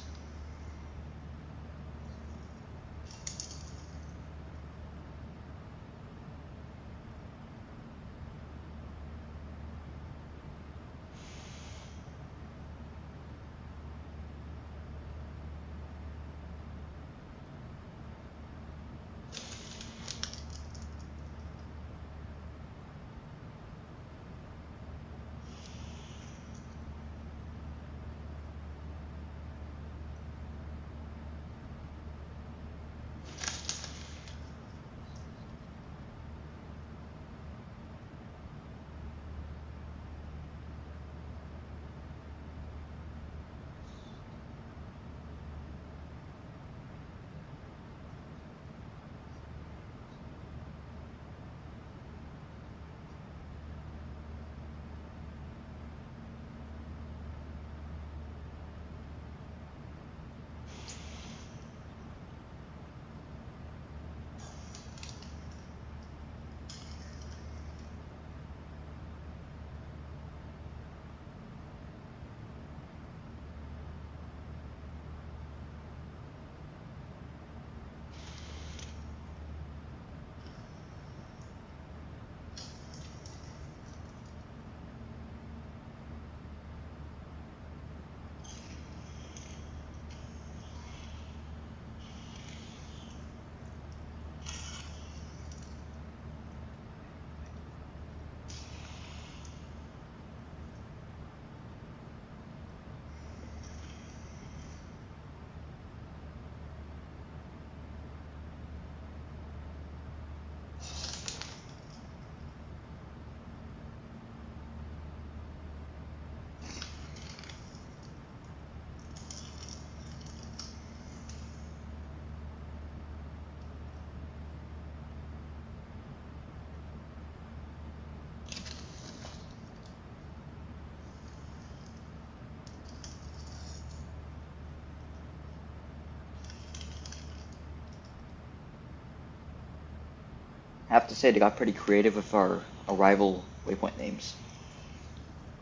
I have to say they got pretty creative with our arrival waypoint names.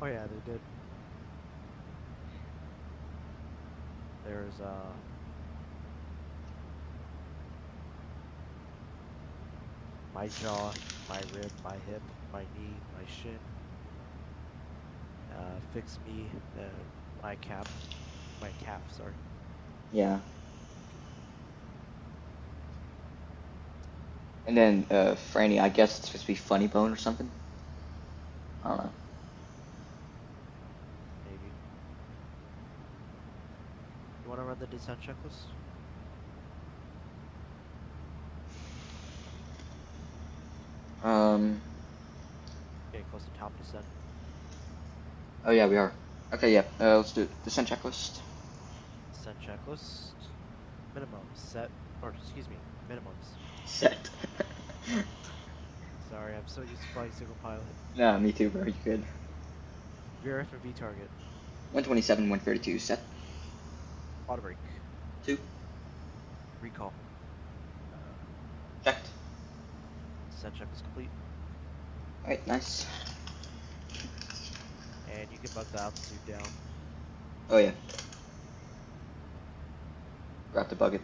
Oh yeah, they did. There's my jaw, my rib, my hip, my knee, my shin. Fix me. my calf, sorry. Yeah. And then, Franny, I guess it's supposed to be Funny Bone or something? I don't know. Maybe. You want to run the descent checklist? Okay, close to top descent. Oh yeah, we are. Okay, yeah, let's do it. Descent checklist. Descent checklist. Minimum set, or excuse me, minimums. Set. Sorry, I'm so used to flying single pilot. Nah, me too, bro, you good. VRF and V target. 127, 132, set. Auto brake. 2. Recall. Checked. Descent check is complete. Alright, nice. And you can bug the altitude down. Oh yeah. Forgot to bug it.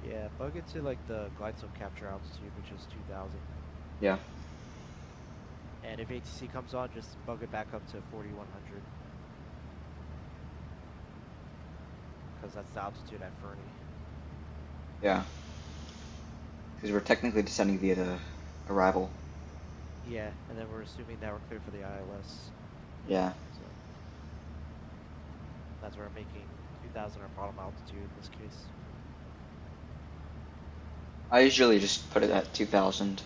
Yeah, bug it to like the glide slope capture altitude, which is 2,000. Yeah. And if ATC comes on, just bug it back up to 4,100. Because that's the altitude at Fernie. Yeah. Because we're technically descending via the arrival. Yeah, and then we're assuming that we're clear for the ILS. Yeah. So that's where we're making 2,000 our bottom altitude in this case. I usually just put it at 2,000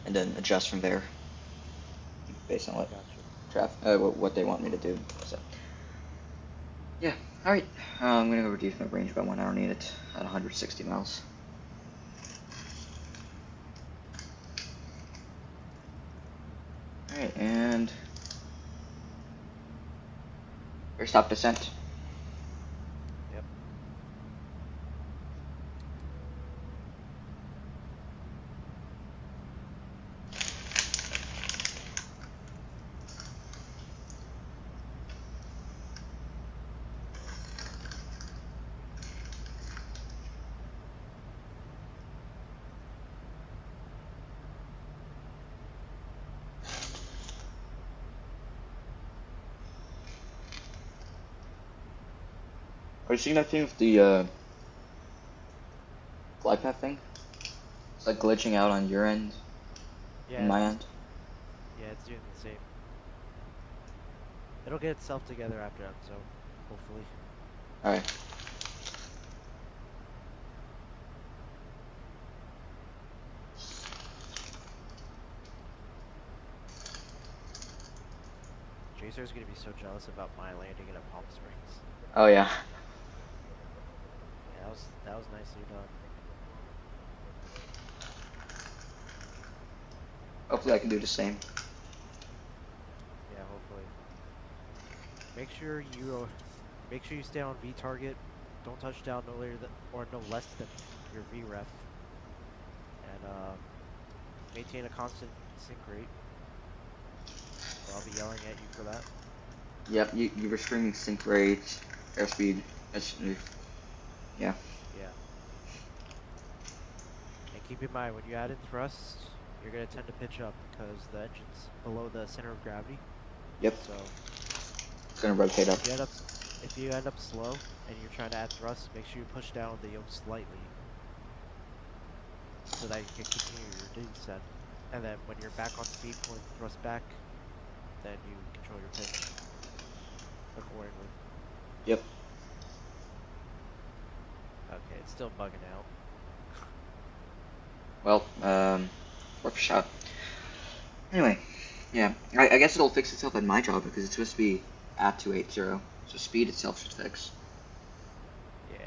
and then adjust from there based on what they want me to do. So yeah, all right. I'm gonna go reduce my range by 1 hour. Need it at 160 miles. All right, and first stop descent. Yep. Are you seeing that thing with the glide path thing? It's like glitching out on your end Yeah, and my end. yeah, it's doing the same. It'll get itself together after that, so hopefully. All right. Chaser's gonna be so jealous about my landing in a Palm Springs. Oh yeah. Yeah, that was nicely done. Hopefully I can do the same. Yeah, hopefully. Make sure you stay on V target. Don't touch down no later than, or no less than your VREF. And maintain a constant sync rate. Or I'll be yelling at you for that. Yep, you were screaming sync rate, airspeed. Yeah. Yeah. And keep in mind, when you add in thrust, you're going to tend to pitch up because the engine's below the center of gravity. Yep. So It's gonna rotate up. if you end up slow and you're trying to add thrust, make sure you push down the yoke slightly so that you can continue your descent. And then when you're back on speed, pulling the thrust back, then you control your pitch accordingly. Yep. Okay, it's still bugging out. Well, worth a shot. Anyway, yeah, I guess it'll fix itself at my job because it's supposed to be at 280, so speed itself should fix. Yeah.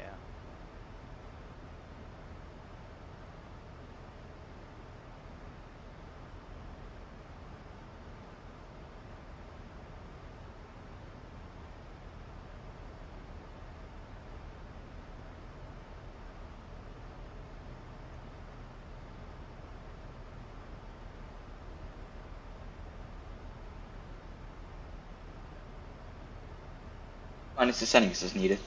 Minus the settings is needed.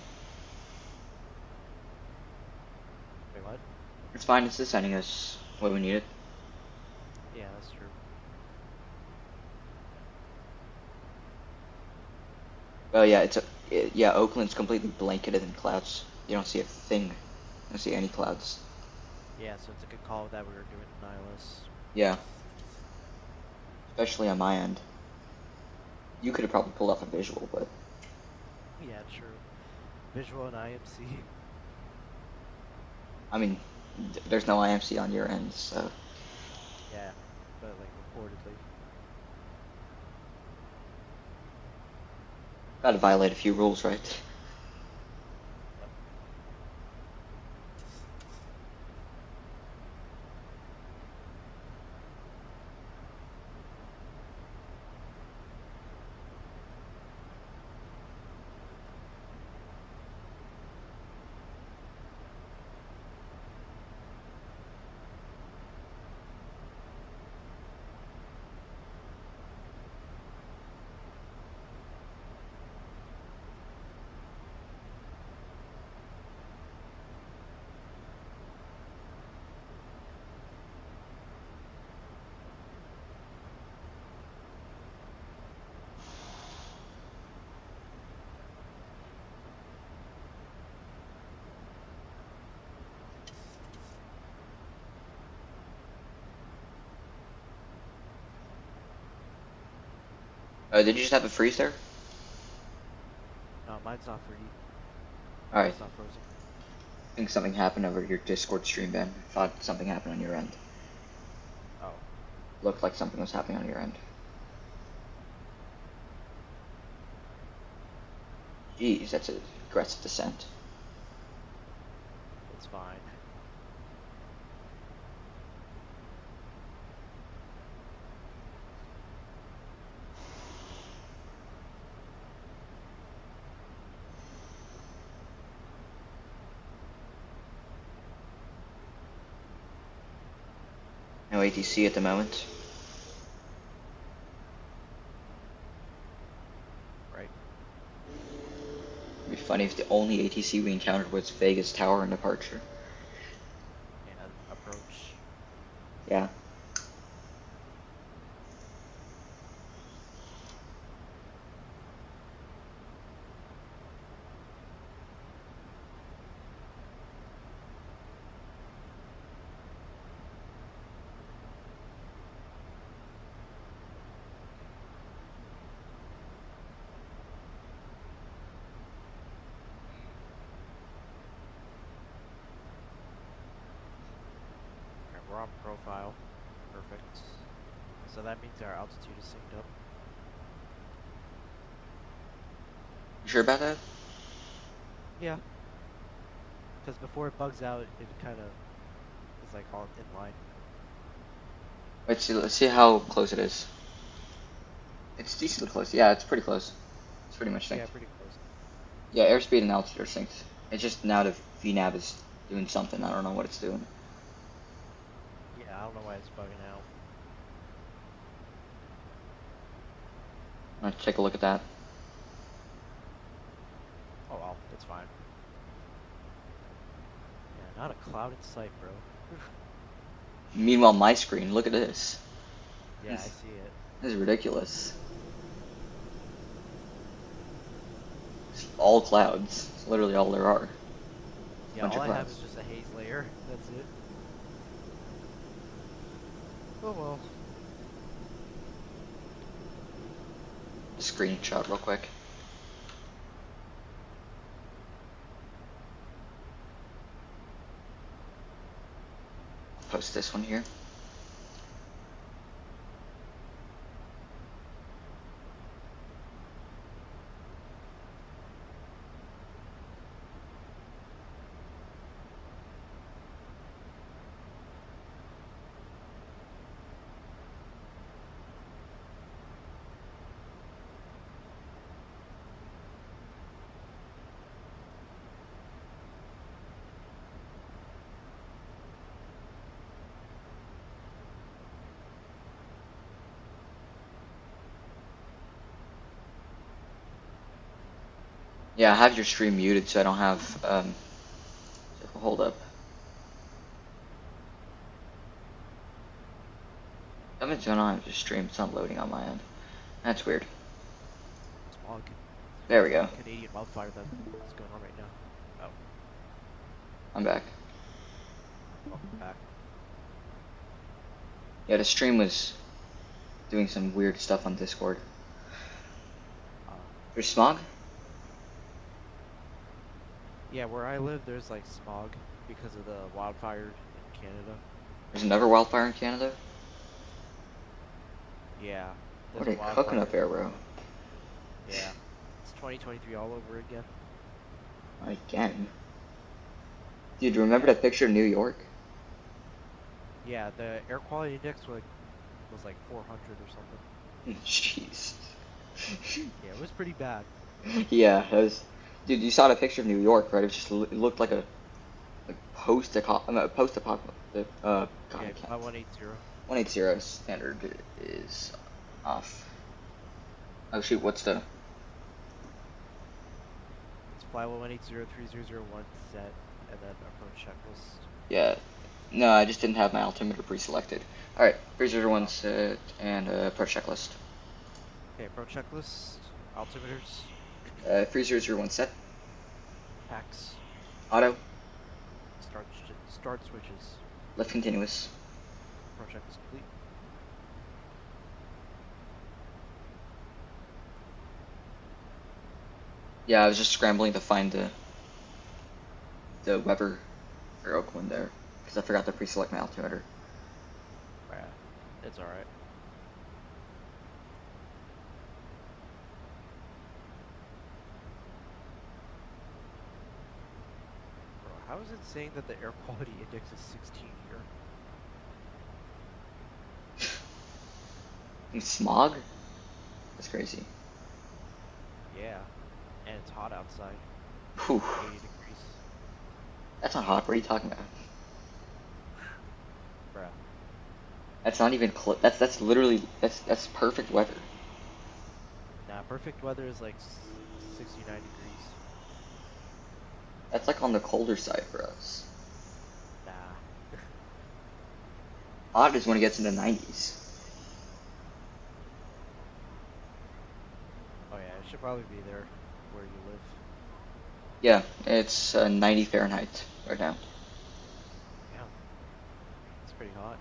Wait, what? It's fine, it's the setting is what we needed. Yeah, that's true. Well, yeah, it's Yeah, Oakland's completely blanketed in clouds. You don't see a thing. You don't see any clouds. Yeah, so it's a good call that we were doing Nihilus. Yeah. Especially on my end. You could have probably pulled off a visual, but Yeah, true. Visual and IMC. I mean, there's no IMC on your end, so Yeah, but like reportedly. gotta violate a few rules, right? Yep. Did you just have a freeze there? No, mine's not free. Alright. It's not frozen. I think something happened over your Discord stream, Ben. I thought something happened on your end. Oh. Looked like something was happening on your end. Jeez, that's an aggressive descent. It's fine. No ATC at the moment. Right. It'd be funny if the only ATC we encountered was Vegas Tower and departure. And approach. Yeah. Alright, we're on profile. Perfect. So that means our altitude is synced up. You sure about that? Yeah. Because before it bugs out, it kind of is like all in line. Let's see how close it is. It's decently close. Yeah, it's pretty close. It's pretty much synced. Yeah, pretty close. Yeah, airspeed and altitude are synced. It's just now the VNAV is doing something. I don't know what it's doing. Yeah, I don't know why it's bugging out. Let's take a look at that. Oh well, it's fine. Yeah, not a cloud in sight, bro. Meanwhile, my screen, look at this. Yeah, I see it. This is ridiculous. It's all clouds. It's literally all there are. Yeah, Bunch all of I have clouds. is just a haze layer. That's it. Oh well. Screenshot real quick. Post this one here. Yeah, I have your stream muted so I don't have, hold up. Something's going on with your stream, it's not loading on my end. That's weird. Smog. There we go. Canadian wildfire that's going on right now. Oh, I'm back. welcome back. Yeah, the stream was doing some weird stuff on Discord. There's smog? Yeah, where I live, there's like smog because of the wildfire in Canada. There's another wildfire in Canada? Yeah. What There's a wildfire cooking up there, bro. Yeah. It's 2023 all over again. Again? Dude, remember that picture of New York? Yeah, the air quality index was like 400 or something. Jeez. Yeah, it was pretty bad. Yeah, that was. Dude, you saw the picture of New York, right? It looked like a post-apocalyptic. God, I Okay, can't. 180. 180 standard is off. Oh shoot, what's the? It's fly 180-3001 set, and then approach checklist. Yeah. No, I just didn't have my altimeter pre-selected. All right, 301 set and approach checklist. Okay, approach checklist. Altimeters. 3001 set. Packs. Auto. Start switches. Left continuous. Approach checklist complete. Yeah, I was just scrambling to find the Weber for Oakland there because I forgot to pre-select my altimeter. Yeah, it's alright. Bro, how is it saying that the air quality index is 16 here? Smog? That's crazy. Yeah, and it's hot outside. Whew. 80 degrees. That's not hot. What are you talking about? Bruh. That's not even close. That's literally that's perfect weather. Nah, perfect weather is like 69 degrees. That's like on the colder side for us. Nah. Hot is when it gets in the 90s. Oh yeah, it should probably be there where you live. Yeah, it's 90 Fahrenheit right now. Yeah. It's pretty hot.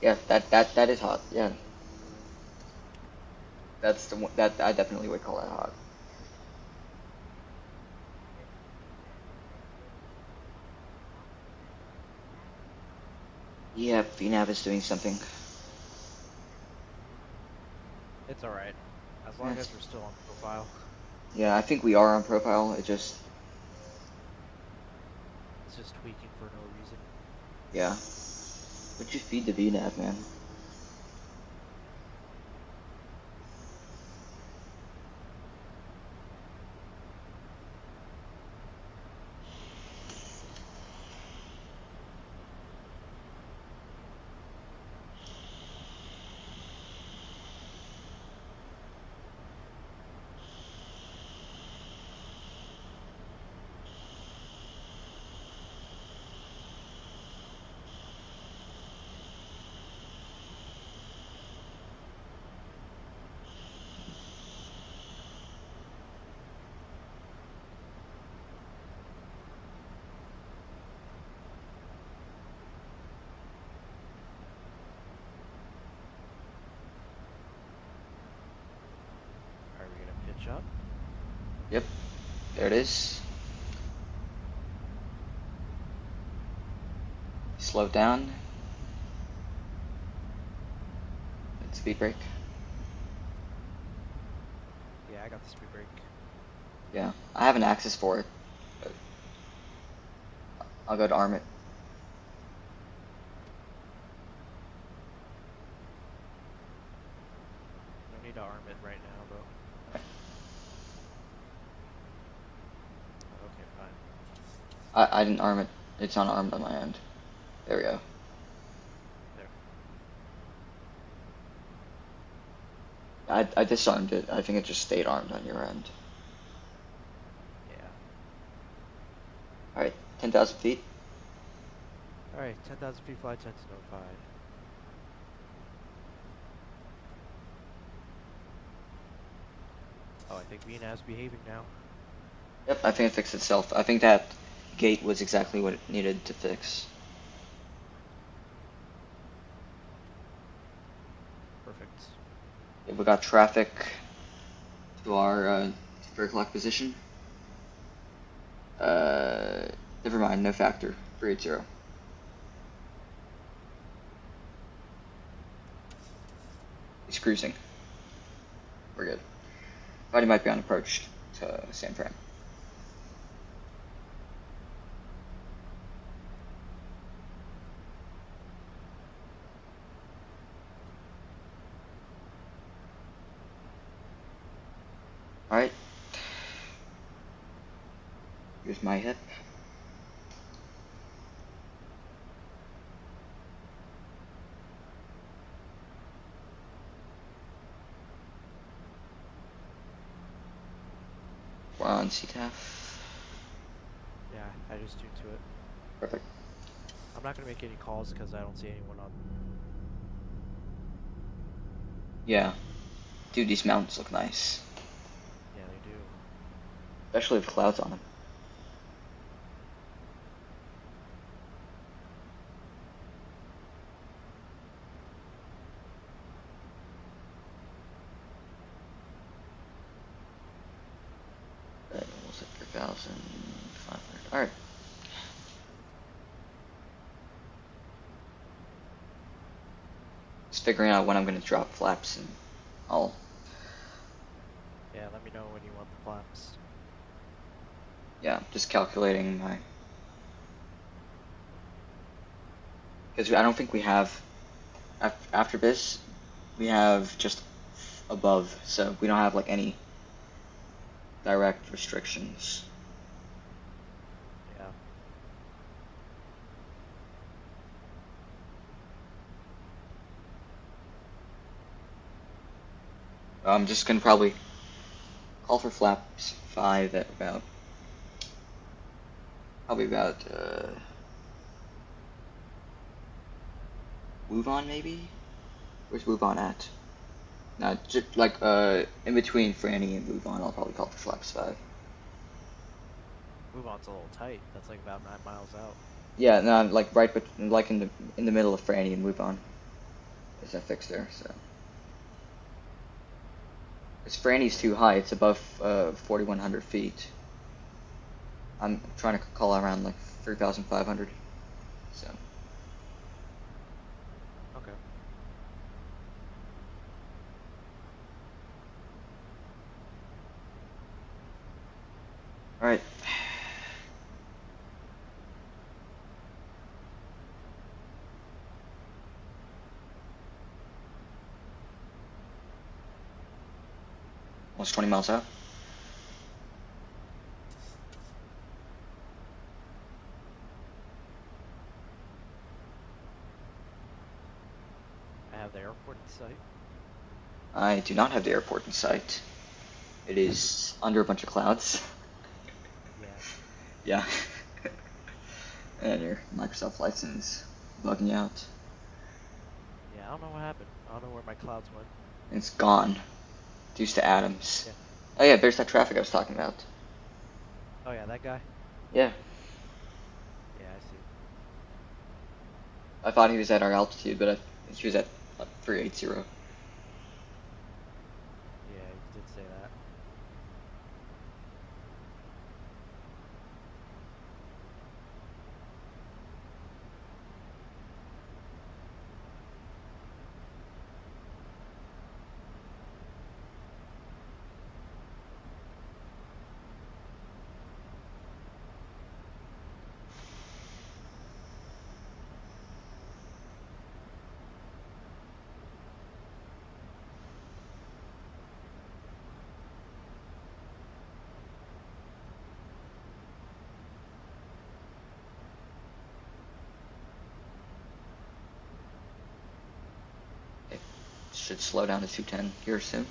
Yeah, that is hot. Yeah. That's the one that I definitely would call that hot. Yeah, VNAV is doing something. It's alright. As long as we're still on profile. Yeah, I think we are on profile. It just. It's just tweaking for no reason. Yeah. But you feed the VNAV, man. Are we gonna pitch up? Yep. There it is. Slow down. Hit speed brake. Yeah, I got the speed brake. Yeah, I have an access for it. I'll go to arm it. No need to arm it right now, though. Okay, fine. I didn't arm it. It's not armed on my end. There we go. There. I disarmed it. I think it just stayed armed on your end. Yeah. Alright, 10,000 feet. Alright, 10,000 feet flight 10 to notified. Oh, I think VNAV's behaving now. Yep, I think it fixed itself. I think that gate was exactly what it needed to fix. Perfect. Yeah, we got traffic to our vertical lock position. Never mind, no factor. 380. He's cruising. We're good. Thought he might be on approach to San Fran. Alright. Here's my hip. We're on CTAF. Yeah, I just tuned to it. Perfect. I'm not gonna make any calls because I don't see anyone on. Yeah. Dude, these mountains look nice. Yeah, they do. Especially with clouds on them. Almost at 3,500. Alright. Just figuring out when I'm going to drop flaps and all. Yeah, let me know when you want the flaps. Yeah, just calculating my... Because I don't think we have... After this, we have just above, so we don't have like any direct restrictions. Yeah. I'm just gonna probably call for flaps 5 at about Wuvon maybe? Where's Wuvon at? No, just like in between Franny and Wuvon, I'll probably call for flaps 5. Move on's a little tight. That's like about 9 miles out. Yeah, no, like right, but like in the middle of Franny and Wuvon. There's that fix there, so. Because Franny's too high, it's above 4,100 feet. I'm trying to call around like 3,500, so. Okay. Alright. Almost 20 miles out. I have the airport in sight. I do not have the airport in sight. It is under a bunch of clouds. Yeah. Yeah. And your Microsoft license bugging you out. Yeah, I don't know what happened. I don't know where my clouds went. It's gone. Reduced to atoms. Yeah. Oh yeah, there's that traffic I was talking about. Oh yeah, that guy? Yeah. Yeah, I see. I thought he was at our altitude, but he was at 380. Yeah, you did say that. It should slow down to 210 here soon.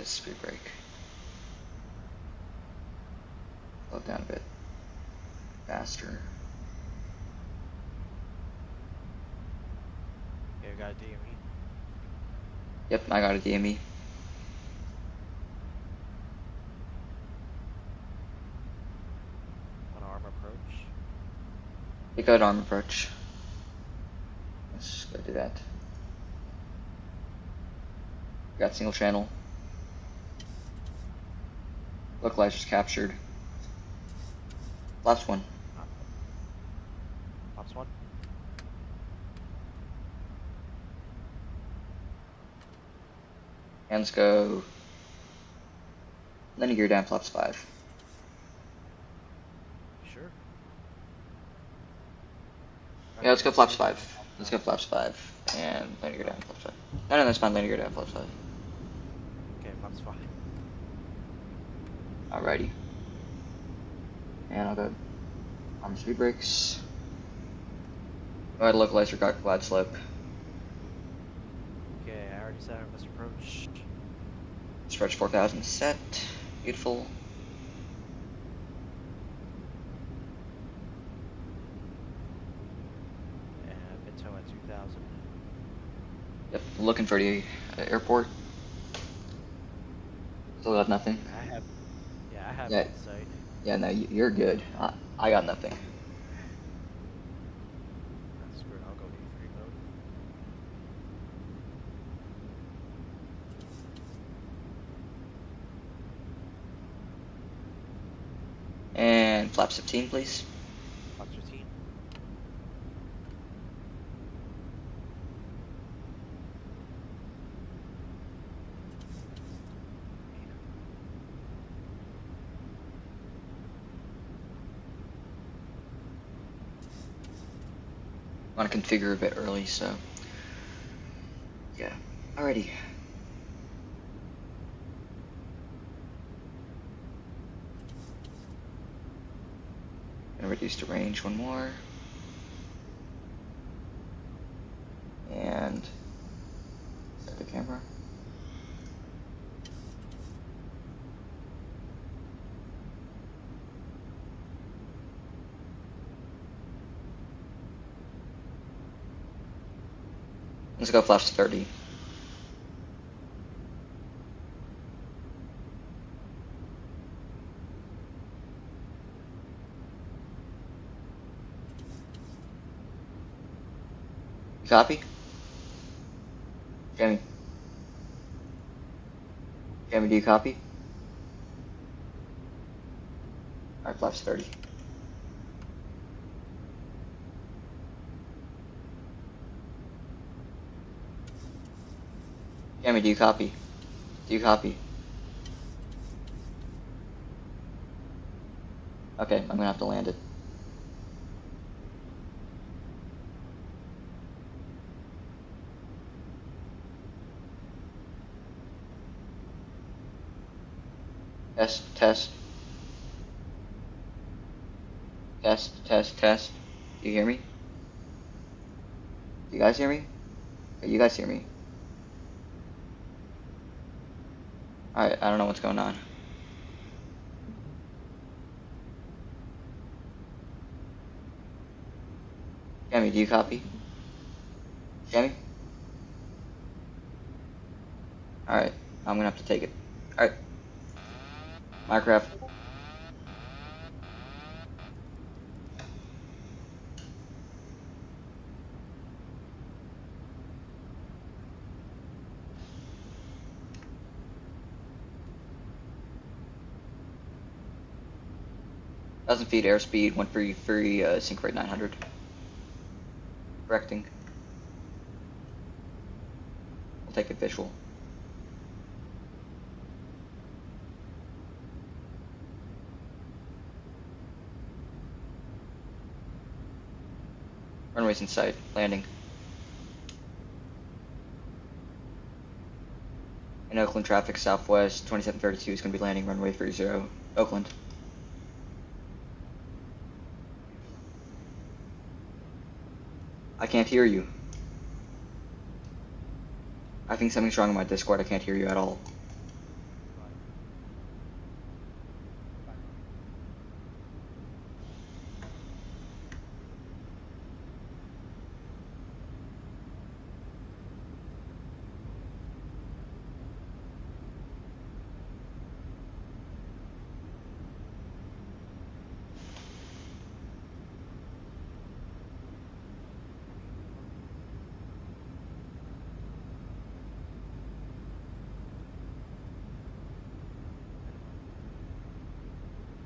speed brake. Slow down a bit. Faster. Okay, we got a DME. Yep, I got a DME. On arm approach. You got arm approach. Let's go do that. Got single channel. Localizers captured. Last one. Pops one. And let's go. Landing gear down, flaps 5. Sure. Yeah, let's go flaps 5. Let's go flaps 5. And landing gear down, flaps 5. No, that's fine. Landing gear down, flaps 5. Okay, flaps 5. Alrighty. And I'll go arm speed brakes. Alright, localizer got glide slope. Okay, I already set armless approach. Stretch 4000 set. Beautiful. And mid-toe at 2000. Yep, looking for the airport. Still got nothing. I have Yeah. insight. Yeah, no, you're good. I got nothing. That's screwed. I'll go E3 mode. And flaps 15, please. Flaps 15. Want to configure a bit early, so yeah. Alrighty. Gonna reduce the range one more. And set the camera. Let's go flaps 30. You copy? Jamie? Jamie, do you copy? Alright, flaps 30. Jamie, do you copy? Do you copy? Okay, I'm gonna have to land it. Test, test. Test, test, test. Do you hear me? Do you guys hear me? Okay, you guys hear me. Alright, I don't know what's going on. Jamie, do you copy? Jamie? Alright, I'm gonna have to take it. Alright. Minecraft. Thousand feet airspeed, 133, sync rate 900. Correcting. We'll take a visual. Runways in sight. Landing. In Oakland traffic, Southwest 2732 is going to be landing runway 30, Oakland. I can't hear you. I think something's wrong with my Discord. I can't hear you at all.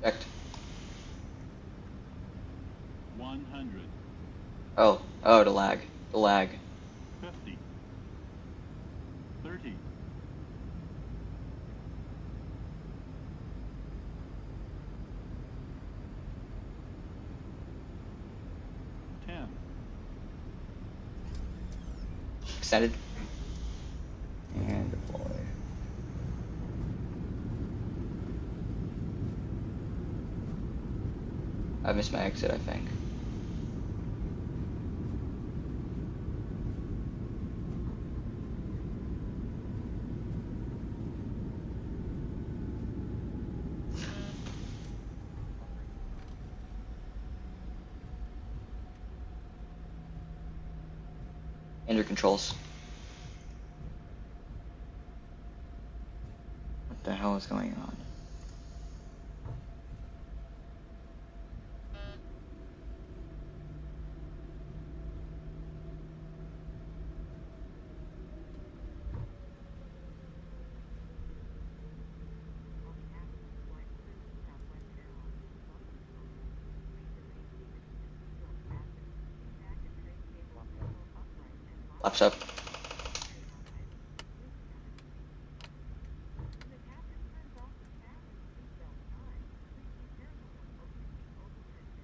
Checked. 100. Oh, the lag. The lag. 50. 30. 10. Extended. And deploy. I missed my exit, I think. Enter controls. What the hell is going on? Flaps up.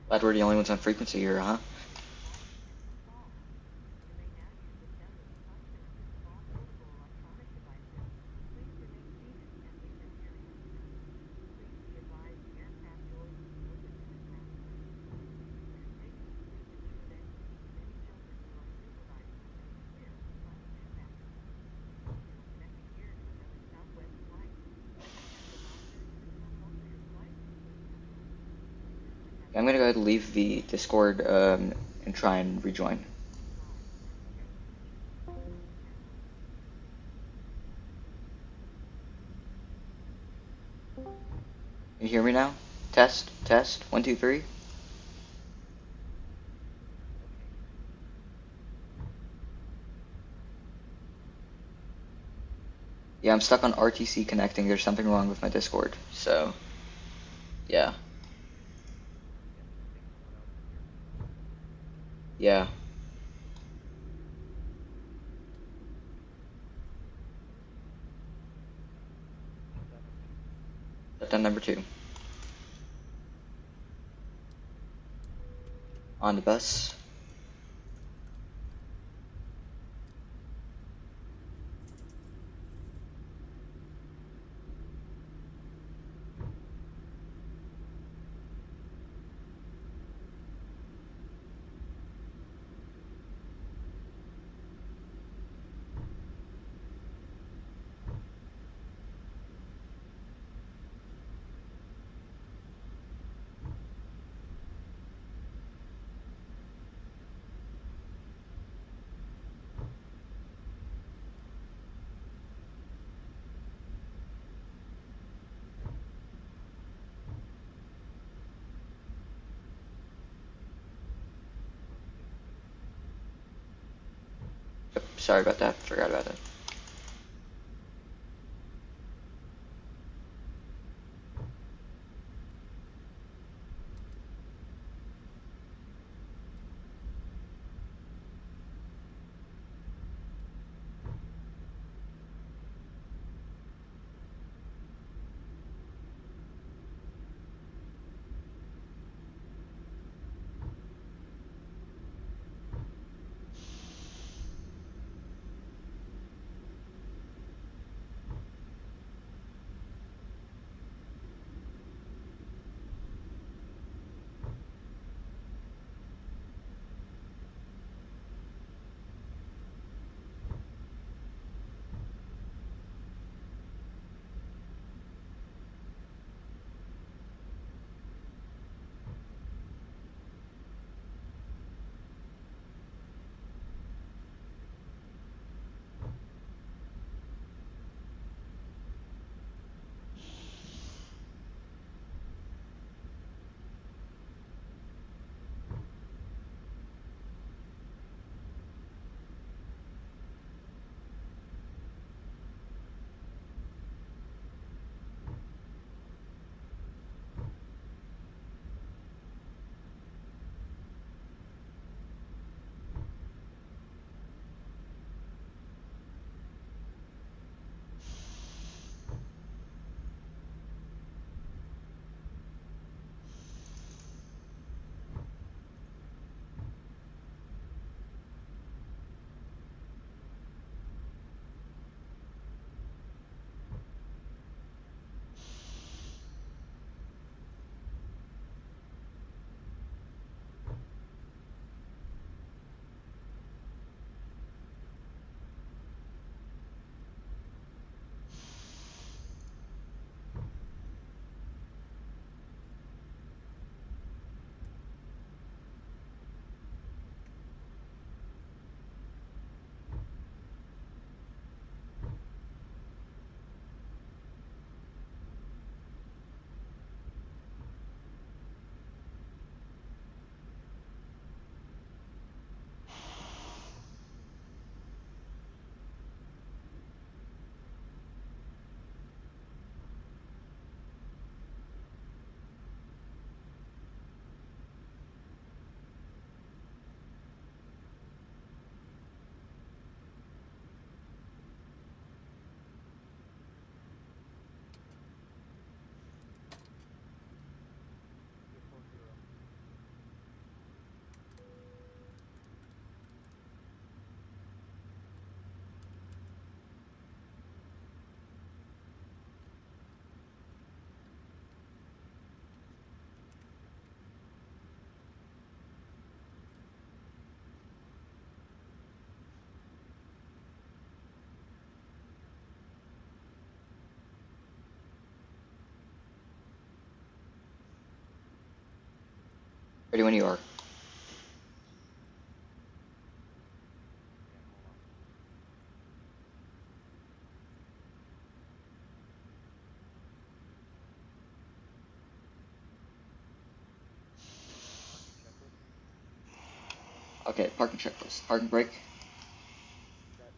Glad we're the only ones on frequency here, huh? I'm gonna go ahead and leave the Discord and try and rejoin. You hear me now? Test, test, 1, 2, 3. Yeah, I'm stuck on RTC connecting. There's something wrong with my Discord, so yeah. Yeah. Shutdown number 2. On the bus. Yep, sorry about that. Forgot about that. Ready when you are. Yeah, hold on. Parking checklist. Okay, parking checklist. Parking brake. Set.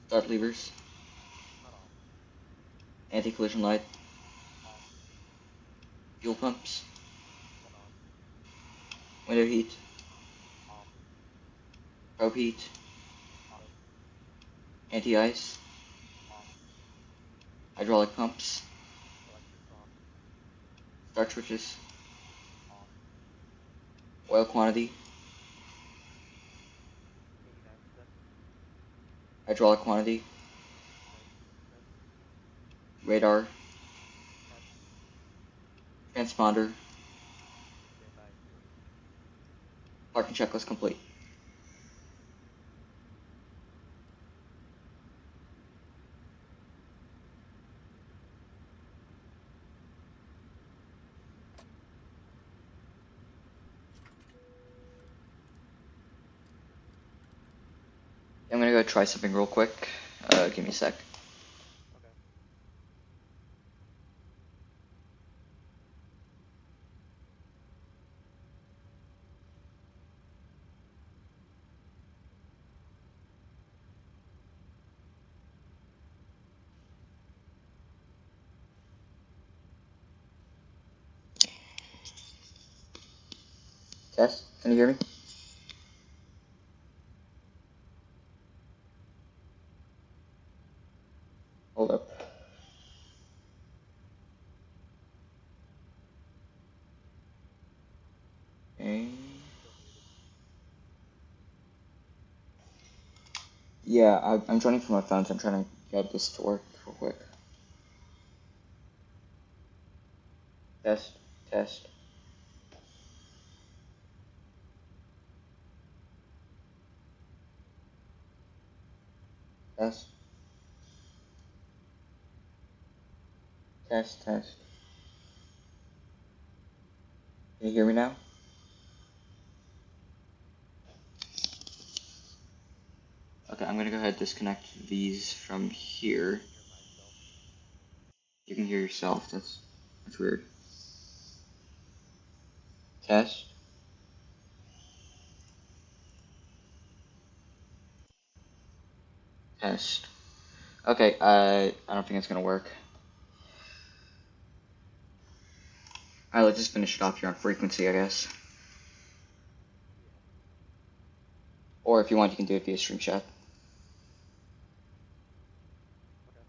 Start levers. Not off. Anti-collision light. Off. Fuel pumps. Set on. Window heat. Off. Probe heat. Auto. Anti-ice. Off. Hydraulic pumps. Electrics on. Start switches. Off. Oil quantity. 89%. Hydraulic quantity. 92%. Radar. Test. Transponder. Stand by 0. Parking checklist complete. I'm gonna go try something real quick. Give me a sec. Okay. Test. Can you hear me? Hold up. Okay. Still muted. Yeah, I'm joining from my phone, so I'm trying to get this to work real quick. Test. Test. Test. Test. Test. Can you hear me now? Okay, I'm gonna go ahead and disconnect these from here. Hear myself. You can hear yourself. That's weird. Test. Test. Okay, I don't think it's gonna work. Alright, let's just finish it off here on frequency, I guess. Yeah. Or if you want, you can do it via stream chat. Okay.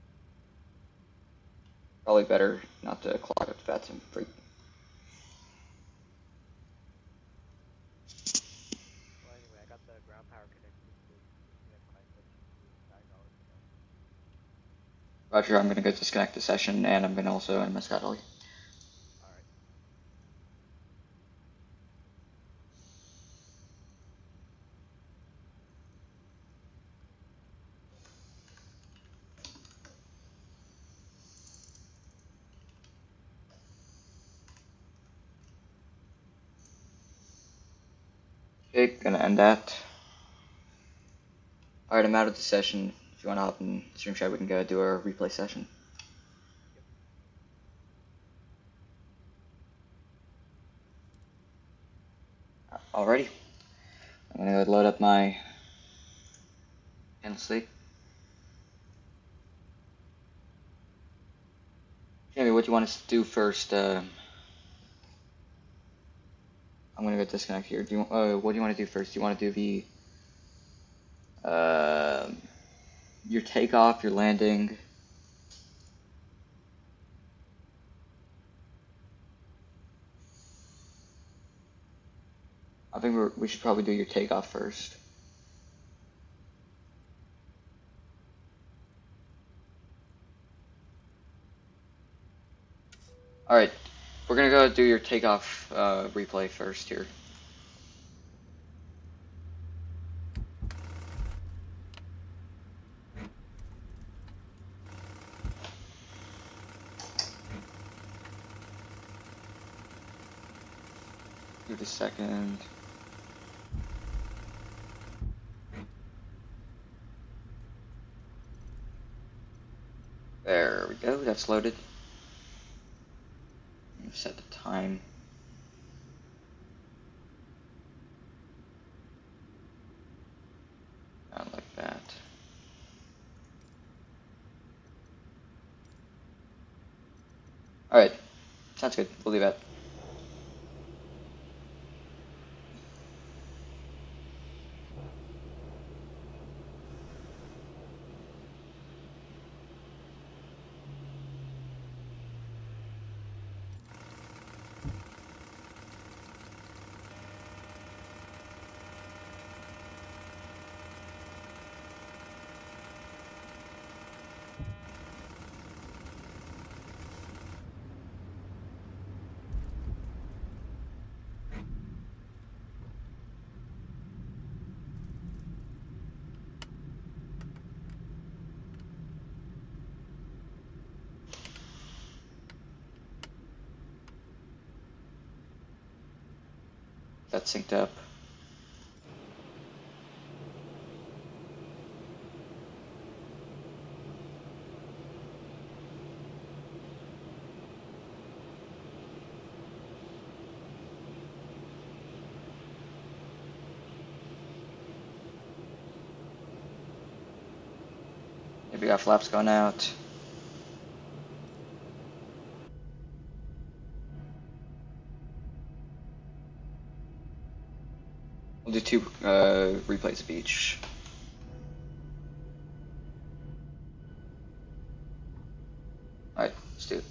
Probably better not to clog up the bathroom. Well, anyway, I got the ground power connected to the disconnect when I said to $9 ago. Roger, I'm gonna go disconnect the session, and I'm gonna also end my schedule. Alright. Okay, gonna end that. Alright, I'm out of the session. If you wanna hop in stream chat, we can go do our replay session. Alrighty. I'm gonna go load up my sleep. Jamie, what do you want us to do first? I'm gonna go disconnect here. What do you want to do first? Do you want to do the your takeoff, your landing? I think we should probably do your takeoff first. Alright, we're gonna go do your takeoff replay first here. Give it a second. There we go, that's loaded. Set the time. Not like that. Alright, sounds good. We'll leave that. That's synced up. Maybe we got flaps going out. We'll do 2 replays of each. Alright, let's do it.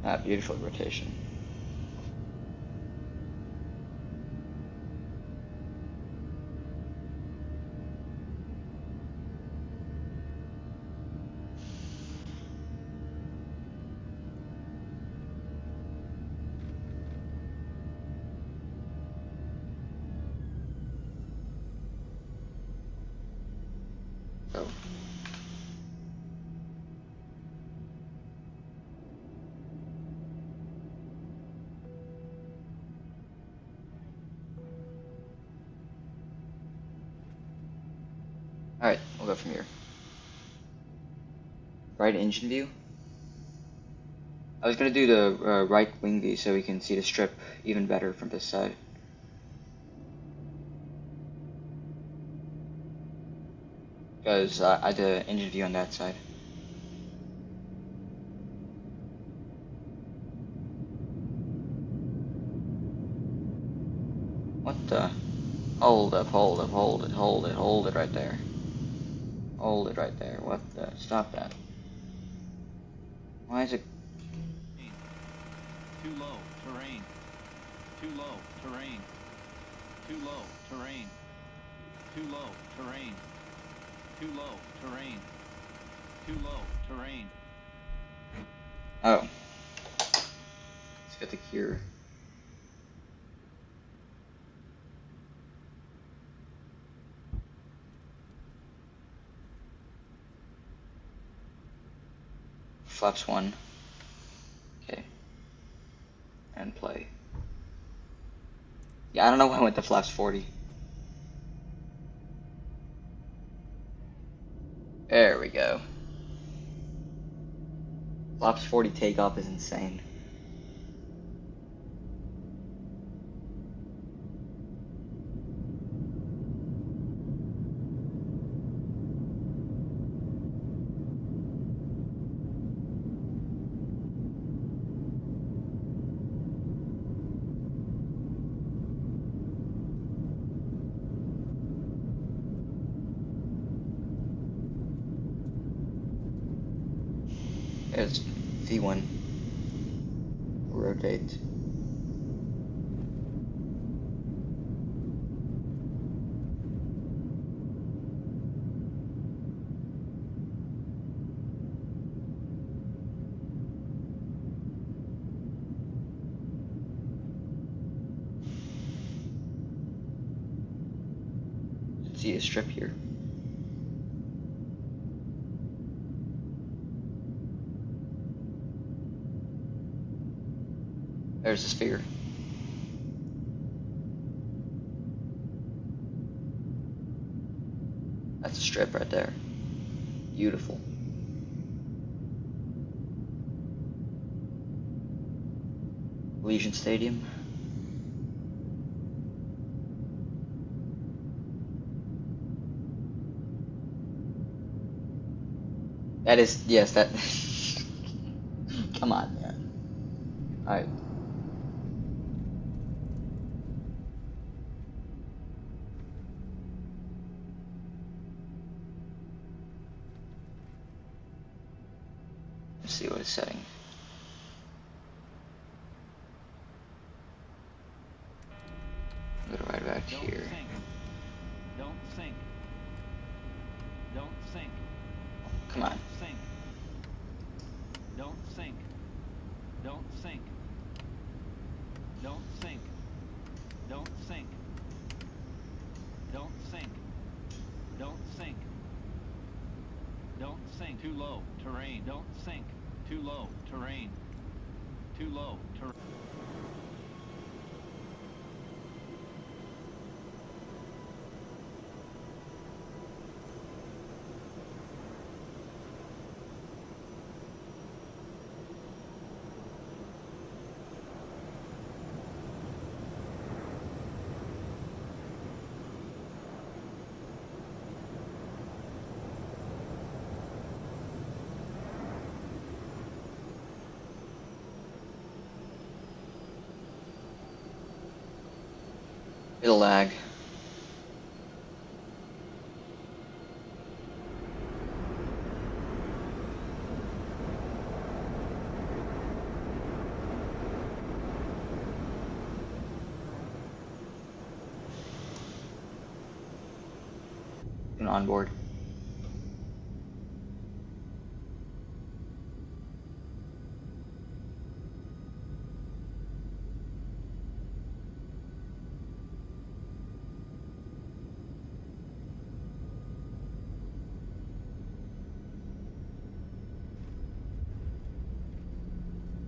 Ah, beautiful rotation. Go. Alright, we'll go from here. Right engine view. I was going to do the right wing view so we can see the strip even better from this side. Because I did an engine view on that side. What the? Hold up, hold up, hold it, hold it, hold it right there. Hold it right there. What the? Stop that. Why is it? Too low, terrain. Too low, terrain. Too low, terrain. Too low, terrain. Too low, terrain. Too low, terrain. Oh. Let's get the cure. Flaps 1. Okay. And play. Yeah, I don't know why I went to flaps 40. There we go. Flaps 40 takeoff is insane. V1. Rotate. See a strip here. There's the sphere. That's a strip right there. Beautiful. Legion Stadium. That is, yes, that. Come on, man. Alright. Let's see what it's setting. Go right back to here. Don't sink. Don't sink. Come on. Sink. Don't sink. Don't sink. Don't sink. Don't sink. Don't sink. Don't sink. Don't sink. Too low. Terrain. Don't sink. Too low. Terrain. Too low. Terrain. It'll lag. And on board.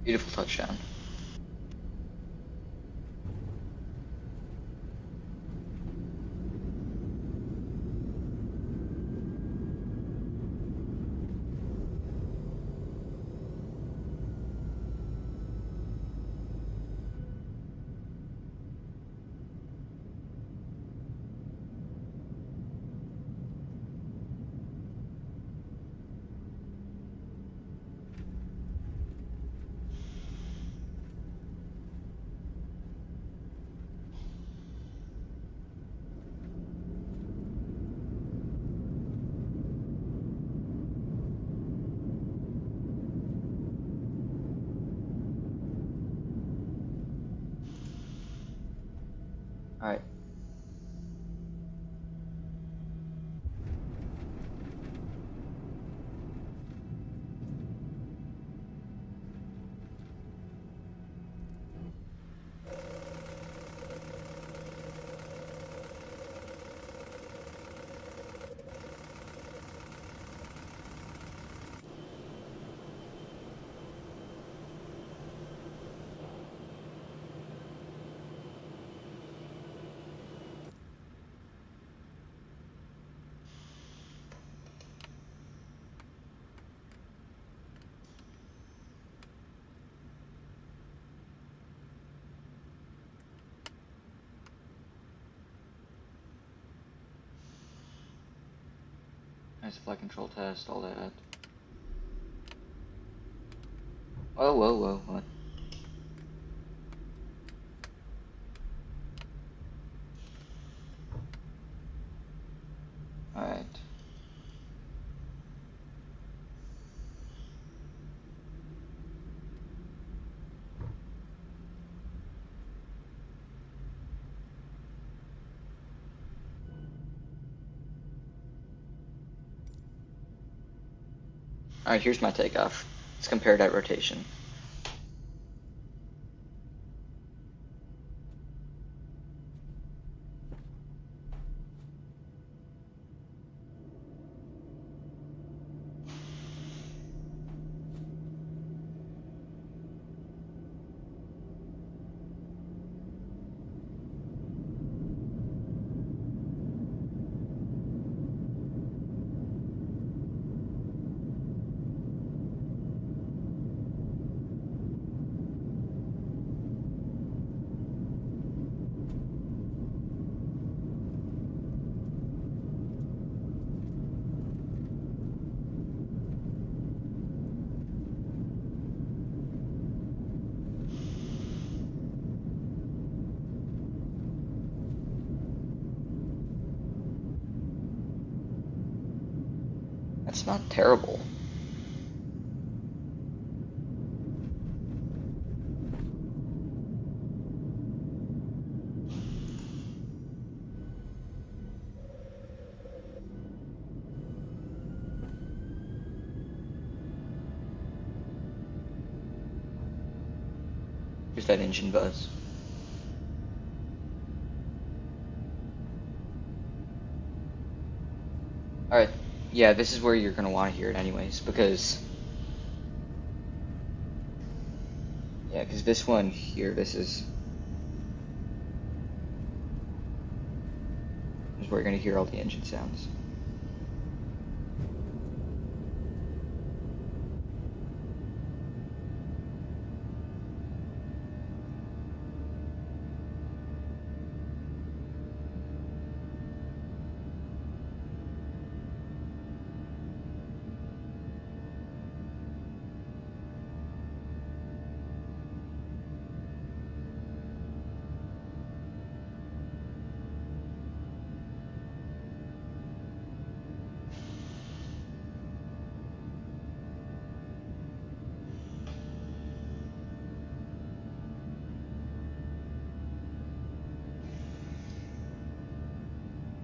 Beautiful touchdown. Alright. Nice flight control test, all that. Oh, whoa, whoa, what? Alright. Alright, here's my takeoff. Let's compare that rotation. That's not terrible. Here's that engine buzz. Alright, yeah, this is where you're going to want to hear it anyways, because... Yeah, because this one here, this is where you're going to hear all the engine sounds.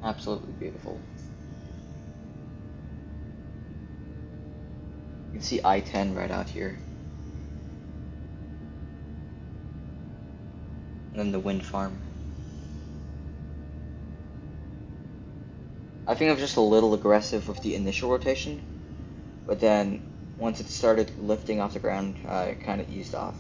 Absolutely beautiful. You can see I-10 right out here. And then the wind farm. I think I was just a little aggressive with the initial rotation, but then once it started lifting off the ground, I kind of eased off.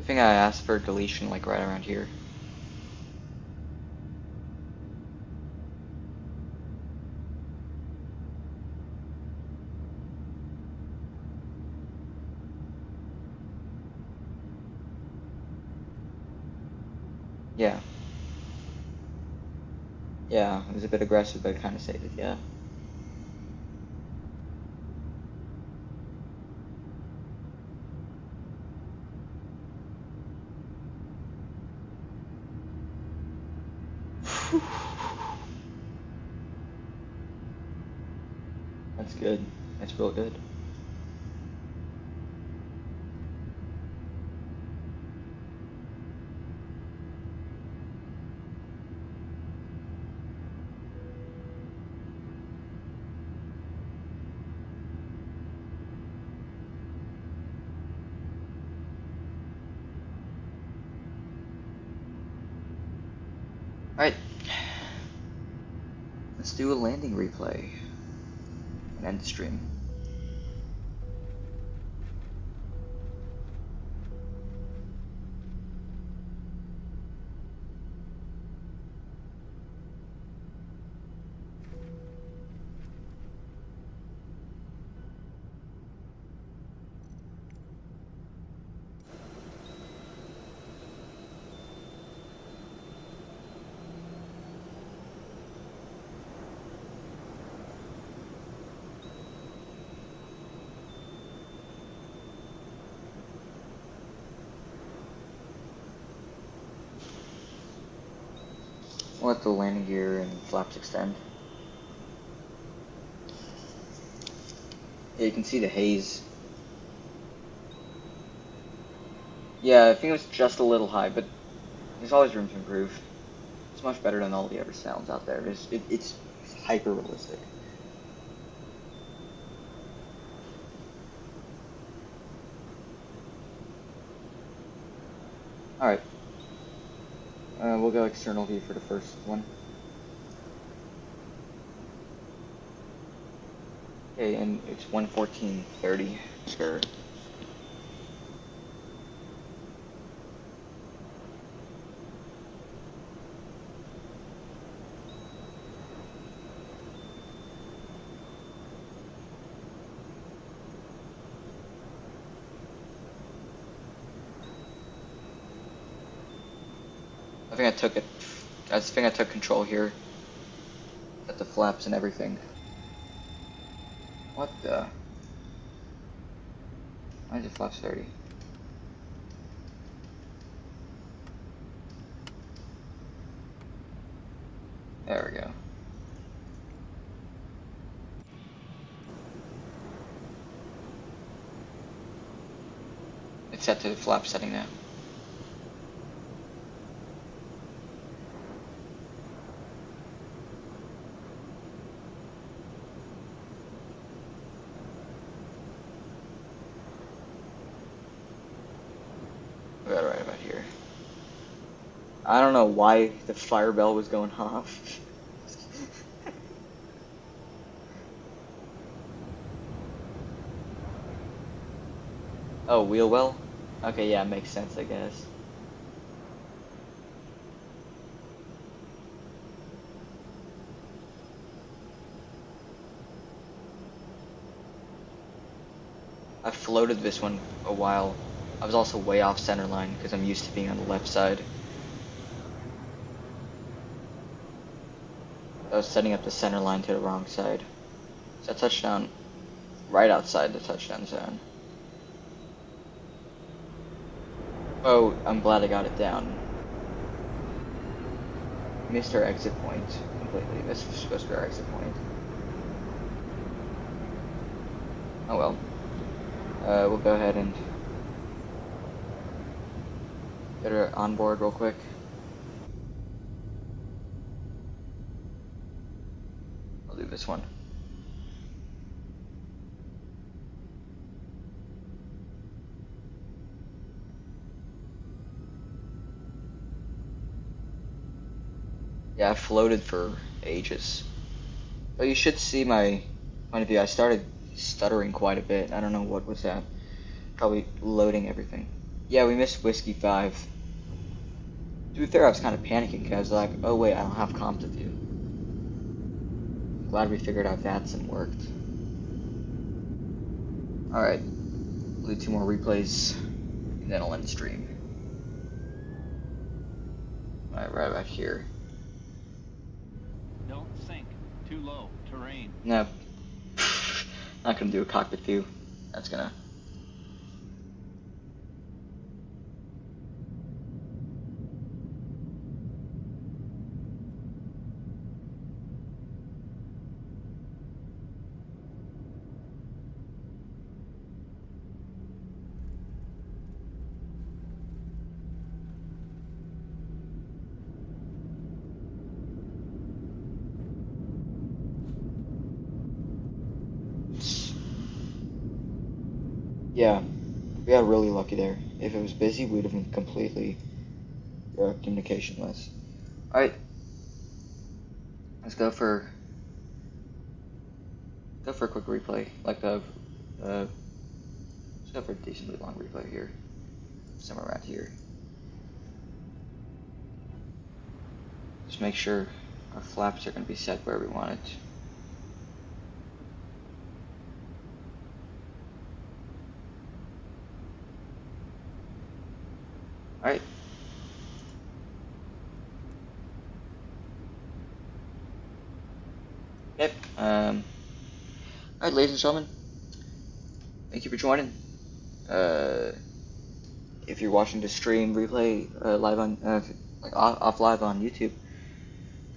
I think I asked for deletion like right around here. Yeah. Yeah, it was a bit aggressive, but it kind of saved it, yeah. That's good. That's real good. Alright. Let's do a landing replay and end the stream. Let the landing gear and flaps extend. Yeah, you can see the haze. Yeah, I think it was just a little high, but there's always room to improve. It's much better than all the other sounds out there. It's hyper realistic. Alright. We'll go external view for the first one. Okay, and it's 1:14:30. Sure. I think I took control here. Got the flaps and everything. What the? Why is it flaps 30? There we go. It's set to the flap setting now. We got it right about here. I don't know why the fire bell was going off. Oh, wheel well? Okay, yeah, makes sense, I guess. I floated this one a while. I was also way off center line because I'm used to being on the left side. I was setting up the center line to the wrong side. So I touched down right outside the touchdown zone. Oh, I'm glad I got it down. Missed our exit point completely. This was supposed to be our exit point. Oh well. We'll go ahead and get her on board real quick. I'll do this one. Yeah, I floated for ages. But you should see my point of view. I started stuttering quite a bit. I don't know what was that. Probably loading everything. Yeah, we missed Whiskey 5. To be fair, I was kind of panicking because I was like, oh wait, I don't have comp to view. Glad we figured out that's and worked. Alright, we'll do 2 more replays, and then I'll end the stream. Alright, right about here. Don't sink. Too low. Terrain. No. Not gonna do a cockpit view. That's gonna... Yeah, we got really lucky there. If it was busy, we'd have been completely communicationless. Alright. Let's go for a quick replay. Like let's go for a decently long replay here. Somewhere around here. Just make sure our flaps are gonna be set where we want it. Alright. Yep. Alright, ladies and gentlemen. Thank you for joining. If you're watching the stream replay live on, like off live on YouTube,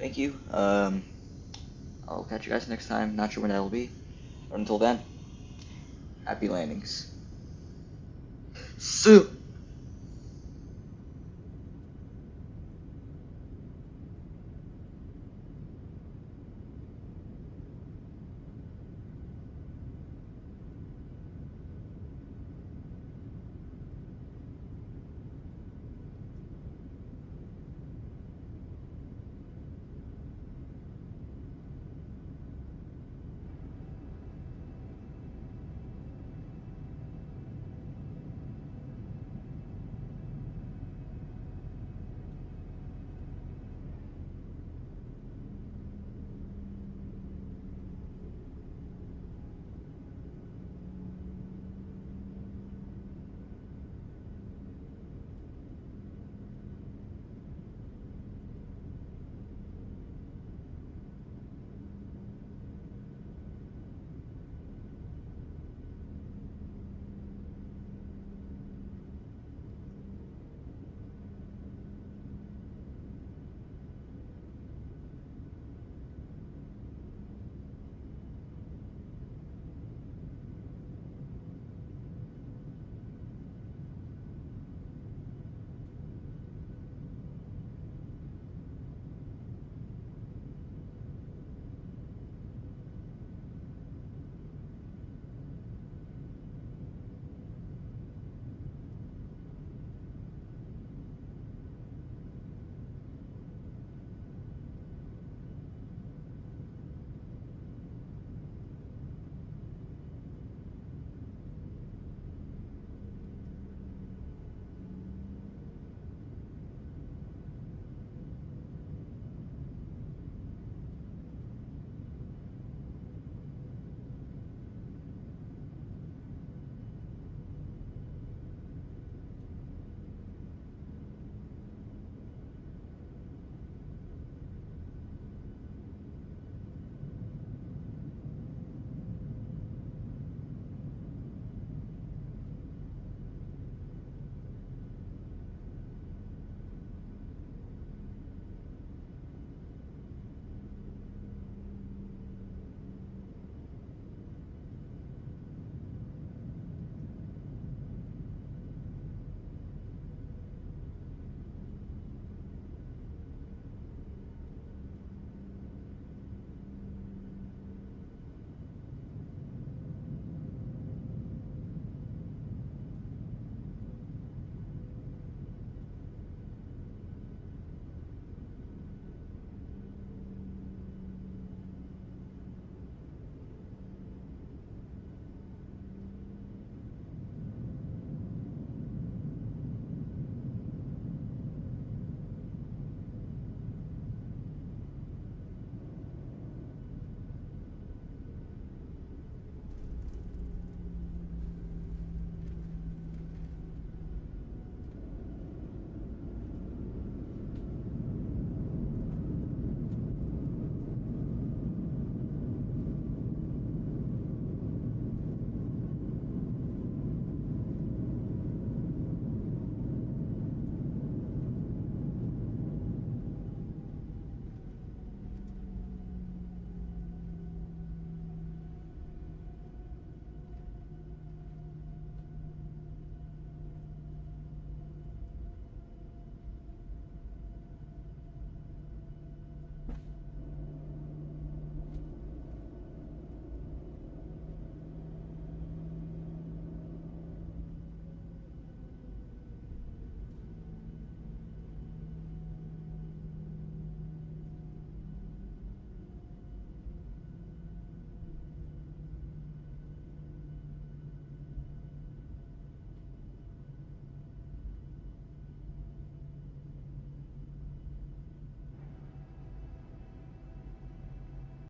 thank you. I'll catch you guys next time. Not sure when that will be. But until then, happy landings. See